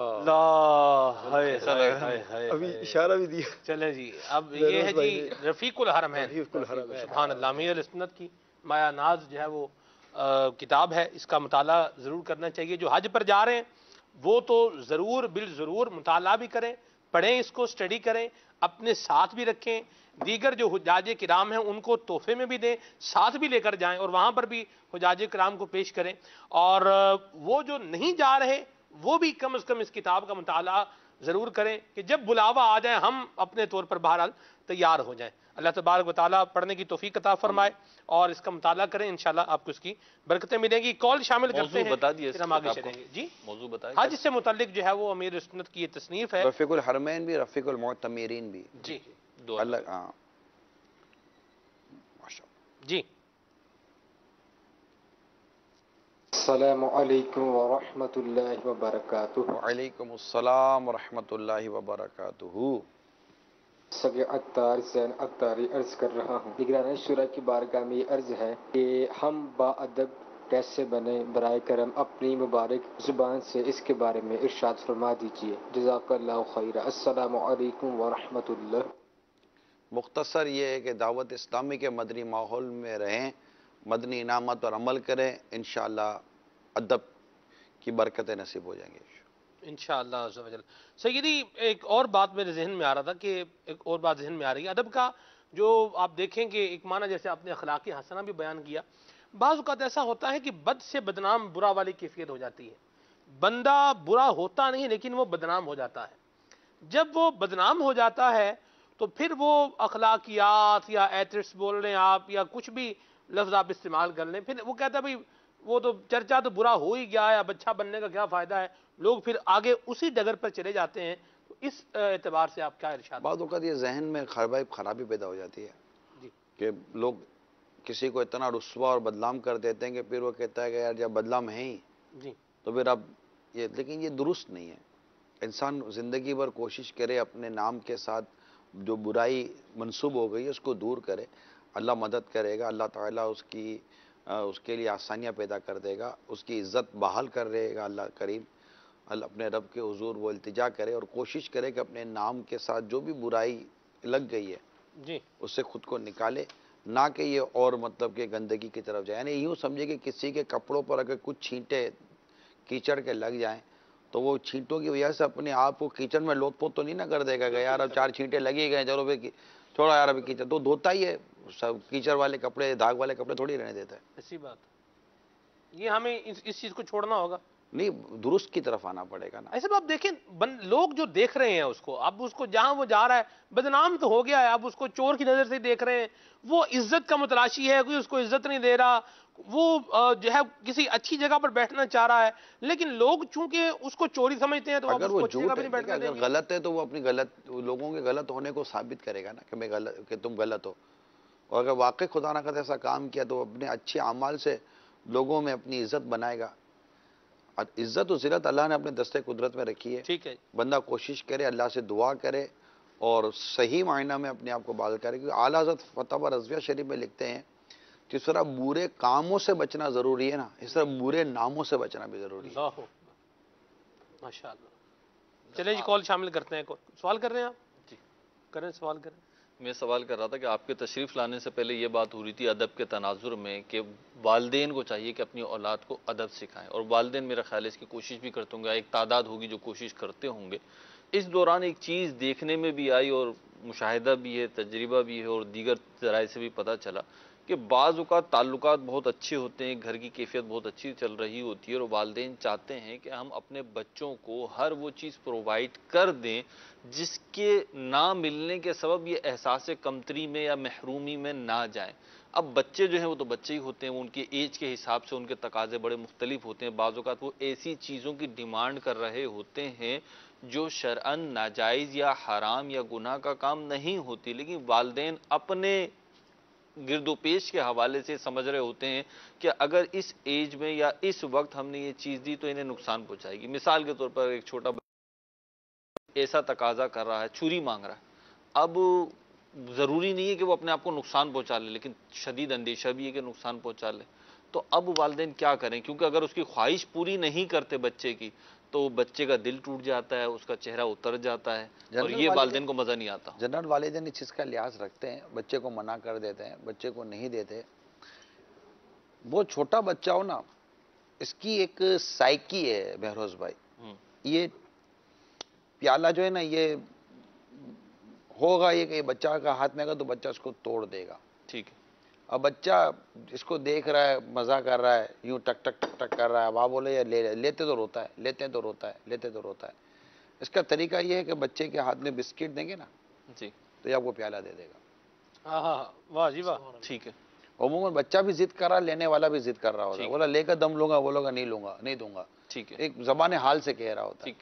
ایسا لگ رہا ہے ابھی اشارہ بھی دیا. چلیں جی، اب یہ ہے جی رفیق الحرمین، رفیق الحرمین. سبحان اللہ. امیر سنت کی مایہ ناز جو ہے وہ کتاب ہے، اس کا مطالعہ ضرور کرنا چاہیے. جو حج پر جا رہے ہیں وہ تو ضرور بالضرور مطالعہ بھی کریں، پڑھیں، اس کو اسٹڈی کریں، اپنے ساتھ بھی رکھیں. دیگر جو حجاج کرام ہیں ان کو تحفے میں بھی دیں، ساتھ بھی لے کر جائیں اور وہاں پر بھی حجاج کرام کو پیش کریں. اور وہ جو نہیں جا رہے وہ بھی کم از کم اس کتاب کا مطالعہ ضرور کریں کہ جب بلاوا آ جائے ہم اپنے طور پر بہرحال تیار ہو جائیں. اللہ تبارک و تعالیٰ پڑھنے کی توفیق عطا فرمائے اور اس کا مطالعہ کریں، انشاءاللہ آپ کو اس کی برکتیں ملیں گی. کال شامل کرتے موضوع ہیں بتا دیے پھر ہم آگے چلیں گے. جی موضوع بتائیں. حج سے متعلق جو ہے وہ امیر سنت کی یہ تصنیف ہے. رفیق الحرمین بھی، رفیق المعتمرین بھی. جی دو الگ ہاں. ماشاء اللہ. جی السلام علیکم ورحمۃ اللہ وبرکاتہ. وعلیکم السلام ورحمۃ اللہ وبرکاتہ. سگے عطار حسین عطاری عرض کر رہا ہوں. نگران شورا کی بارگاہ میں یہ عرض ہے کہ ہم با ادب کیسے بنے، برائے کرم اپنی مبارک زبان سے اس کے بارے میں ارشاد فرما دیجیے. جزاک اللہ خیر. السلام علیکم ورحمۃ اللہ. مختصر یہ ہے کہ دعوت اسلامی کے مدنی ماحول میں رہیں، مدنی انعامات پر عمل کریں، انشاءاللہ ادب کی برکتیں نصیب ہو جائیں گے. انشاءاللہ عز و جل. سیدی ایک اور بات میرے ذہن میں آ رہا تھا کہ ایک اور بات ذہن میں آ رہی ہے ادب کا، جو آپ دیکھیں کہ ایک معنی جیسے آپ نے اخلاقی حسنہ بھی بیان کیا، بعض اوقات ایسا ہوتا ہے کہ بد سے بدنام برا والی کیفیت ہو جاتی ہے. بندہ برا ہوتا نہیں لیکن وہ بدنام ہو جاتا ہے. جب وہ بدنام ہو جاتا ہے تو پھر وہ اخلاقیات یا ایتھکس بول رہے ہیں آپ یا کچھ بھی لفظ آپ استعمال کر لیں، پھر وہ کہتا ہے بھئی وہ تو چرچا تو برا ہو ہی گیا ہے، اب اچھا بننے کا کیا فائدہ ہے. لوگ پھر آگے اسی ڈگر پر چلے جاتے ہیں. تو اس اعتبار سے آپ کیا ارشاد؟ بعض اوقات یہ ذہن میں خرابی پیدا ہو جاتی ہے جی کہ لوگ کسی کو اتنا رسوا اور بدنام کر دیتے ہیں کہ پھر وہ کہتا ہے کہ یار جب بدنام ہے ہی جی تو پھر اب یہ، لیکن یہ درست نہیں ہے. انسان زندگی بھر کوشش کرے اپنے نام کے ساتھ جو برائی منسوب ہو گئی ہے اس کو دور کرے. اللہ مدد کرے گا، اللہ تعالیٰ اس کے لیے آسانیاں پیدا کر دے گا، اس کی عزت بحال کر رہے گا. اللہ کریم اللہ اپنے رب کے حضور وہ التجا کرے اور کوشش کرے کہ اپنے نام کے ساتھ جو بھی برائی لگ گئی ہے جی اس سے خود کو نکالے، نہ کہ یہ اور مطلب کہ گندگی کی طرف جائے. یعنی یوں سمجھے کہ کسی کے کپڑوں پر اگر کچھ چھینٹے کیچڑ کے لگ جائیں تو وہ چھینٹوں کی وجہ سے اپنے آپ کو کیچڑ میں لوت پوت تو نہیں نہ کر دے گا کہ یار اب 4 چھینٹے لگے گئے چلو بھائی چھوڑا یار ابھی کیچڑ تو دھوتا ہی ہے. سب کیچڑ والے کپڑے، داغ والے کپڑے تھوڑی رہنے دیتا ہے. اسی بات یہ ہمیں اس چیز کو چھوڑنا ہوگا. نہیں، درست کی طرف آنا پڑے گا نا. ایسے آپ دیکھیں لوگ جو دیکھ رہے ہیں اس کو، اب اس کو جہاں وہ جا رہا ہے بدنام تو ہو گیا ہے، اب اس کو چور کی نظر سے دیکھ رہے ہیں. وہ عزت کا متلاشی ہے، کوئی اس کو عزت نہیں دے رہا، وہ جو ہے کسی اچھی جگہ پر بیٹھنا چاہ رہا ہے، لیکن لوگ چونکہ اس کو چوری سمجھتے ہیں تو اب اگر اس وہ کو اچھی جگہ جھوٹ پہ ہے، نہیں بیٹھنے اگر دیں گے. غلط ہے تو وہ اپنی لوگوں کے غلط ہونے کو ثابت کرے گا نا کہ میں غلط، کہ تم غلط ہو. اور اگر واقعی خدا نہ کرے ایسا کام کیا تو اپنے اچھے اعمال سے لوگوں میں اپنی عزت بنائے گا. اور عزت و ذلت اللہ نے اپنے دستے قدرت میں رکھی ہے. ٹھیک ہے. بندہ کوشش کرے, اللہ سے دعا کرے اور صحیح معنی میں اپنے آپ کو بال کرے. کیونکہ اعلیٰ حضرت فتح رضویہ شریف میں لکھتے ہیں جس طرح برے کاموں سے بچنا ضروری ہے نا, اس طرح برے ناموں سے بچنا بھی ضروری ہے. اللہ ماشاء اللہ. چلیں جی کال شامل کرتے ہیں. سوال کر رہے ہیں آپ؟ جی کریں, سوال کریں. میں سوال کر رہا تھا کہ آپ کے تشریف لانے سے پہلے یہ بات ہو رہی تھی ادب کے تناظر میں کہ والدین کو چاہیے کہ اپنی اولاد کو ادب سکھائیں, اور والدین میرا خیال ہے اس کی کوشش بھی کرتے ہوں گے, ایک تعداد ہوگی جو کوشش کرتے ہوں گے. اس دوران ایک چیز دیکھنے میں بھی آئی اور مشاہدہ بھی ہے, تجربہ بھی ہے, اور دیگر ذرائع سے بھی پتہ چلا کہ بعض اوقات تعلقات بہت اچھے ہوتے ہیں, گھر کی کیفیت بہت اچھی چل رہی ہوتی ہے, اور والدین چاہتے ہیں کہ ہم اپنے بچوں کو ہر وہ چیز پرووائڈ کر دیں جس کے نہ ملنے کے سبب یہ احساس کمتری میں یا محرومی میں نہ جائیں. اب بچے جو ہیں وہ تو بچے ہی ہوتے ہیں, ان کی ایج کے حساب سے ان کے تقاضے بڑے مختلف ہوتے ہیں. بعض اوقات وہ ایسی چیزوں کی ڈیمانڈ کر رہے ہوتے ہیں جو شرعاً ناجائز یا حرام یا گناہ کا کام نہیں ہوتی, لیکن والدین اپنے گرد و پیش کے حوالے سے سمجھ رہے ہوتے ہیں کہ اگر اس ایج میں یا اس وقت ہم نے یہ چیز دی تو انہیں نقصان پہنچائے گی. مثال کے طور پر ایک چھوٹا ایسا تقاضا کر رہا ہے, چھری مانگ رہا ہے. اب ضروری نہیں ہے کہ وہ اپنے آپ کو نقصان پہنچا لے, لیکن شدید اندیشہ بھی ہے کہ نقصان پہنچا لے. تو اب والدین کیا کریں, کیونکہ اگر اس کی خواہش پوری نہیں کرتے بچے کی تو بچے کا دل ٹوٹ جاتا ہے, اس کا چہرہ اتر جاتا ہے, اور یہ والدین کو مزہ نہیں آتا. جنرل والدین اس چیز کا لحاظ رکھتے ہیں, بچے کو منع کر دیتے ہیں, بچے کو نہیں دیتے. وہ چھوٹا بچہ ہو نا, اس کی ایک سائیکی ہے بہروز بھائی. یہ پیالہ جو ہے نا, یہ ہوگا یہ کہ بچہ کا ہاتھ میں گا تو بچہ اس کو توڑ دے گا. ٹھیک ہے. اب بچہ اس کو دیکھ رہا ہے, مزہ کر رہا ہے, یوں ٹک ٹک ٹک ٹک کر رہا ہے, وہاں بولے یا لیتے تو روتا ہے, لیتے تو روتا ہے, لیتے تو روتا ہے. اس کا طریقہ یہ ہے کہ بچے کے ہاتھ میں بسکٹ دیں گے نا جی تو یہ آپ کو پیالہ دے دے گا. ہاں ہاں, واہ جی واہ. ٹھیک ہے. عموماً بچہ بھی ضد کر رہا, لینے والا بھی ضد کر رہا ہوتا ہے, بولا لے کر دم لوں گا, بولو گا نہیں لوں گا, نہیں دوں گا. ٹھیک ہے. ایک زبان حال سے کہہ رہا ہوتا ہے.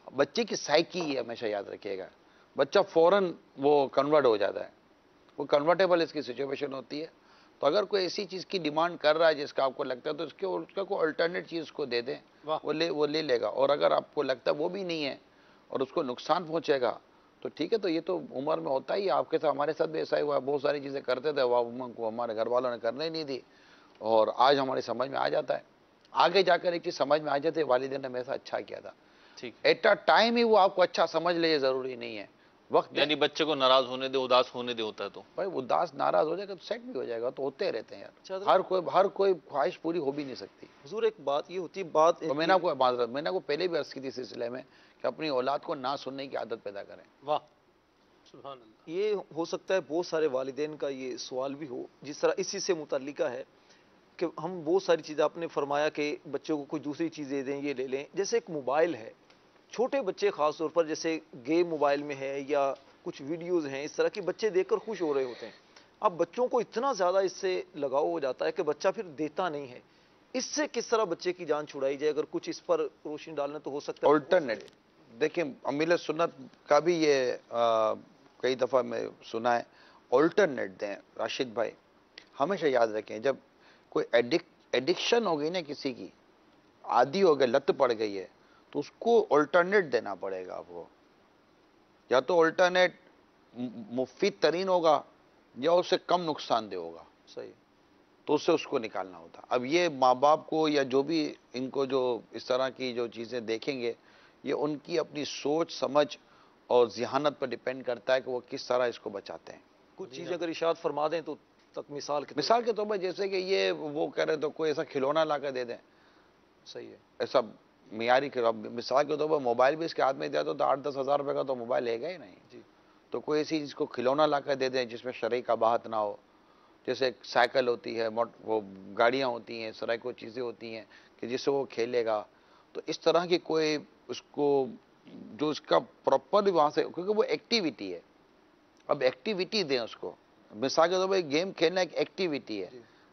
بچے کی سائیکی یہ ہمیشہ یاد رکھیے گا. بچہ فوراً وہ کنورٹ ہو جاتا ہے, وہ کنورٹیبل اس کی سچویشن ہوتی ہے. تو اگر کوئی ایسی چیز کی ڈیمانڈ کر رہا ہے جس کا آپ کو لگتا ہے تو اس کا کوئی الٹرنیٹ چیز کو دے دیں, وہ لے لے گا. اور اگر آپ کو لگتا ہے وہ بھی نہیں ہے اور اس کو نقصان پہنچے گا تو ٹھیک ہے. تو یہ تو عمر میں ہوتا ہی ہے, آپ کے ساتھ ہمارے ساتھ بھی ایسا ہی ہوا. بہت ساری چیزیں کرتے تھے, وہ کو ہمارے گھر والوں نے کرنے نہیں دی, اور آج ہماری سمجھ میں آ جاتا ہے. آگے جا کر ایک چیز سمجھ میں آ جاتی ہے, والدین نے میرے ساتھ اچھا کیا تھا. ایٹ اے ٹائم ہی وہ آپ کو اچھا سمجھ لے, یہ ضروری نہیں ہے. وقت یعنی بچے کو ناراض ہونے دے, اداس ہونے دے ہوتا ہے تو بھائی اداس ناراض ہو جائے گا تو سیٹ بھی ہو جائے گا. تو ہوتے رہتے ہیں یار, ہر کوئی خواہش پوری ہو بھی نہیں سکتی. حضور ایک بات یہ ہوتی ہے, بات میں نے کو پہلے بھی عرض کی تھی سلسلے میں کہ اپنی اولاد کو نہ سننے کی عادت پیدا کریں. واہ سبحان اللہ. یہ ہو سکتا ہے بہت سارے والدین کا یہ سوال بھی ہو, جس طرح اسی سے متعلقہ ہے کہ ہم بہت ساری چیزیں, آپ نے فرمایا کہ بچوں کو کوئی دوسری چیزیں دیں, یہ لے لیں. جیسے ایک موبائل ہے, چھوٹے بچے خاص طور پر جیسے گیم موبائل میں ہے یا کچھ ویڈیوز ہیں اس طرح کے, بچے دیکھ کر خوش ہو رہے ہوتے ہیں. اب بچوں کو اتنا زیادہ اس سے لگاؤ ہو جاتا ہے کہ بچہ پھر دیتا نہیں ہے. اس سے کس طرح بچے کی جان چھڑائی جائے؟ اگر کچھ اس پر روشنی ڈالنا تو ہو سکتا ہے. الٹرنیٹ دیکھیں, امیل سنت کا بھی یہ کئی دفعہ میں سنا ہے, الٹرنیٹ دیں. راشد بھائی ہمیشہ یاد رکھیں, جب کوئی ایڈکشن ہو گئی نا کسی کی, عادی ہو گیا, لت پڑ گئی ہے, تو اس کو الٹرنیٹ دینا پڑے گا آپ کو. یا تو الٹرنیٹ مفید ترین ہوگا یا اس سے کم نقصان دہ ہوگا. صحیح. تو اس سے اس کو نکالنا ہوتا. اب یہ ماں باپ کو یا جو بھی ان کو جو اس طرح کی جو چیزیں دیکھیں گے, یہ ان کی اپنی سوچ سمجھ اور ذہانت پر ڈیپینڈ کرتا ہے کہ وہ کس طرح اس کو بچاتے ہیں. کچھ چیزیں اگر ارشاد فرما دیں تو تک مثال کے طور پر جیسے کہ یہ وہ کہہ رہے تو کوئی ایسا کھلونا لا کر دے دیں. صحیح ہے. ایسا معیاری مثال کے طور پر موبائل بھی اس کے ہاتھ میں دیا تو 8-10 ہزار روپے کا تو موبائل لے گا ہی نہیں. جی. تو کوئی ایسی چیز کو کھلونا لا کر دے دیں جس میں شرعی قباحت نہ ہو. جیسے سائیکل ہوتی ہے, وہ گاڑیاں ہوتی ہیں, اس طرح کوئی چیزیں ہوتی ہیں کہ جس سے وہ کھیلے گا. تو اس طرح کی کوئی اس کو جو اس کا پراپر وہاں سے, کیونکہ وہ ایکٹیویٹی ہے, اب ایکٹیویٹی دیں اس کو. مثال کے طور پر گیم کھیلنا ایک ایکٹیویٹی ہے.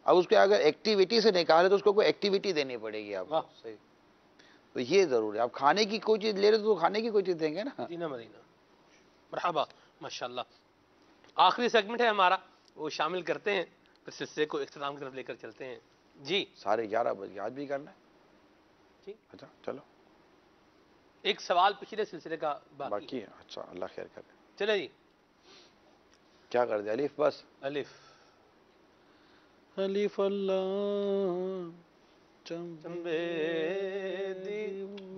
اب اس کو اگر ایکٹیویٹی سے نکالے تو اس کو کوئی ایکٹیویٹی دینی پڑے گی آپ کو. صحیح. تو یہ ضرور ہے. آپ کھانے کی کوئی چیز لے رہے تو کھانے کی کوئی چیز دیں گے نا. مدینہ مدینہ. مرحبا, ماشاءاللہ. آخری سیگمنٹ ہے ہمارا, وہ شامل کرتے ہیں, پھر سلسلے کو اختتام کی طرف لے کر چلتے ہیں. جی ساڑھے 11 بج گئے، آج بھی کرنا ہے؟ جی اچھا چلو، ایک سوال پچھلے سلسلے کا باقی باقی ہے، اچھا اللہ خیر کرے۔ چلے جی، کیا کر دیا؟ الف بس؟ الف الف اللہ چمبے دی،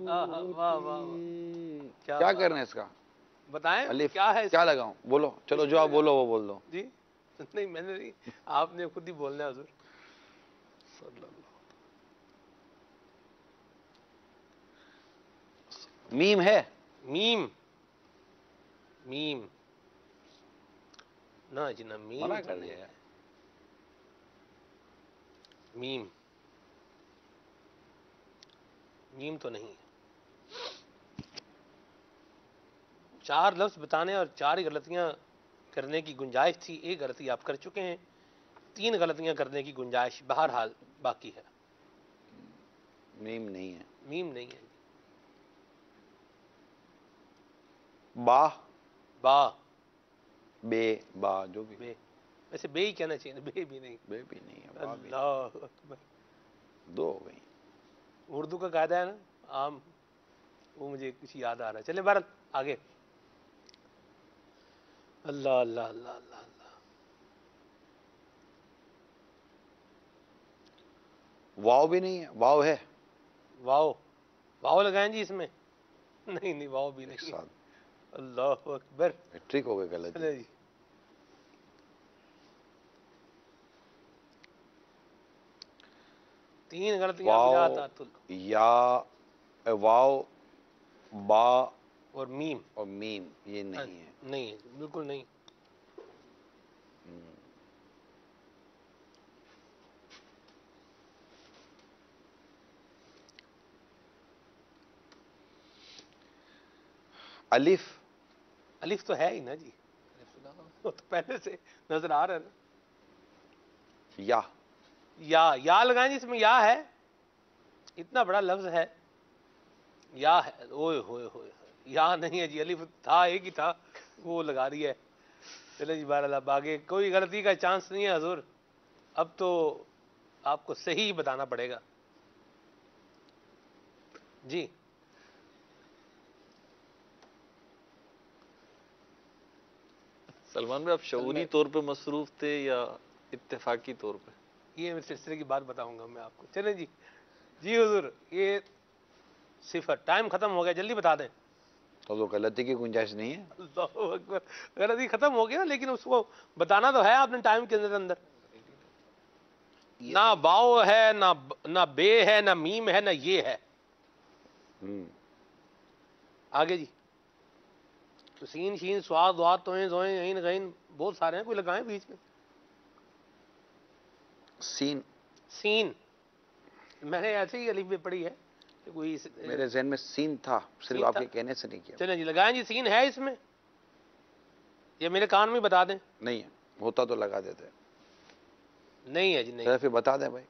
واہ واہ واہ، کیا کرنا ہے اس کا؟ بتائیں الف کیا ہے اس کیا لگاؤں؟ بولو، چلو جو آپ بولو وہ بول دو۔ جی نہیں میں نے نہیں، آپ نے خود ہی بولنا ہے حضور صلی اللہ۔ میم ہے؟ میم، میم نہ جی نہ، میم منع تو کر نہیں دیا ہے، یار۔ میم، میم تو نہیں ہے۔ 4 لفظ بتانے اور 4 ہی غلطیاں کرنے کی گنجائش تھی، ایک غلطی آپ کر چکے ہیں، 3 غلطیاں کرنے کی گنجائش بہرحال باقی ہے۔ میم نہیں ہے۔ میم نہیں ہے۔ با، با، بے، با جو بھی، بے، ویسے بے ہی کہنا چاہیے، بے بھی نہیں۔ بے بھی نہیں ہے، با بھی نہیں۔ اللہ اکبر، 2 ہو گئی۔ اردو کا قاعدہ ہے نا عام، وہ مجھے کچھ یاد آ رہا ہے۔ چلیں بھارت آگے۔ اللہ اللہ اللہ اللہ اللہ، واو بھی نہیں ہے؟ واو ہے؟ واو، واو لگائیں جی اس میں؟ نہیں نہیں، واو بھی ایک نہیں۔ ساتھ اللہ اکبر، ٹرک ہو گئے غلط۔ چلے جی، 3 غلطیاں بلا واو، تعطل یا، واو، با اور میم، اور میم یہ نہیں ہے۔ نہیں ہے بالکل نہیں۔ الف، الف تو ہے ہی نا جی، وہ تو پہلے سے نظر آ رہا ہے نا۔ یا، یا لگائیں جی اس میں، یا ہے، اتنا بڑا لفظ ہے، یا ہے، اوئے ہوئے ہوئے، یا نہیں ہے جی، الف تھا ایک ہی تھا، وہ لگا رہی ہے۔ چلے جی بہرحال اب آگے، کوئی غلطی کا چانس نہیں ہے حضور، اب تو آپ کو صحیح بتانا پڑے گا جی۔ سلمان بھائی آپ شعوری طور پہ مصروف تھے یا اتفاقی طور پہ؟ یہ میں سلسلے کی بات بتاؤں گا میں آپ کو۔ چلیں جی، جی حضور، یہ 0، ٹائم ختم ہو گیا، جلدی بتا دیں۔ تو غلطی کی گنجائش نہیں ہے۔ اللہ اکبر، غلطی ختم ہو گیا لیکن اس کو بتانا تو ہے آپ نے ٹائم کے اندر۔ نہ باؤ ہے، نہ بے ہے، نہ میم ہے، نہ یہ ہے۔ آگے جی، تو سین، شین، سواد، واد، توئیں، زوئیں، عین، غین، بہت سارے ہیں، کوئی لگائیں بیچ میں۔ سین، سین، میں نے ایسے ہی الف بے پڑھی ہے، کوئی میرے ذہن میں سین تھا، صرف سین آپ تھا؟ کے کہنے سے نہیں کیا۔ چلیں جی لگائیں جی، سین ہے اس میں؟ یہ میرے کان میں بتا دیں۔ نہیں ہے، ہوتا تو لگا دیتے۔ نہیں ہے جی، نہیں، پھر بتا دیں بھائی،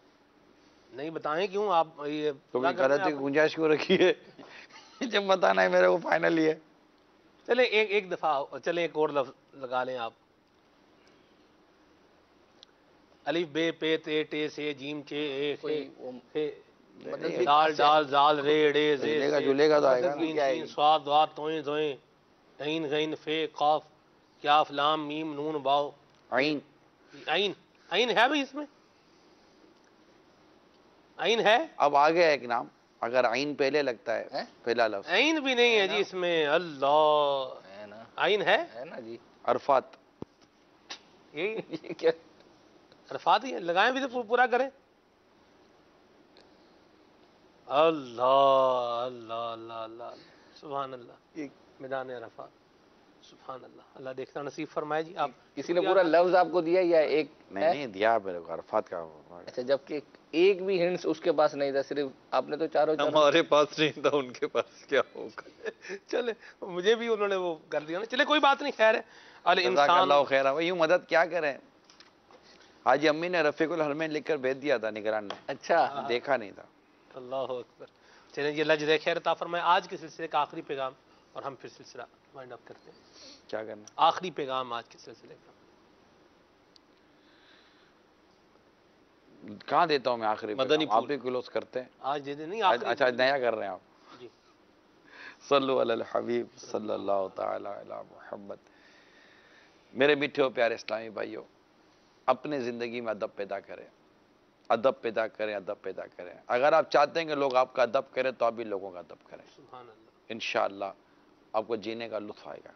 نہیں بتائیں کیوں آپ یہ تو غلطی کی گنجائش کیوں رکھی ہے؟ جب بتانا ہے میرے کو فائنل ہی ہے۔ چلیں ایک دفعہ، چلیں ایک اور لفظ لگا لیں آپ۔ الف بے پے تے ٹے سے جیم چے اے خے دال ڈال زال رے ڑے زے سے جلے گا تو آئے گا سین شین صاد ضاد توئیں زوئیں عین غین فے قاف کاف لام میم نون باؤ۔ عین، عین، عین ہے بھائی اس میں؟ عین ہے؟ اب آ گیا ایک نام، اگر عین پہلے لگتا ہے پہلا لفظ۔ عین بھی نہیں ہے جی اس میں، اللہ، عین ہے نا جی، عرفات، یہی کیا عرفات ہی ہے، لگائیں بھی تو پورا کریں۔ اللہ اللہ اللہ اللہ، سبحان اللہ، میدان عرفات، سبحان اللہ، اللہ دیکھنا نصیب فرمائے جی۔ آپ کسی نے پورا لفظ آپ کو دیا یا ایک؟ نہیں دیا میرے کو عرفات کا۔ اچھا، جبکہ ایک بھی ہنٹس اس کے پاس نہیں تھا، صرف آپ نے تو چاروں ہمارے پاس نہیں تھا، ان کے پاس کیا ہوگا؟ چلے مجھے بھی انہوں نے وہ کر دیا نا، چلے کوئی بات نہیں، خیر ہے۔ جزاک اللہ خیر، یوں مدد کیا کریں، حاجی امی نے رفیق الحرمین لکھ کر بھیج دیا تھا نگران نے، اچھا دیکھا نہیں تھا۔ اللہ اکبر، چلیں جی اللہ جزائے خیر عطا فرمائے۔ آج کے سلسلے کا آخری پیغام، اور ہم پھر سلسلہ وائنڈ اپ کرتے ہیں۔ کیا کرنا؟ آخری پیغام آج کے سلسلے کا، کہاں دیتا ہوں میں آخری مدنی پیغام؟ آپ پھول۔ بھی کلوز کرتے ہیں؟ آج دے دیں نہیں اچھا نیا کر رہے ہیں آپ؟ جی صلو علی الحبیب صلی اللہ تعالی علی محمد۔ میرے میٹھے و پیارے اسلامی بھائیوں، اپنے زندگی میں ادب پیدا کریں، ادب پیدا کریں، ادب پیدا کریں۔ اگر آپ چاہتے ہیں کہ لوگ آپ کا ادب کریں تو آپ بھی لوگوں کا ادب کریں، سبحان اللہ انشاءاللہ آپ کو جینے کا لطف آئے گا۔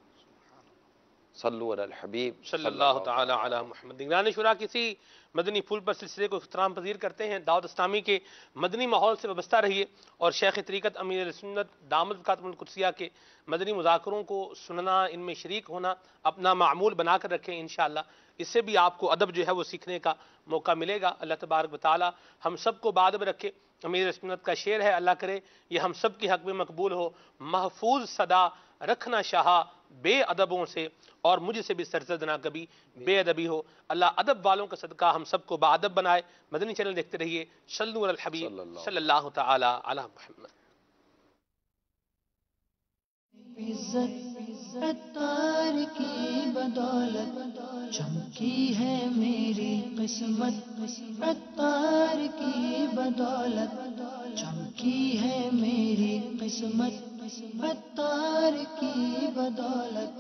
صلو علی الحبیب صلی اللہ تعالی علی محمد۔ نگران شورا کسی مدنی پھول پر سلسلے کو اختتام پذیر کرتے ہیں۔ دعوت اسلامی کے مدنی ماحول سے وابستہ رہیے اور شیخ طریقت امیر سنت دامت برکاتہ القدسیہ کے مدنی مذاکروں کو سننا، ان میں شریک ہونا اپنا معمول بنا کر رکھیں انشاءاللہ۔ اس سے بھی آپ کو ادب جو ہے وہ سیکھنے کا موقع ملے گا۔ اللہ تبارک و تعالی ہم سب کو بادب رکھے۔ امیر سنت کا شعر ہے، اللہ کرے یہ ہم سب کے حق میں مقبول ہو، محفوظ صدا رکھنا شاہا بے ادبوں سے، اور مجھ سے بھی سرزد نہ کبھی بے ادبی ہو۔ اللہ ادب والوں کا صدقہ ہم سب کو باادب بنائے۔ مدنی چینل دیکھتے رہیے۔ صلو علی الحبیب صلی اللہ تعالی علی محمد۔ عزت عطار کی بدولت چمکی ہے میری قسمت، عطار کی بدولت چمکی ہے میری قسمت، عطار کی بدولت۔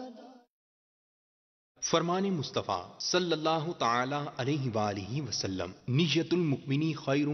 فرمان مصطفیٰ صلی اللہ تعالی علیہ وآلہ وسلم، نیت المؤمنی خیر